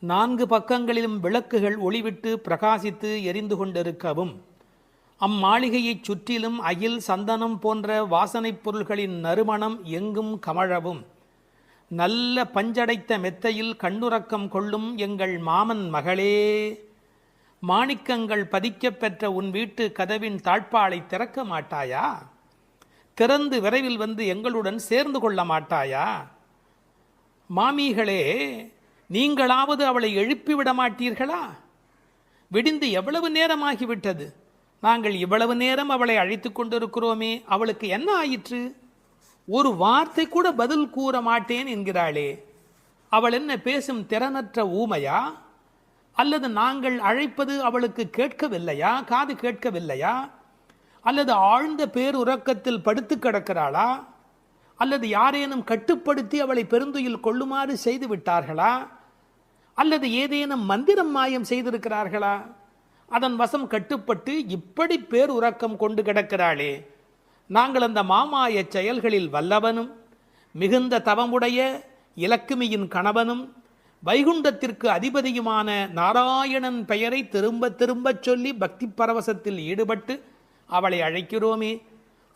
4 பக்கங்களிலும் விளக்குகள் ஒளிவிட்டு பிரகாசித்து எரிந்து கொண்டிருக்கவும், அம்மாளிகையைச் சுற்றிலும் அயில் சந்தனம் போன்ற வாசனைப் பொருள்களின் நறுமணம் எங்கும் கமழவும், நல்ல பஞ்சடைத்த மெத்தையில் கண்ணுறக்கம் கொள்ளும் எங்கள் மாமன் மகளே. மாணிக்கங்கள் பதிக்கப் பெற்ற உன் வீட்டு கதவின் தாழ்பாளை திறக்க மாட்டாயா? திறந்து விரைவில் வந்து எங்களுடன் சேர்ந்து கொள்ள மாட்டாயா? மாமிகளே, நீங்களாவது அவளை எழுப்பிவிட மாட்டீர்களா? விடிந்து எவ்வளவு நேரமாகிவிட்டது. நாங்கள் இவ்வளவு நேரம் அவளை அழைத்து கொண்டிருக்கிறோமே, அவளுக்கு என்ன ஆயிற்று? ஒரு வார்த்தை கூட பதில் கூற மாட்டேன் என்கிறாளே. அவள் என்ன பேசும் திறனற்ற ஊமையா? அல்லது நாங்கள் அழைப்பது அவளுக்கு கேட்கவில்லையா? காது கேட்கவில்லையா? அல்லது ஆழ்ந்த பேருறக்கத்தில் படுத்து கிடக்கிறாளா? அல்லது யாரேனும் கட்டுப்படுத்தி அவளை பெருந்துயில் கொள்ளுமாறு செய்து விட்டார்களா? அல்லது ஏதேனும் மந்திரம் மாயம் செய்திருக்கிறார்களா? அதன் வசம் கட்டுப்பட்டு இப்படி பேருறக்கம் கொண்டு கிடக்கிறாளே. நாங்கள் அந்த மாமாய செயல்களில் வல்லவனும் மிகுந்த தவமுடைய இலக்குமியின் கணவனும் வைகுண்டத்திற்கு அதிபதியுமான நாராயணன் பெயரை திரும்ப திரும்ப சொல்லி பக்தி பரவசத்தில் ஈடுபட்டு அவளை அழைக்கிறோமே.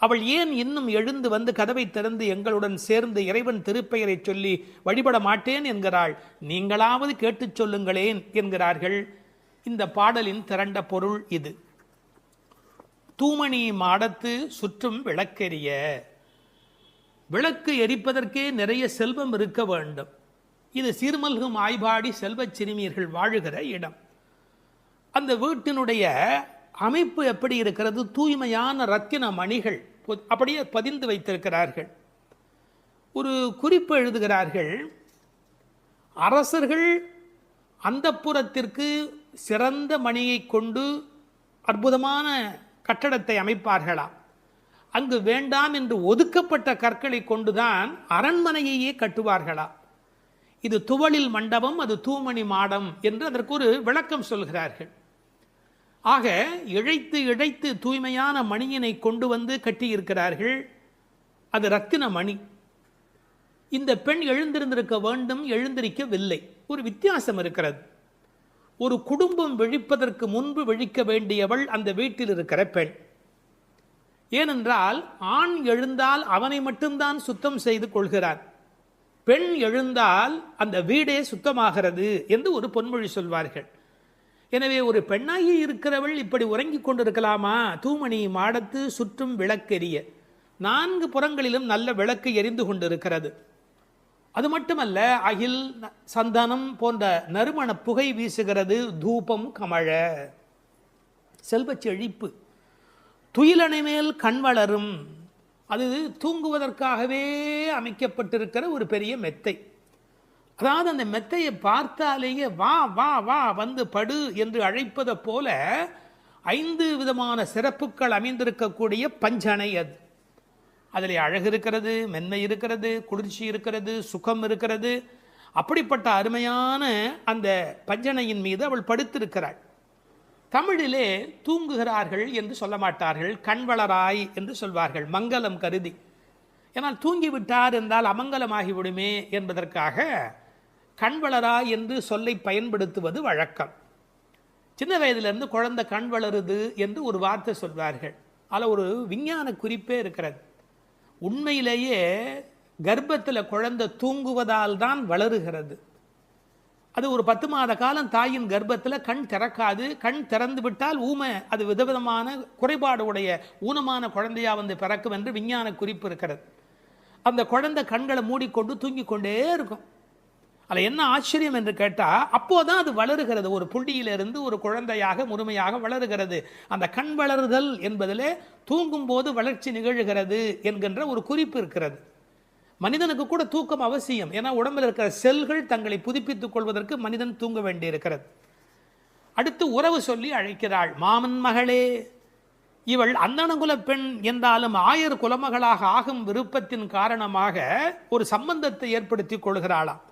அவள் ஏன் இன்னும் எழுந்து வந்து கதவை திறந்து எங்களுடன் சேர்ந்து இறைவன் திருப்பெயரை சொல்லி வழிபட மாட்டேன் என்கிறாள்? நீங்களாவது கேட்டுச் சொல்லுங்களேன் என்கிறார்கள். இந்த பாடலின் திரண்ட பொருள் இது. தூமணி மாடத்து சுற்றும் விளக்கெரிய. விளக்கு எரிப்பதற்கே நிறைய செல்வம் இருக்க வேண்டும். இது சீர்மல்கும் ஆய்பாடி செல்வச் சிறுமியர்கள் வாழுகிற இடம். அந்த வீட்டினுடைய அமைப்பு எப்படி இருக்கிறது? தூய்மையான ரத்தின மணிகள் அப்படியே பதிந்து வைத்திருக்கிறார்கள். ஒரு குறிப்பு எழுதுகிறார்கள், அரசர்கள் அந்தப்புறத்திற்கு சிறந்த மணியை கொண்டு அற்புதமான கட்டடத்தை அமைப்பார்களாம். அங்கு வேண்டாம் என்று ஒதுக்கப்பட்ட கற்களை கொண்டுதான் அரண்மனையையே கட்டுவார்களாம். இது துவளில் மண்டபம், அது தூமணி மாடம் என்று அதற்கு ஒரு விளக்கம் சொல்கிறார்கள். ஆக இழைத்து இழைத்து தூய்மையான மணியினை கொண்டு வந்து கட்டியிருக்கிறார்கள். அது ரத்தின மணி. இந்த பெண் எழுந்திருந்திருக்க வேண்டும், எழுந்திருக்கவில்லை. ஒரு வித்தியாசம் இருக்கிறது. ஒரு குடும்பம் விழிப்பதற்கு முன்பு விழிக்க வேண்டியவள் அந்த வீட்டில் இருக்கிற பெண். ஏனென்றால் ஆண் எழுந்தால் அவனை மட்டும்தான் சுத்தம் செய்து கொள்கிறான். பெண் எழுந்தால் அந்த வீடே சுத்தமாகிறது என்று ஒரு பொன்மொழி சொல்வார்கள். எனவே ஒரு பெண்ணாகி இருக்கிறவள் இப்படி உறங்கிக் கொண்டிருக்கலாமா? தூமணி மாடத்து சுற்றும் விளக்கெரிய. 4 புறங்களிலும் நல்ல விளக்கு எரிந்து கொண்டிருக்கிறது. அது மட்டுமல்ல, அகில் சந்தனம் போன்ற நறுமண புகை வீசுகிறது. தூபம் கமழ. செல்வச் செழிப்பு. துயிலணை மேல் கண் வளரும். அது தூங்குவதற்காகவே அமைக்கப்பட்டிருக்கிற ஒரு பெரிய மெத்தை. அதாவது அந்த மெத்தையை பார்த்தாலேயே வா வா வா வந்து படு என்று அழைப்பதை போல 5 விதமான சிறப்புகள் அமைந்திருக்கக்கூடிய பஞ்சனை அது. அதில் அழகு இருக்கிறது, மென்மை இருக்கிறது, குளிர்ச்சி இருக்கிறது, சுகம் இருக்கிறது. அப்படிப்பட்ட அருமையான அந்த பஞ்சனையின் மீது அவள் படுத்திருக்கிறாள். தமிழிலே தூங்குகிறார்கள் என்று சொல்ல மாட்டார்கள், கண்வளராய் என்று சொல்வார்கள், மங்களம் கருதி. ஏன்னால் தூங்கிவிட்டார் என்றால் அமங்கலமாகிவிடுமே என்பதற்காக கண்வளராய் என்று சொல்லை பயன்படுத்துவது வழக்கம். சின்ன வயதிலிருந்து குழந்தை கண் வளருது என்று ஒரு வார்த்தை சொல்வார்கள். அதில் ஒரு விஞ்ஞான குறிப்பே இருக்கிறது. உண்மையிலேயே கர்ப்பத்தில் குழந்தை தூங்குவதால் தான் வளருகிறது. அது ஒரு 10 மாத காலம் தாயின் கர்ப்பத்தில் கண் திறக்காது. கண் திறந்து விட்டால் ஊமை, அது விதவிதமான குறைபாடு உடைய ஊனமான குழந்தையா வந்து பிறக்கும் என்று விஞ்ஞான குறிப்பு இருக்கிறது. அந்த குழந்தை கண்களை மூடிக்கொண்டு தூங்கிக் கொண்டே இருக்கும். அதில் என்ன ஆச்சரியம் என்று கேட்டால், அப்போதான் அது வளருகிறது. ஒரு புள்ளியிலிருந்து ஒரு குழந்தையாக முழுமையாக வளருகிறது. அந்த கண் வளருதல் என்பதிலே தூங்கும் போது வளர்ச்சி நிகழ்கிறது என்கின்ற ஒரு குறிப்பு இருக்கிறது. மனிதனுக்கு கூட தூக்கம் அவசியம். ஏன்னா உடம்பில் இருக்கிற செல்கள் தங்களை புதுப்பித்துக் கொள்வதற்கு மனிதன் தூங்க வேண்டியிருக்கிறது. அடுத்து உறவு சொல்லி அழைக்கிறாள். மாமன் மகளே. இவள் அந்தணகுல பெண் என்றாலும் ஆயர் குலமகளாக ஆகும் விருப்பத்தின் காரணமாக ஒரு சம்பந்தத்தை ஏற்படுத்தி கொள்கிறாளாம்.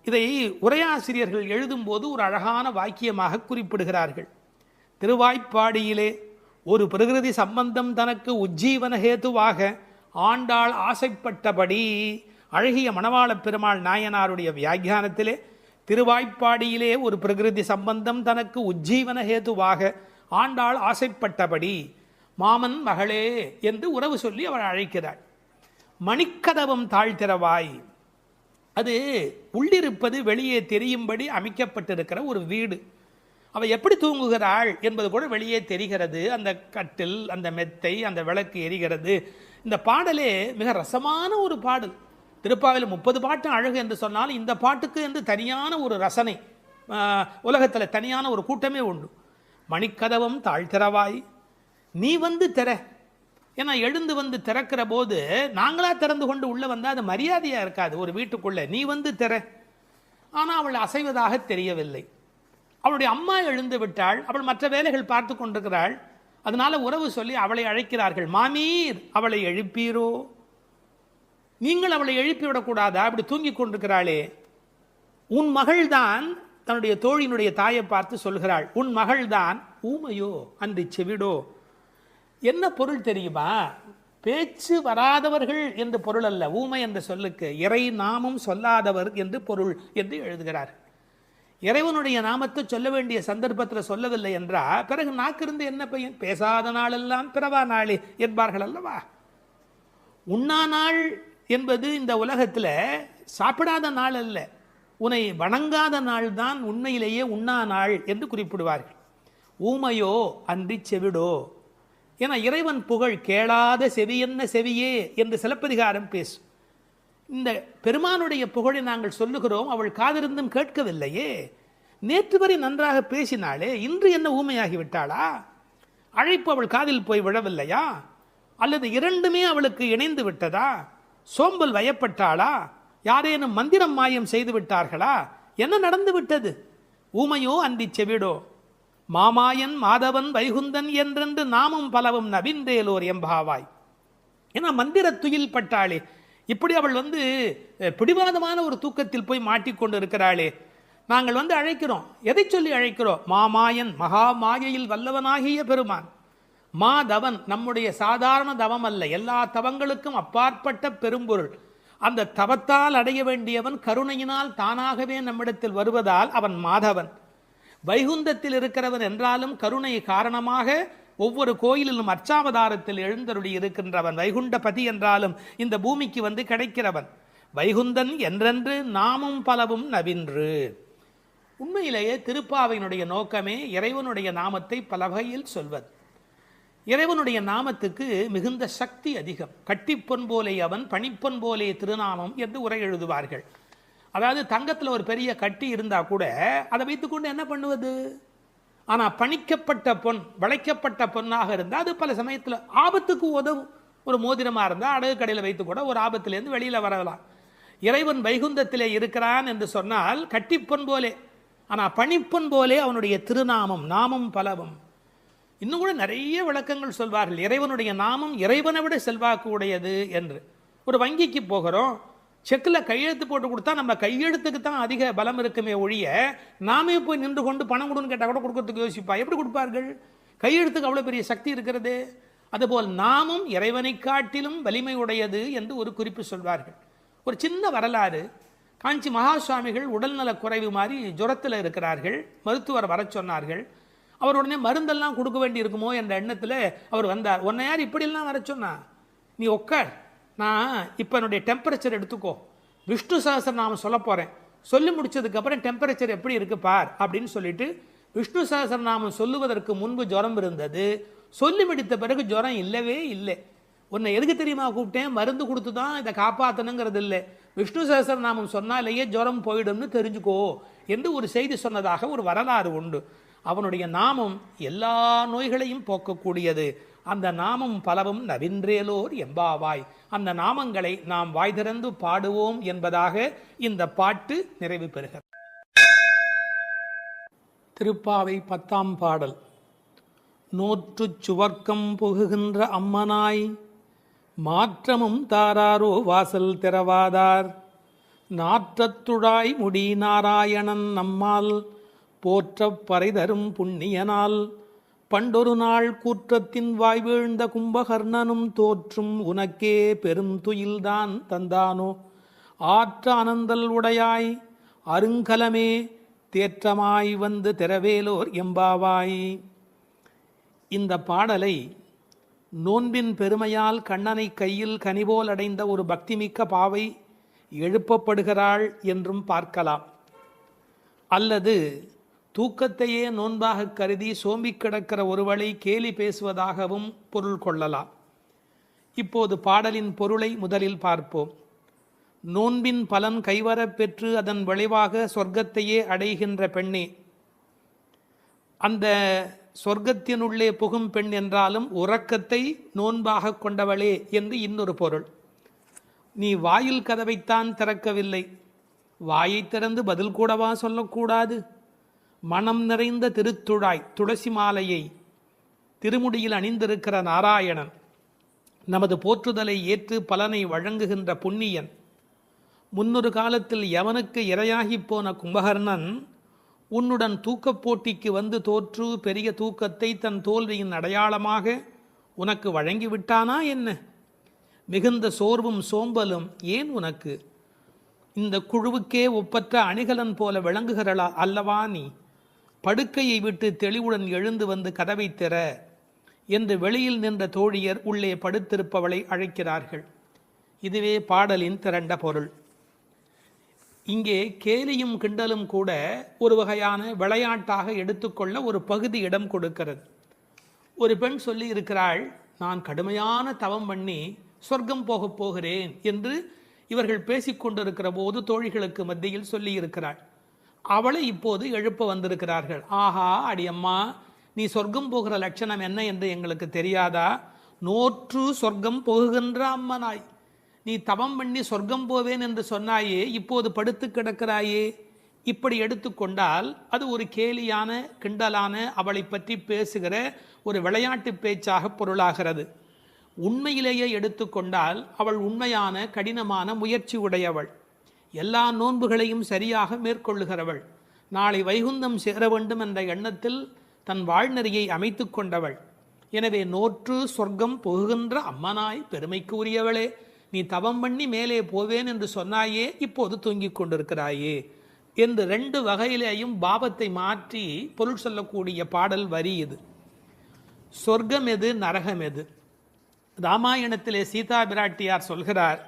இதை உரையாசிரியர்கள் எழுதும்போது ஒரு அழகான வாக்கியமாக குறிப்பிடுகிறார்கள். திருவாய்ப்பாடியிலே ஒரு பிரகிருதி சம்பந்தம் தனக்கு உஜ்ஜீவன ஹேதுவாக ஆண்டாள் ஆசைப்பட்டபடி. அழகிய மணவாள பெருமாள் நாயனாருடைய வியாக்கியானத்திலே திருவாய்ப்பாடியிலே ஒரு பிரகிருதி சம்பந்தம் தனக்கு உஜ்ஜீவன ஹேதுவாக ஆண்டாள் ஆசைப்பட்டபடி மாமன் மகளே என்று உறவு சொல்லி அவள் அழைக்கிறாள். மணிக்கதவம் தாழ்த்திரவாய். அது உள்ளிருப்பது வெளியே தெரியும்படி அமைக்கப்பட்டிருக்கிற ஒரு வீடு. அவள் எப்படி தூங்குகிறாள் என்பது கூட வெளியே தெரிகிறது. அந்த கட்டில், அந்த மெத்தை, அந்த விளக்கு எரிகிறது. இந்த பாடலே மிக ரசமான ஒரு பாடல். திருப்பாவையில் 30 பாட்டு அழகு என்று சொன்னால் இந்த பாட்டுக்கு என்று தனியான ஒரு ரசனை உலகத்தில் தனியான ஒரு கூட்டமே உண்டு. மணிக்கதவம் தாழ்த்திரவாய், நீ வந்து திற. ஏன்னா எழுந்து வந்து திறக்கிற போது நாங்களா திறந்து கொண்டு உள்ள வந்தால் அது மரியாதையாக இருக்காது ஒரு வீட்டுக்குள்ளே. நீ வந்து திற. ஆனால் அவள் அசைவதாக தெரியவில்லை. அவளுடைய அம்மா எழுந்து விட்டாள். அவள் மற்ற வேலைகள் பார்த்து கொண்டிருக்கிறாள். அதனால உறவு சொல்லி அவளை அழைக்கிறார்கள். மாமீர், அவளை எழுப்பீரோ? நீங்கள் அவளை எழுப்பிவிடக்கூடாதா? அப்படி தூங்கி கொண்டிருக்கிறாளே. உன் மகள்தான் தன்னுடைய தோழியினுடைய தாயை பார்த்து சொல்கிறாள், உன் மகள்தான் ஊமையோ அன்றி செவிடோ. என்ன பொருள் தெரியுமா? பேச்சு வராதவர்கள் என்று பொருள் அல்ல. ஊமை என்ற சொல்லுக்கு இறை நாமம் சொல்லாதவர் என்று பொருள் என்று எழுதுகிறார். இறைவனுடைய நாமத்தை சொல்ல வேண்டிய சந்தர்ப்பத்தில் சொல்லவில்லை என்றால் பிறகு நாக்கிருந்து என்ன பையன்? பேசாத நாளெல்லாம் பிறவா நாளே என்பார்கள் அல்லவா? உண்ணா நாள் என்பது இந்த உலகத்தில் சாப்பிடாத நாள் அல்ல, உன்னை வணங்காத நாள் தான் உண்மையிலேயே உண்ணா நாள் என்று குறிப்பிடுவார்கள். ஊமையோ அன்றி செவிடோ. ஏன்னா இறைவன் புகழ் கேளாத செவி என்ன செவியே என்று சிலப்பதிகாரம் பேசும். இந்த பெருமானுடைய புகழை நாங்கள் சொல்லுகிறோம், அவள் காதிருந்தும் கேட்கவில்லையே. நேற்று வரை நன்றாக பேசினாளே, இன்று என்ன ஊமையாகி விட்டாளா? அழைப்பு அவள் காதில் போய் விழவில்லையா? அல்லது இரண்டுமே அவளுக்கு இணைந்து விட்டதா? சோம்பல் வயப்பட்டாளா? யாரேனும் மந்திரம் மாயம் செய்து விட்டார்களா? என்ன நடந்து விட்டது? ஊமையோ அன்றி செவிடோ, மாமாயன் மாதவன் வைகுந்தன் என்றென்று நாமும் பலவும் நவின்றேலோர் எம்பாவாய். ஏன்னா மந்திர துயில் பட்டாளே, இப்படி அவள் பிடிவாதமான ஒரு தூக்கத்தில் போய் மாட்டிக்கொண்டு இருக்கிறாளே. நாங்கள் அழைக்கிறோம், எதை சொல்லி அழைக்கிறோம்? மாமாயன், மகா மாயையில் வல்லவனாகிய பெருமான். மாதவன், நம்முடைய சாதாரண தவம் அல்ல, எல்லா தவங்களுக்கும் அப்பாற்பட்ட பெரும்பொருள். அந்த தவத்தால் அடைய வேண்டியவன் கருணையினால் தானாகவே நம்மிடத்தில் வருவதால் அவன் மாதவன். வைகுந்தத்தில் இருக்கிறவன் என்றாலும் கருணை காரணமாக ஒவ்வொரு கோயிலிலும் அர்ச்சாவதாரத்தில் எழுந்தருளி இருக்கின்றவன். வைகுண்டபதி என்றாலும் இந்த பூமிக்கு கிடைக்கிறவன். வைகுந்தன் என்றென்று நாமும் பலவும் நவின்று. உண்மையிலேயே திருப்பாவையினுடைய நோக்கமே இறைவனுடைய நாமத்தை பல வகையில் சொல்வது. இறைவனுடைய நாமத்துக்கு மிகுந்த சக்தி அதிகம். கட்டிப்பொன் போலே அவன், பணிப்பொன் போலே திருநாமம் என்று உரை எழுதுவார்கள். அதாவது தங்கத்தில் ஒரு பெரிய கட்டி இருந்தால் கூட அதை வைத்துக்கொண்டு என்ன பண்ணுவது? ஆனால் பணிக்கப்பட்ட பொன், வளைக்கப்பட்ட பொன்னாக இருந்தால் அது பல சமயத்தில் ஆபத்துக்கு உதவும். ஒரு மோதிரமாக இருந்தால் அடகு கடையில் வைத்து கூட ஒரு ஆபத்திலேருந்து வெளியில் வரலாம். இறைவன் வைகுந்தத்திலே இருக்கிறான் என்று சொன்னால் கட்டிப்பொன் போலே, ஆனால் பணிப்பொன் போலே அவனுடைய திருநாமம், நாமம் பலவும். இன்னும் கூட நிறைய விளக்கங்கள் சொல்வார்கள். இறைவனுடைய நாமம் இறைவனை விட செல்வாக்கு உடையது என்று. ஒரு வங்கிக்கு போகிறோம், செக்கில் கையெழுத்து போட்டு கொடுத்தா நம்ம கையெழுத்துக்கு தான் அதிக பலம் இருக்குமே ஒழிய, நாமே போய் நின்று கொண்டு பணம் கொடுன்னு கேட்டால் கூட கொடுக்கறதுக்கு யோசிப்பா. எப்படி கொடுப்பார்கள்? கையெழுத்துக்கு அவ்வளோ பெரிய சக்தி இருக்கிறது. அதுபோல் நாமும் இறைவனை காட்டிலும் வலிமை உடையது என்று ஒரு குறிப்பு சொல்வார்கள். ஒரு சின்ன வரலாறு. காஞ்சி மகா சுவாமிகள் உடல்நல குறைவு மாதிரி ஜுரத்தில் இருக்கிறார்கள். மருத்துவர் வர சொன்னார்கள். அவர் உடனே மருந்தெல்லாம் கொடுக்க வேண்டி இருக்குமோ என்ற எண்ணத்தில் அவர் வந்தார். உன்னை யார் இப்படியெல்லாம் வர சொன்னா? நீ உட்கார், நான் இப்போ என்னுடைய டெம்பரேச்சர் எடுத்துக்கோ, விஷ்ணு சஹஸ்ரநாமம் சொல்ல போகிறேன், சொல்லி முடிச்சதுக்கப்புறம் டெம்பரேச்சர் எப்படி இருக்கு பார் அப்படின்னு சொல்லிட்டு விஷ்ணு சஹஸ்ரநாமம் சொல்லுவதற்கு முன்பு ஜுரம் இருந்தது. சொல்லி முடித்த பிறகு ஜுரம் இல்லவே இல்லை. உன்னை எதுக்கு தெரியுமா கூப்பிட்டேன்? மருந்து கொடுத்து தான் இதை காப்பாற்றணுங்கிறது இல்லை, விஷ்ணு சஹஸ்ரநாமம் சொன்னாலேயே ஜுரம் போயிடும்னு தெரிஞ்சுக்கோ என்று ஒரு செய்தி சொன்னதாக ஒரு வரலாறு உண்டு. அவனுடைய நாமம் எல்லா நோய்களையும் போக்கக்கூடியது. அந்த நாமம் பலவும் நவின்றேலோர் எம்பாவாய். அந்த நாமங்களை நாம் வாய் திறந்து பாடுவோம் என்பதாக இந்த பாட்டு நிறைவு பெறுகிறது. திருப்பாவை 10ஆம் பாடல். நோற்றுச் சுவர்க்கம் புகுகின்ற அம்மனாய், மாற்றமும் தாராரோ வாசல் திறவாதார், நாற்றத்துழாய் முடி நாராயணன் நம்மால் போற்றப் பறைதரும் புண்ணியனால், பண்டொரு நாள் கூற்றத்தின் வாய் வீழ்ந்த கும்பகர்ணனும் தோற்றும் உனக்கே பெரும் துயில்தான் தந்தானோ, ஆற்ற அனந்தல் உடையாய் அருங்கலமே தேற்றமாய் வந்து திறவேலோர் எம்பாவாய். இந்த பாடலை நோன்பின் பெருமையால் கண்ணனை கையில் கனிபோல் அடைந்த ஒரு பக்திமிக்க பாவை எழுப்பப்படுகிறாள் என்றும் பார்க்கலாம். அல்லது தூக்கத்தையே நோன்பாக கருதி சோம்பி கிடக்கிற ஒருவளை கேலி பேசுவதாகவும் பொருள் கொள்ளலாம். இப்போது பாடலின் பொருளை முதலில் பார்ப்போம். நோன்பின் பலன் கைவரப் பெற்று அதன் விளைவாக சொர்க்கத்தையே அடைகின்ற பெண்ணே, அந்த சொர்க்கத்தினுள்ளே புகும் பெண் என்றாலும் உறக்கத்தை நோன்பாக கொண்டவளே என்று இன்னொரு பொருள். நீ வாயில் கதவைத்தான் திறக்கவில்லை, வாயை திறந்து பதில் கூடவா சொல்லக்கூடாது? மனம் நிறைந்த திருத்துழாய் துளசி மாலையை திருமுடியில் அணிந்திருக்கிற நாராயணன், நமது போற்றுதலை ஏற்று பலனை வழங்குகின்ற புண்ணியன், முன்னொரு காலத்தில் யவனுக்கு இரையாகி போன கும்பகர்ணன் உன்னுடன் தூக்கப் போட்டிக்கு வந்து தோற்று பெரிய தூக்கத்தை தன் தோல்வியின் அடையாளமாக உனக்கு வழங்கிவிட்டானா என்ன? மிகுந்த சோர்வும் சோம்பலும் ஏன் உனக்கு? இந்த குழுவுக்கே ஒப்பற்ற அணிகலன் போல விளங்குகிறளா அல்லவா நீ? படுக்கையை விட்டு தெளிவுடன் எழுந்து வந்து கதவை திற என்று வெளியில் நின்ற தோழியர் உள்ளே படுத்திருப்பவளை அழைக்கிறார்கள். இதுவே பாடலின் திரண்ட பொருள். இங்கே கேலியும் கிண்டலும் கூட ஒரு வகையான விளையாட்டாக எடுத்துக்கொள்ள ஒரு பகுதி இடம் கொடுக்கிறது. ஒரு பெண் சொல்லி இருக்கிறாள், நான் கடுமையான தவம் பண்ணி சொர்க்கம் போகப் போகிறேன் என்று இவர்கள் பேசிக்கொண்டிருக்கிற போது தோழிகளுக்கு மத்தியில் சொல்லி இருக்கிறாள். அவளை இப்போது எழுப்ப வந்திருக்கிறார்கள். ஆஹா, அடியம்மா, நீ சொர்க்கம் போகிற லட்சணம் என்ன என்று எங்களுக்கு தெரியாதா? நோற்று சொர்க்கம் போகுகின்ற அம்மனாய், நீ தவம் பண்ணி சொர்க்கம் போவேன் என்று சொன்னாயே, இப்போது படுத்து கிடக்கிறாயே. இப்படி எடுத்துக்கொண்டால் அது ஒரு கேலியான, கிண்டலான, அவளை பற்றி பேசுகிற ஒரு விளையாட்டு பேச்சாக பொருளாகிறது. உண்மையிலேயே எடுத்துக்கொண்டால் அவள் உண்மையான, கடினமான முயற்சி உடையவள். எல்லா நோன்புகளையும் சரியாக மேற்கொள்ளுகிறவள். நாளை வைகுந்தம் சேர வேண்டும் என்ற எண்ணத்தில் தன் வாழ்நெறியை அமைத்து கொண்டவள். எனவே நோற்று சொர்க்கம் போகின்ற அம்மனாய், பெருமைக்கு உரியவளே, நீ தவம் பண்ணி மேலே போவேன் என்று சொன்னாயே, இப்போது தூங்கிக் கொண்டிருக்கிறாயே என்று 2 வகையிலேயும் பாவத்தை மாற்றி பொருள் சொல்லக்கூடிய பாடல் வரி இது. சொர்க்கம் எது, நரகம் எது? ராமாயணத்திலே சீதா பிராட்டியார் சொல்கிறார்,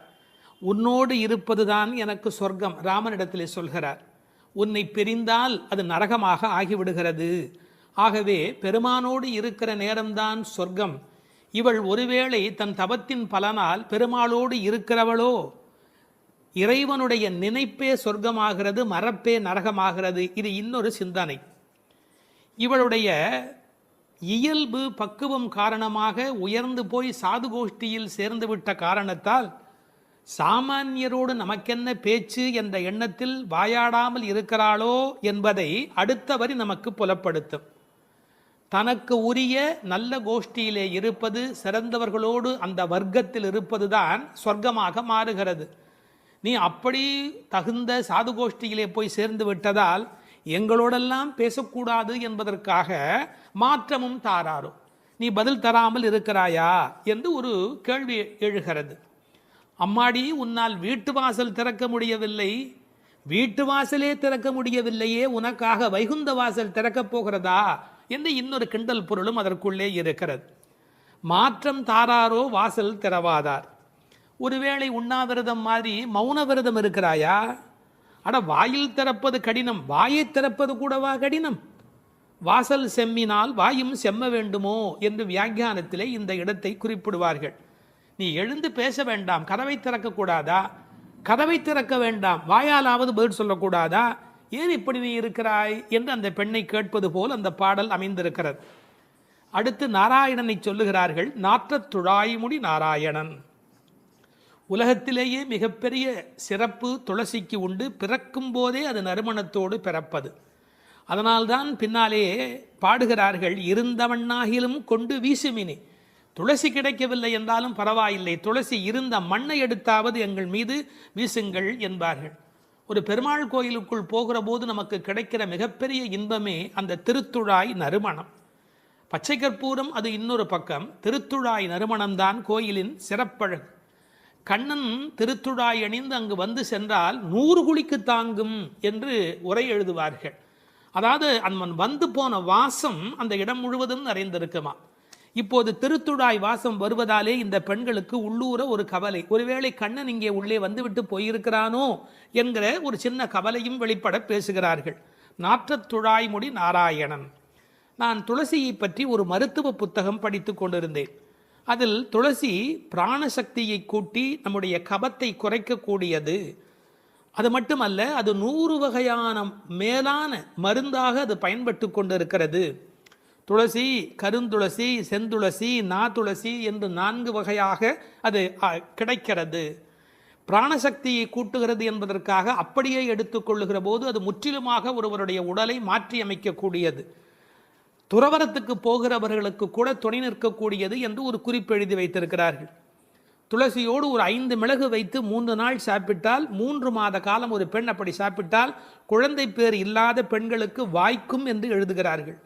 உன்னோடு இருப்பதுதான் எனக்கு சொர்க்கம். ராமனிடத்திலே சொல்கிறார், உன்னை பிரிந்தால் அது நரகமாக ஆகிவிடுகிறது. ஆகவே பெருமானோடு இருக்கிற நேரம்தான் சொர்க்கம். இவள் ஒருவேளை தன் தவத்தின் பலனால் பெருமாளோடு இருக்கிறவளோ, இறைவனுடைய நினைப்பே சொர்க்கமாகிறது, மறப்பே நரகமாகிறது. இது இன்னொரு சிந்தனை. இவளுடைய இயல்பு பக்குவம் காரணமாக உயர்ந்து போய் சாது கோஷ்டியில் சேர்ந்துவிட்ட காரணத்தால் சாமானியரோடு நமக்கென்ன பேச்சு என்ற எண்ணத்தில் வாயாடாமல் இருக்கிறாளோ என்பதை அடுத்த வரி நமக்கு புலப்படுத்தும். தனக்கு உரிய நல்ல கோஷ்டியிலே இருப்பது, சிறந்தவர்களோடு அந்த வர்க்கத்தில் இருப்பதுதான் சொர்க்கமாக மாறுகிறது. நீ அப்படி தகுந்த சாது கோஷ்டியிலே போய் சேர்ந்து விட்டதால் எங்களோடெல்லாம் பேசக்கூடாது என்பதற்காக மாற்றமும் தாராரோ, நீ பதில் தராமல் இருக்கிறாயா என்று ஒரு கேள்வி எழுகிறது. அம்மாடி, உன்னால் வீட்டு வாசல் திறக்க முடியவில்லை, வீட்டு வாசலே திறக்க முடியவில்லையே, உனக்காக வைகுந்த வாசல் திறக்கப் போகிறதா என்று இன்னொரு கிண்டல் பொருளும் அதற்குள்ளே இருக்கிறது. மாற்றம் தாராரோ, வாசல் திறவாதார். ஒருவேளை உண்ணாவிரதம் மாதிரி மௌன விரதம் இருக்கிறாயா? அட, வாயில் திறப்பது கடினம், வாயை திறப்பது கூடவா கடினம்? வாசல் செம்மினால் வாயும் செம்ம வேண்டுமோ என்று வியாக்கியானத்திலே இந்த இடத்தை குறிப்பிடுவார்கள். நீ எழுந்து பேச வேண்டாம், கதவை திறக்கக்கூடாதா? கதவை திறக்க வேண்டாம், வாயாலாவது பதில் சொல்லக்கூடாதா? ஏன் இப்படி நீ இருக்கிறாய் என்று அந்த பெண்ணை கேட்பது போல் அந்த பாடல் அமைந்திருக்கிறது. அடுத்து நாராயணனை சொல்லுகிறார்கள். நாற்றத் துழாய்முடி நாராயணன். உலகத்திலேயே மிகப்பெரிய சிறப்பு துளசிக்கு உண்டு. பிறக்கும் போதே அது நறுமணத்தோடு பிறப்பது. அதனால்தான் பின்னாலே பாடுகிறார்கள், இருந்தவண்ணாகிலும் கொண்டு வீசுமினி. துளசி கிடைக்கவில்லை என்றாலும் பரவாயில்லை, துளசி இருந்த மண்ணை எடுத்தாவது எங்கள் மீது வீசுங்கள் என்பார்கள். ஒரு பெருமாள் கோயிலுக்குள் போகிற போது நமக்கு கிடைக்கிற மிகப்பெரிய இன்பமே அந்த திருத்துழாய் நறுமணம். பச்சை கற்பூரம் அது இன்னொரு பக்கம், திருத்துழாய் நறுமணம்தான் கோயிலின் சிறப்பழகு. கண்ணன் திருத்துழாய் அணிந்து அங்கு வந்து சென்றால் 100 குழிக்கு தாங்கும் என்று உரை எழுதுவார்கள். அதாவது அவன் வந்து போன வாசம் அந்த இடம் முழுவதும் நிறைந்திருக்குமா. இப்போது திருத்துழாய் வாசம் வருவதாலே இந்த பெண்களுக்கு உள்ளூர ஒரு கவலை, ஒருவேளை கண்ணன் இங்கே உள்ளே வந்துவிட்டு போயிருக்கிறானோ என்கிற ஒரு சின்ன கவலையும் வெளிப்பட பேசுகிறார்கள். நாற்றத் துழாய்முடி நாராயணன். நான் துளசியை பற்றி ஒரு மருத்துவ புத்தகம் படித்து கொண்டிருந்தேன். அதில் துளசி பிராணசக்தியை கூட்டி நம்முடைய கபத்தை குறைக்கக்கூடியது. அது மட்டுமல்ல, அது 100 வகையான மேலான மருந்தாக அது பயன்பட்டு கொண்டிருக்கிறது. துளசி, கருந்துளசி, செந்துளசி, நாதுளசி என்று 4 வகையாக அது கிடைக்கிறது. பிராணசக்தியை கூட்டுகிறது என்பதற்காக அப்படியே எடுத்துக்கொள்ளுகிற போது அது முற்றிலுமாக ஒருவருடைய உடலை மாற்றி அமைக்கக்கூடியது. துறவரத்துக்கு போகிறவர்களுக்கு கூட துணை நிற்கக்கூடியது என்று ஒரு குறிப்பு எழுதி வைத்திருக்கிறார்கள். துளசியோடு ஒரு 5 மிளகு வைத்து 3 நாள் சாப்பிட்டால் 3 மாத காலம் ஒரு பெண் அப்படி சாப்பிட்டால் குழந்தை பேர் இல்லாத பெண்களுக்கு வாய்க்கும் என்று எழுதுகிறார்கள்.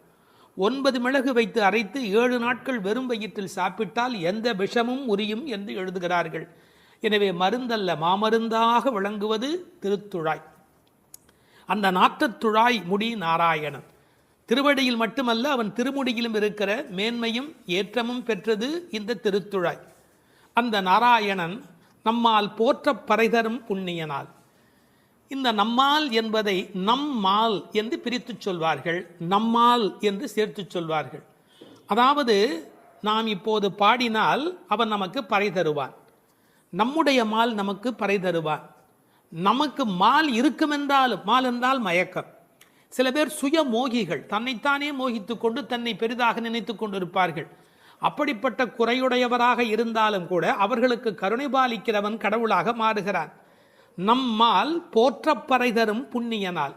9 மிளகு வைத்து அரைத்து 7 நாட்கள் வெறும் வயிற்றில் சாப்பிட்டால் எந்த விஷமும் உரியும் என்று எழுதுகிறார்கள். எனவே மருந்தல்ல, மாமருந்தாக விளங்குவது திருத்துழாய். அந்த நாற்றத்துழாய் முடி நாராயணன். திருவடியில் மட்டுமல்ல, அவன் திருமுடியிலும் இருக்கிற மேன்மையும் ஏற்றமும் பெற்றது இந்த திருத்துழாய். அந்த நாராயணன் நம்மால் போற்ற பறைதரும் புண்ணியனால். இந்த நம்மால் என்பதை நம்மால் என்று பிரித்து சொல்வார்கள், நம்மால் என்று சேர்த்து சொல்வார்கள். அதாவது நாம் இப்போது பாடினால் அவன் நமக்கு பறை தருவான், நம்முடைய மால் நமக்கு பறை தருவான். நமக்கு மால் இருக்கும் என்றாலும், மால் என்றால் மயக்கம். சில பேர் சுய மோகிகள், தன்னைத்தானே மோகித்துக் கொண்டு தன்னை பெரிதாக நினைத்துக் கொண்டிருப்பார்கள். அப்படிப்பட்ட குறையுடையவராக இருந்தாலும் கூட அவர்களுக்கு கருணை பாலிக்கிறவன் கடவுளாக மாறுகிறான். நம்மால் போற்றப் பறை தரும் புண்ணியனால்,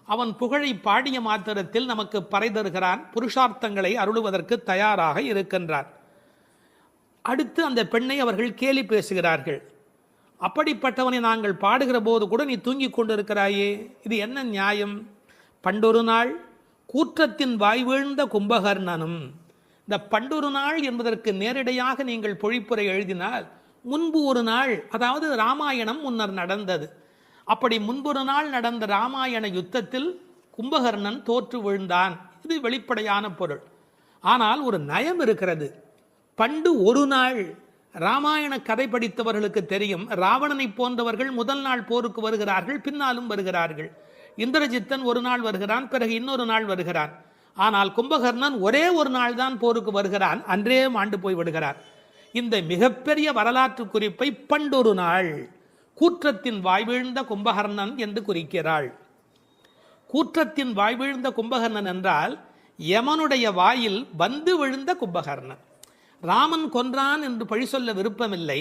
அவன் புகழை பாடிய மாத்திரத்தில் நமக்கு பறை தருகிறான், புருஷார்த்தங்களை அருளுவதற்கு தயாராக இருக்கின்றான். அடுத்து அந்த பெண்ணை அவர்கள் கேலி பேசுகிறார்கள். அப்படிப்பட்டவனை நாங்கள் பாடுகிற போது கூட நீ தூங்கிக் கொண்டிருக்கிறாயே, இது என்ன நியாயம்? பண்டொரு நாள் கூற்றத்தின் வாய் வீழ்ந்த கும்பகர்ணனும். இந்த பண்டொரு நாள் என்பதற்கு நேரடியாக நீங்கள் பொழிப்புரை எழுதினால், முன்பு ஒரு நாள், அதாவது ராமாயணம் முன்னர் நடந்தது. அப்படி முன்பொரு நாள் நடந்த ராமாயண யுத்தத்தில் கும்பகர்ணன் தோற்று விழுந்தான். இது வெளிப்படையான பொருள். ஆனால் ஒரு நயம் இருக்கிறது. பண்டு ஒரு நாள், ராமாயண கதை படித்தவர்களுக்கு தெரியும், ராவணனை போன்றவர்கள் முதல் நாள் போருக்கு வருகிறார்கள், பின்னாலும் வருகிறார்கள். இந்திரஜித்தன் ஒரு நாள் வருகிறான், பிறகு இன்னொரு நாள் வருகிறான். ஆனால் கும்பகர்ணன் ஒரே ஒரு நாள் தான் போருக்கு வருகிறான், அன்றே மாண்டு போய் விடுகிறான். இந்த மிகப்பெரிய வரலாற்று குறிப்பை பண்டொரு நாள் கூற்றத்தின் வாய்வீழ்ந்த கும்பகர்ணன் என்று குறிக்கிறாள். கூற்றத்தின் வாய்வீழ்ந்த கும்பகர்ணன் என்றால் யமனுடைய வாயில் வந்து விழுந்த கும்பகர்ணன். ராமன் கொன்றான் என்று பழி சொல்ல விருப்பமில்லை.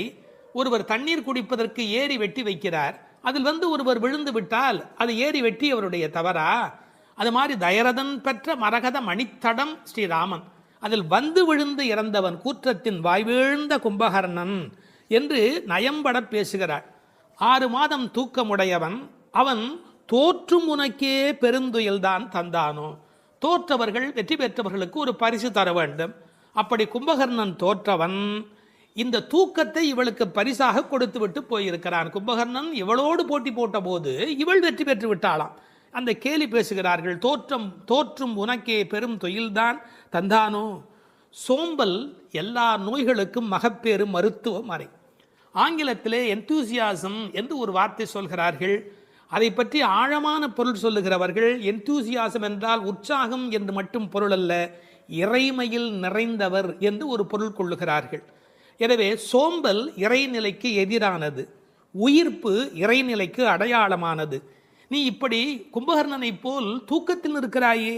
ஒருவர் தண்ணீர் குடிப்பதற்கு ஏரி வெட்டி வைக்கிறார், அதில் வந்து ஒருவர் விழுந்து விட்டால் அது ஏரி வெட்டி அவருடைய தவறா? அது மாதிரி தயரதன் பெற்ற மரகத மணித்தடம் ஸ்ரீராமன், அதில் வந்து விழுந்து இறந்தவன் கூற்றத்தின் வாய்வீழ்ந்த கும்பகர்ணன் என்று நயம்பட பேசுகிறார். 6 மாதம் தூக்கமுடையவன் அவன், தோற்றும் உனக்கே பெருந்துயில்தான் தந்தானோ. தோற்றவர்கள், வெற்றி பெற்றவர்களுக்கு ஒரு பரிசு தர வேண்டும். அப்படி கும்பகர்ணன் தோற்றவன் இந்த தூக்கத்தை இவளுக்கு பரிசாக கொடுத்து விட்டு போயிருக்கிறான். கும்பகர்ணன் இவளோடு போட்டி போட்ட போது இவள் வெற்றி பெற்று விட்டாளாம். அந்த கேலி பேசுகிறார்கள், தோற்றும் உனக்கே பெரும் தொழில்தான் தந்தானோ. சோம்பல் எல்லா நோய்களுக்கும் மகப்பேறு மருத்துவ மறை. ஆங்கிலத்திலே என்தூசியாசம் என்று ஒரு வார்த்தை சொல்கிறார்கள். அதை பற்றி ஆழமான பொருள் சொல்லுகிறவர்கள், என்தூசியாசம் என்றால் உற்சாகம் என்று மட்டும் பொருள் அல்ல, இறைமையில் நிறைந்தவர் என்று ஒரு பொருள் கொள்ளுகிறார்கள். எனவே சோம்பல் இறைநிலைக்கு எதிரானது, உயிர்ப்பு இறைநிலைக்கு அடையாளமானது. நீ இப்படி கும்பகர்ணனை போல் தூக்கத்தில் இருக்கிறாயே,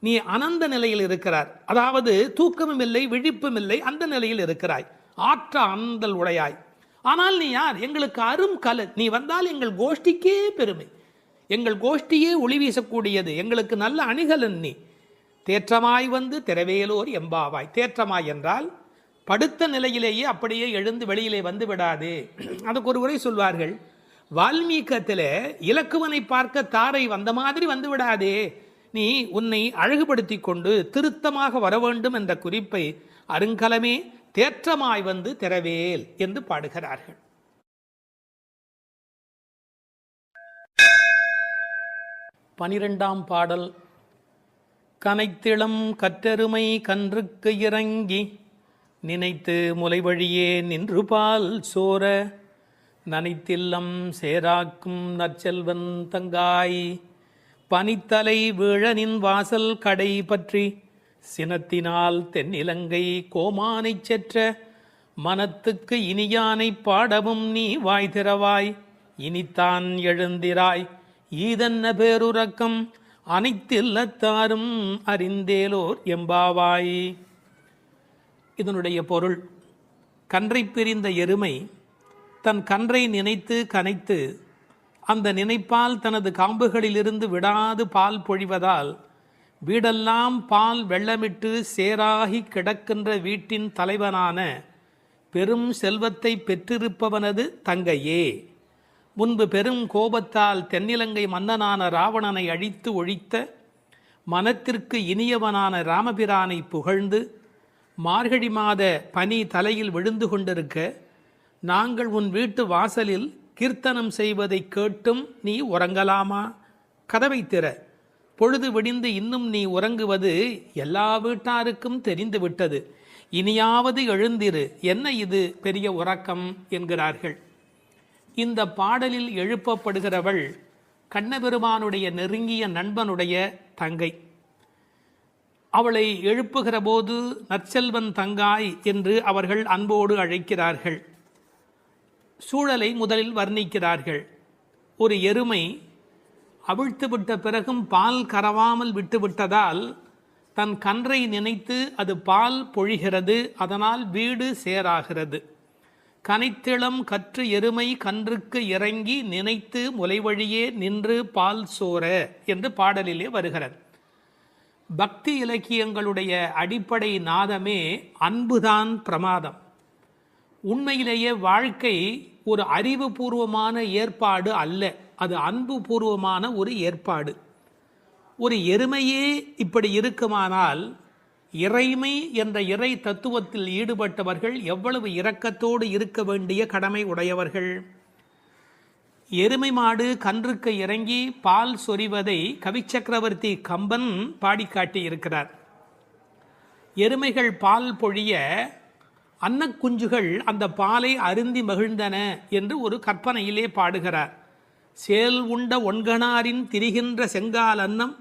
நீ அனந்த நிலையில் இருக்கிறார், அதாவது தூக்கமும் இல்லை விழிப்பும் இல்லை, அந்த நிலையில் இருக்கிறாய், ஆற்ற ஆந்தல் உடையாய். ஆனால் நீ யார்? எங்களுக்கு அரும் கலை. நீ வந்தால் எங்கள் கோஷ்டிக்கே பெருமை, எங்கள் கோஷ்டியே ஒளி வீசக்கூடியது, எங்களுக்கு நல்ல அணிகலன் நீ. தேற்றமாய் வந்து திரவேலோர் எம்பாவாய். தேற்றமாய் என்றால் படுத்த நிலையிலேயே அப்படியே எழுந்து வெளியிலே வந்து விடாதே. அதுக்கு ஒரு உரை சொல்வார்கள், வால்மீகத்திலே இலக்குவனை பார்க்க தாரை வந்த மாதிரி வந்து விடாதே, நீ உன்னை அழகுபடுத்தி கொண்டு திருத்தமாக வர வேண்டும் என்ற குறிப்பை அருங்கலமே தேற்றமாய் வந்து திரவேல் என்று பாடுகிறார்கள். 12ஆம் பாடல். கனைத்திளம் கற்றெருமை கன்றுக்கு இறங்கி நினைத்து முலை வழியே நின்று பால் சோர நனைத்தில்லம் சேராக்கும் நற்செல்வன் தங்காய் பனித்தலை வீழனின் வாசல் கடை பற்றி சினத்தினால் தென்னிலங்கை கோமானைச் செற்ற மனத்துக்கு இனியானை பாடவும் நீ வாய் திறவாய் இனித்தான் எழுந்திராய் ஈதன்ன பேருறக்கம் அனைத்தில்லத்தாரும் அறிந்தேலோர் எம்பாவாய். இதனுடைய பொருள், கன்றை பிரிந்த எருமை தன் கன்றை நினைத்து கனைத்து அந்த நினைப்பால் தனது காம்புகளிலிருந்து விடாது பால் பொழிவதால் வீடெல்லாம் பால் வெள்ளமிட்டு சேராகி கிடக்கின்ற வீட்டின் தலைவனான பெரும் செல்வத்தை பெற்றிருப்பவனது தங்கையே. முன்பு பெரும் கோபத்தால் தென்னிலங்கை மன்னனான ராவணனை அழித்து ஒழித்த மனத்திற்கு இனியவனான ராமபிரானை புகழ்ந்து மார்கழி மாத பனி தலையில் விழுந்து கொண்டிருக்க நாங்கள் உன் வீட்டு வாசலில் கீர்த்தனம் செய்வதை கேட்டும் நீ உறங்கலாமா? கதவை திற, பொழுது விடிந்து இன்னும் நீ உறங்குவது எல்லா வீட்டாருக்கும் தெரிந்து விட்டது, இனியாவது எழுந்திரு, என்ன இது பெரிய உறக்கம் என்கிறார்கள். இந்த பாடலில் எழுப்பப்படுகிறவள் கண்ணபெருமானுடைய நெருங்கிய நண்பனுடைய தங்கை. அவளை எழுப்புகிற போது நற்செல்வன் தங்காய் என்று அவர்கள் அன்போடு அழைக்கிறார்கள். சூழலை முதலில் வர்ணிக்கிறார்கள். ஒரு எருமை அவிழ்த்து விட்ட பிறகும் பால் கறவாமல் விட்டுவிட்டதால் தன் கன்றை நினைத்து அது பால் பொழிகிறது, அதனால் வீடு சேராகிறது. கனைத்திளம் கற்று எருமை கன்றுக்கு இறங்கி நினைத்து முலைவழியே நின்று பால் சோர என்று பாடலிலே வருகிறது. பக்தி இலக்கியங்களுடைய அடிப்படை நாதமே அன்புதான் பிரமாதம். உண்மையிலேயே வாழ்க்கை ஒரு அறிவுபூர்வமான ஏற்பாடு அல்ல, அது அன்பு பூர்வமான ஒரு ஏற்பாடு. ஒரு எருமையே இப்படி இருக்குமானால் இறைமை என்ற இறை தத்துவத்தில் ஈடுபட்டவர்கள் எவ்வளவு இரக்கத்தோடு இருக்க வேண்டிய கடமை உடையவர்கள். எருமை மாடு கன்றுக்கு இறங்கி பால் சொரிவதை கவிச்சக்கரவர்த்தி கம்பன் பாடிக்காட்டி இருக்கிறார். எருமைகள் பால் பொழிய அன்னக்குஞ்சுகள் அந்த பாலை அருந்தி மகிழ்ந்தன என்று ஒரு கற்பனையிலே பாடுகிறார். சேல் உண்ட ஒன்கணாரின் திரிகின்ற செங்கால் அன்னம்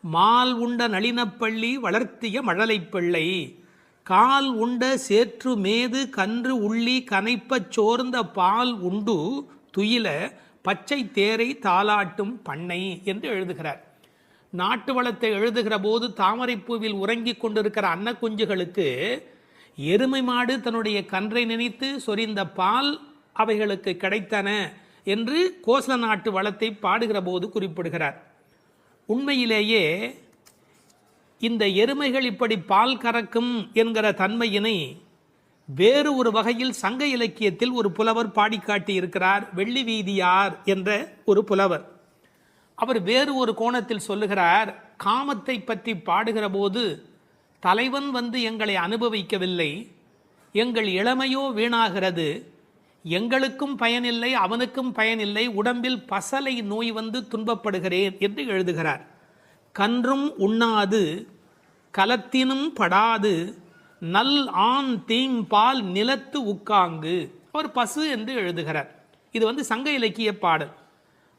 மால் உண்ட நளினப்பள்ளி வளர்த்திய மழலைப் பிள்ளை கால் உண்ட சேற்று மேது கன்று உள்ளி கனைப்பச் சோர்ந்த பால் உண்டு துயில பச்சை தேரை தாலாட்டும் பண்ணை என்று எழுதுகிறார். நாட்டு வளத்தை எழுதுகிற போது தாமரைப்பூவில் உறங்கிக் கொண்டிருக்கிற அன்னக்குஞ்சுகளுக்கு எருமை மாடு தன்னுடைய கன்றை நினைத்து சொரிந்த பால் அவைகளுக்கு கிடைத்தன என்று கோசல நாட்டு வளத்தை பாடுகிற போது குறிப்பிடுகிறார். உண்மையிலேயே இந்த எருமைகள் இப்படி பால் கறக்கும் என்கிற தன்மையினை வேறு ஒரு வகையில் சங்க இலக்கியத்தில் ஒரு புலவர் பாடிக்காட்டி இருக்கிறார். வெள்ளி வீதியார் என்ற ஒரு புலவர். அவர் வேறு ஒரு கோணத்தில் சொல்லுகிறார். காமத்தை பற்றி பாடுகிற போது தலைவன் வந்து எங்களை அனுபவிக்கவில்லை, எங்கள் இளமையோ வீணாகிறது, எங்களுக்கும் பயனில்லை அவனுக்கும் பயனில்லை, உடம்பில் பசலை நோய் வந்து துன்பப்படுகிறேன் என்று எழுதுகிறார். கன்றும் உண்ணாது கலத்தினும் படாது நல் ஆண் தீம்பால் நிலத்து உக்காங்கு அவர் பசு என்று எழுதுகிறார். இது சங்க இலக்கிய பாடல்.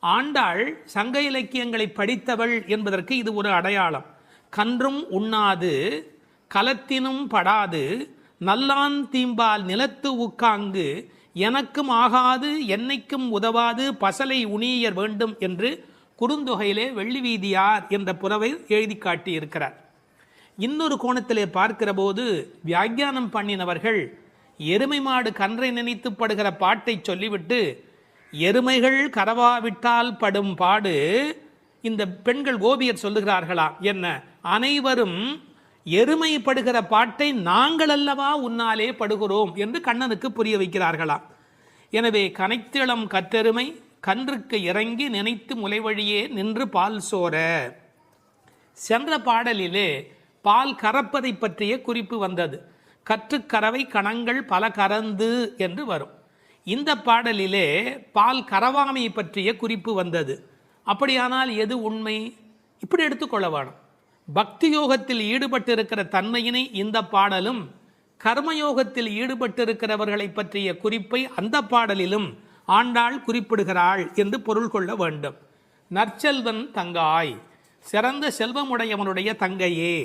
ஆண்டாள் சங்க இலக்கியங்களை படித்தவள் என்பதற்கு இது ஒரு அடையாளம். கன்றும் உண்ணாது கலத்தினும் படாது நல்லான் தீம்பால் நிலத்து உக்காங்கு எனக்கும் ஆகாது என்னைக்கும் உதவாது பசலை உணியர் வேண்டும் என்று குறுந்தொகையிலே வெள்ளி வீதியார் என்ற புலவர் எழுதி காட்டியிருக்கிறார். இன்னொரு கோணத்திலே பார்க்கிற போது வியாக்கியானம் பண்ணினவர்கள் எருமை மாடு கன்றை நினைத்து படுகிற பாட்டை சொல்லிவிட்டு எருமைகள் கரவாவிட்டால் படும் பாடு இந்த பெண்கள் கோபியர் சொல்லுகிறார்களா என்ன, அனைவரும் எருமை படுகிற பாட்டை நாங்கள் அல்லவா உன்னாலே படுகிறோம் என்று கண்ணனுக்கு புரிய வைக்கிறார்களாம். எனவே கனைத்திளம் கற்றெருமை கன்றுக்கு இறங்கி நினைத்து முலைவழியே நின்று பால் சோர. சென்ற பாடலிலே பால் கறப்பதை பற்றிய குறிப்பு வந்தது. கற்றுக்கறவை கணங்கள் பல கறந்து என்று வரும். இந்த பாடலிலே பால் கறவாமையை பற்றிய குறிப்பு வந்தது. அப்படியானால் எது உண்மை? இப்படி எடுத்துக்கொள்ள வேணும். பக்தி யோகத்தில் ஈடுபட்டிருக்கிற தன்மையினை இந்த பாடலும், கர்மயோகத்தில் ஈடுபட்டிருக்கிறவர்களை பற்றிய குறிப்பை அந்த பாடலிலும் ஆண்டாள் குறிப்பிடுகிறாள் என்று பொருள் கொள்ள வேண்டும். நற்செல்வன் தங்காய், சிறந்த செல்வமுடையவனுடைய தங்கையே.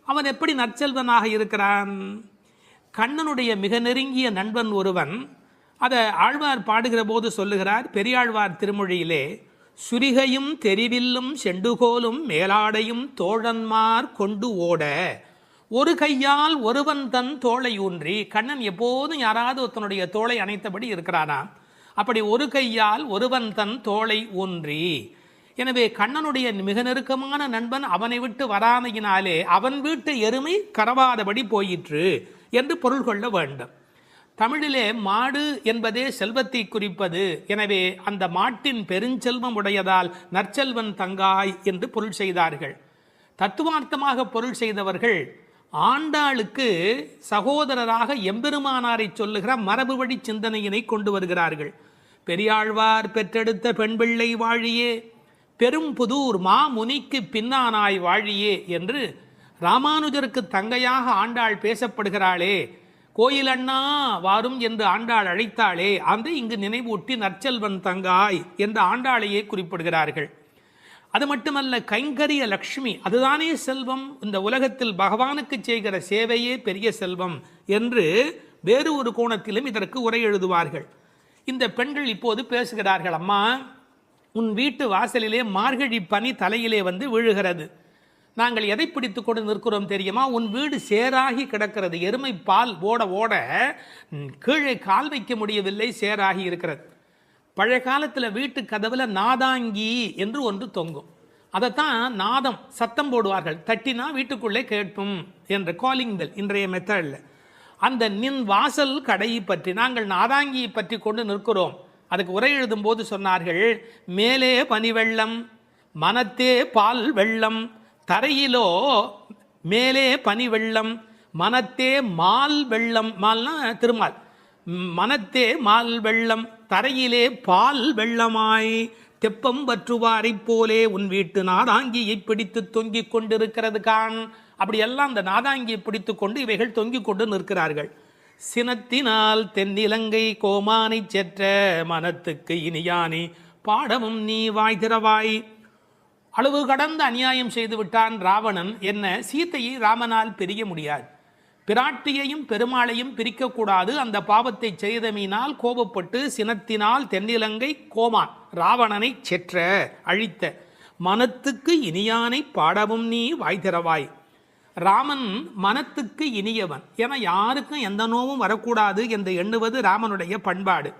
அவன் எப்படி நற்செல்வனாக இருக்கிறான்? கண்ணனுடைய மிக நெருங்கிய நண்பன் ஒருவன். அதை ஆழ்வார் பாடுகிற போது சொல்லுகிறார். பெரியாழ்வார் திருமொழியிலே சுரிகையும் தெரிவில்லும் செண்டுகோலும் மேலாடையும் தோழன்மார் கொண்டு ஓட ஒரு கையால் ஒருவன் தன் தோளை ஊன்றி. கண்ணன் எப்போதும் யாராவது ஒருத்தனுடைய தோளை அணைத்தபடி இருக்கிறானா? அப்படி ஒரு கையால் ஒருவன் தன் தோளை ஊன்றி. எனவே கண்ணனுடைய மிக நெருக்கமான நண்பன் அவனை விட்டு வராமையினாலே அவன் வீட்டு எருமை கறவாதபடி போயிற்று என்று பொருள் கொள்ள வேண்டும். தமிழிலே மாடு என்பதே செல்வத்தை குறிப்பது. எனவே அந்த மாட்டின் பெருஞ்செல்வம் உடையதால் நற்செல்வன் தங்காய் என்று பொருள் செய்தார்கள். தத்துவார்த்தமாக பொருள் செய்தவர்கள் ஆண்டாளுக்கு சகோதரராக எம்பெருமானாரை சொல்லுகிற மரபு வழி சிந்தனையினை கொண்டு வருகிறார்கள். பெரியாழ்வார் பெற்றெடுத்த பெண் பிள்ளை வாழியே, பெரும் புதூர் மாமுனிக்கு பின்னானாய் வாழியே என்று ராமானுஜருக்கு தங்கையாக ஆண்டாள் பேசப்படுகிறாளே. கோயில் அண்ணா வாரும் என்று ஆண்டாள் அழைத்தாளே, அந்த இங்கு நினைவூட்டி நற்செல்வன் தங்காய் என்று ஆண்டாளையே குறிப்பிடுகிறார்கள். அது மட்டுமல்ல, கைங்கரிய லக்ஷ்மி அதுதானே செல்வம், இந்த உலகத்தில் பகவானுக்கு செய்கிற சேவையே பெரிய செல்வம் என்று வேறு ஒரு கோணத்திலும் இதற்கு உரை எழுதுவார்கள். இந்த பெண்கள் இப்போது பேசுகிறார்கள், அம்மா உன் வீட்டு வாசலிலே மார்கழி பனி தலையிலே வந்து விழுகிறது, நாங்கள் எதை பிடித்து கொண்டு நிற்கிறோம் தெரியுமா? உன் வீடு சேராகி கிடக்கிறது, எருமை பால் ஓட ஓட கீழே கால் வைக்க முடியவில்லை, சேராகி இருக்கிறது. பழைய காலத்தில் வீட்டு கதவுல நாதாங்கி என்று ஒன்று தொங்கும், அதைத்தான் நாதம் சத்தம் போடுவார்கள், தட்டினா வீட்டுக்குள்ளே கேட்கும் என்ற காலிங் பெல் இன்றைய மெத்தடில். அந்த நின் வாசல் கடையை பற்றி நாங்கள் நாதாங்கியை பற்றி கொண்டு நிற்கிறோம். அதுக்கு உரை எழுதும் போது சொன்னார்கள், மேலே பனி வெள்ளம் மனத்தே பால் வெள்ளம், தரையிலோ மேலே பனி வெள்ளம் மனத்தே மால் வெள்ளம், மால்னா திருமால், மனத்தே மால் வெள்ளம் தரையிலே பால் வெள்ளமாய் தெப்பம் வற்றுவாரை போலே உன் வீட்டு நாதாங்கியை பிடித்து தொங்கிக் கொண்டிருக்கிறது கான். அப்படியெல்லாம் அந்த நாதாங்கியை பிடித்து கொண்டு இவைகள் தொங்கிக் கொண்டு நிற்கிறார்கள். சினத்தினால் தென்னிலங்கை கோமானை செற்ற மனத்துக்கு இனியானி பாடமும் நீ வாய் திறவாய். அளவு கடந்த அநியாயம் செய்து விட்டான் ராவணன். என்ன, சீத்தையை ராமனால் பிரிய முடியாது, பிராட்டியையும் பெருமாளையும் பிரிக்கக்கூடாது. அந்த பாவத்தை செய்தமையினால் கோபப்பட்டு சினத்தினால் தென்னிலங்கை கோமான் ராவணனை செற்ற அழித்த மனத்துக்கு இனியானை பாடவும் நீ வாய் திறவாய். ராமன் மனத்துக்கு இனியவன் என யாருக்கும் எந்த நோவும் வரக்கூடாது என்று எண்ணுவது ராமனுடைய பண்பாடு.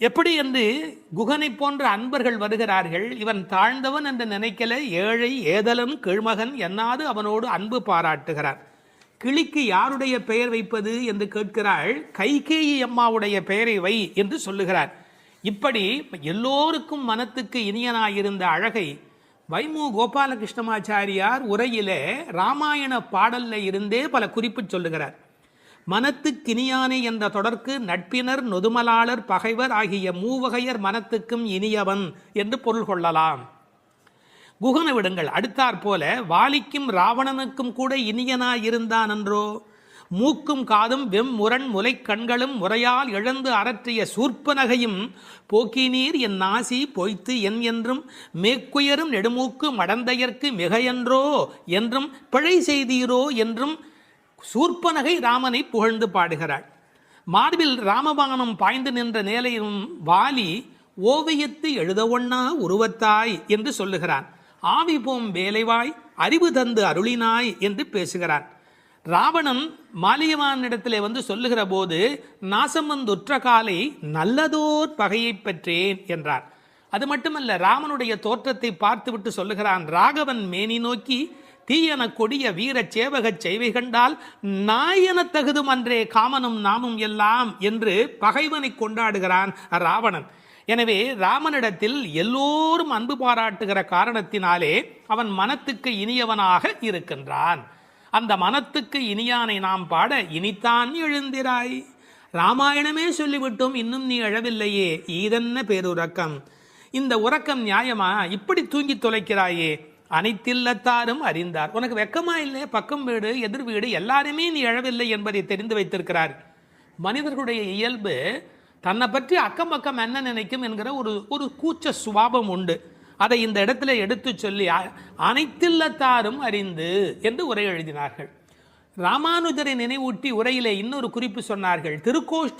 எப்படி என்று குகனை போன்ற அன்பர்கள் வருகிறார்கள், இவன் தாழ்ந்தவன் என்று நினைக்கல, ஏழை ஏதலன் கீழ்மகன் என்னாது அவனோடு அன்பு பாராட்டுகிறார். கிளிக்கு யாருடைய பெயர் வைப்பது என்று கேட்கிறாள், கைகேயி அம்மாவுடைய பெயரை வை என்று சொல்லுகிறார். இப்படி எல்லோருக்கும் மனத்துக்கு இனியனாயிருந்த அழகை வைமு கோபாலகிருஷ்ணமாச்சாரியார் உரையிலே ராமாயண பாடல்ல இருந்தே பல குறிப்பு சொல்லுகிறார். மனத்துக்கினியானே என்ற தொடர்க்கு நட்பினர் நொதுமலாளர் பகைவர் ஆகிய மூவகையர் மனத்துக்கும் இனியவன் என்று பொருள் கொள்ளலாம். குகனை விடுங்கள், அடுத்தாற் போல வாலிக்கும் ராவணனுக்கும் கூட இனியனாயிருந்தான் என்றோ. மூக்கும் காதும் வெம்முரண் முலை கண்களும் முறையால் இழந்து அரற்றிய சூர்ப்பனகையும் போக்கினீர் என் நாசி பொய்த்து என் என்றும் மேக்குயரும் நெடுமூக்கு மடந்தையர்க்கு மிகையன்றோ என்றும் பிழை செய்தீரோ என்றும் சூர்ப்பனகை ராமனை புகழ்ந்து பாடுகிறாள். மார்பில் ராமபானம் பாய்ந்து நின்ற நிலையும் வாலி ஓவியத்து எழுத ஒண்ணா உருவத்தாய் என்று சொல்லுகிறான். ஆவி போம் வேலைவாய் அறிவு தந்து அருளினாய் என்று பேசுகிறான். ராவணன் மாலியவானிடத்திலே வந்து சொல்லுகிற போது நாசம் வந்துற்ற காலை நல்லதோர் பகையை பெற்றேன் என்றார். அது மட்டுமல்ல, ராமனுடைய தோற்றத்தை பார்த்துவிட்டு சொல்லுகிறான், ராகவன் மேனி நோக்கி தீயன கொடிய வீர சேவகச் செய்வை கண்டால் நாயன தகுதும் அன்றே காமனும் நாமும் எல்லாம் என்று பகைவனை கொண்டாடுகிறான் ராவணன். எனவே ராமனிடத்தில் எல்லோரும் அன்பு பாராட்டுகிற காரணத்தினாலே அவன் மனத்துக்கு இனியவனாக இருக்கின்றான். அந்த மனத்துக்கு இனியானை நாம் பாட இனித்தான் எழுந்திராய். ராமாயணமே சொல்லிவிட்டோம், இன்னும் நீ எழவில்லையே, ஈதென்ன பேருறக்கம், இந்த உறக்கம் நியாயமா? இப்படி தூங்கி தொலைக்கிறாயே. அனைத்தில்லத்தாரும் அறிந்தார். உனக்கு வெக்கமா இல்லை? பக்கம் வீடு எதிர் வீடு எல்லாருமே நீ எழவில்லை என்பதை தெரிந்து வைத்திருக்கிறார். மனிதர்களுடைய இயல்பு தன்னை பற்றி அக்கம் பக்கம் என்ன நினைக்கும் என்கிற ஒரு கூச்ச சுபாவம் உண்டு. அதை இந்த இடத்துல எடுத்து சொல்லி அனைத்தில்லத்தாரும் அறிந்து என்று உரை எழுதினார்கள். ராமானுஜரை நினைவூட்டி உரையிலே இன்னொரு குறிப்பு சொன்னார்கள். திருக்கோஷ்ட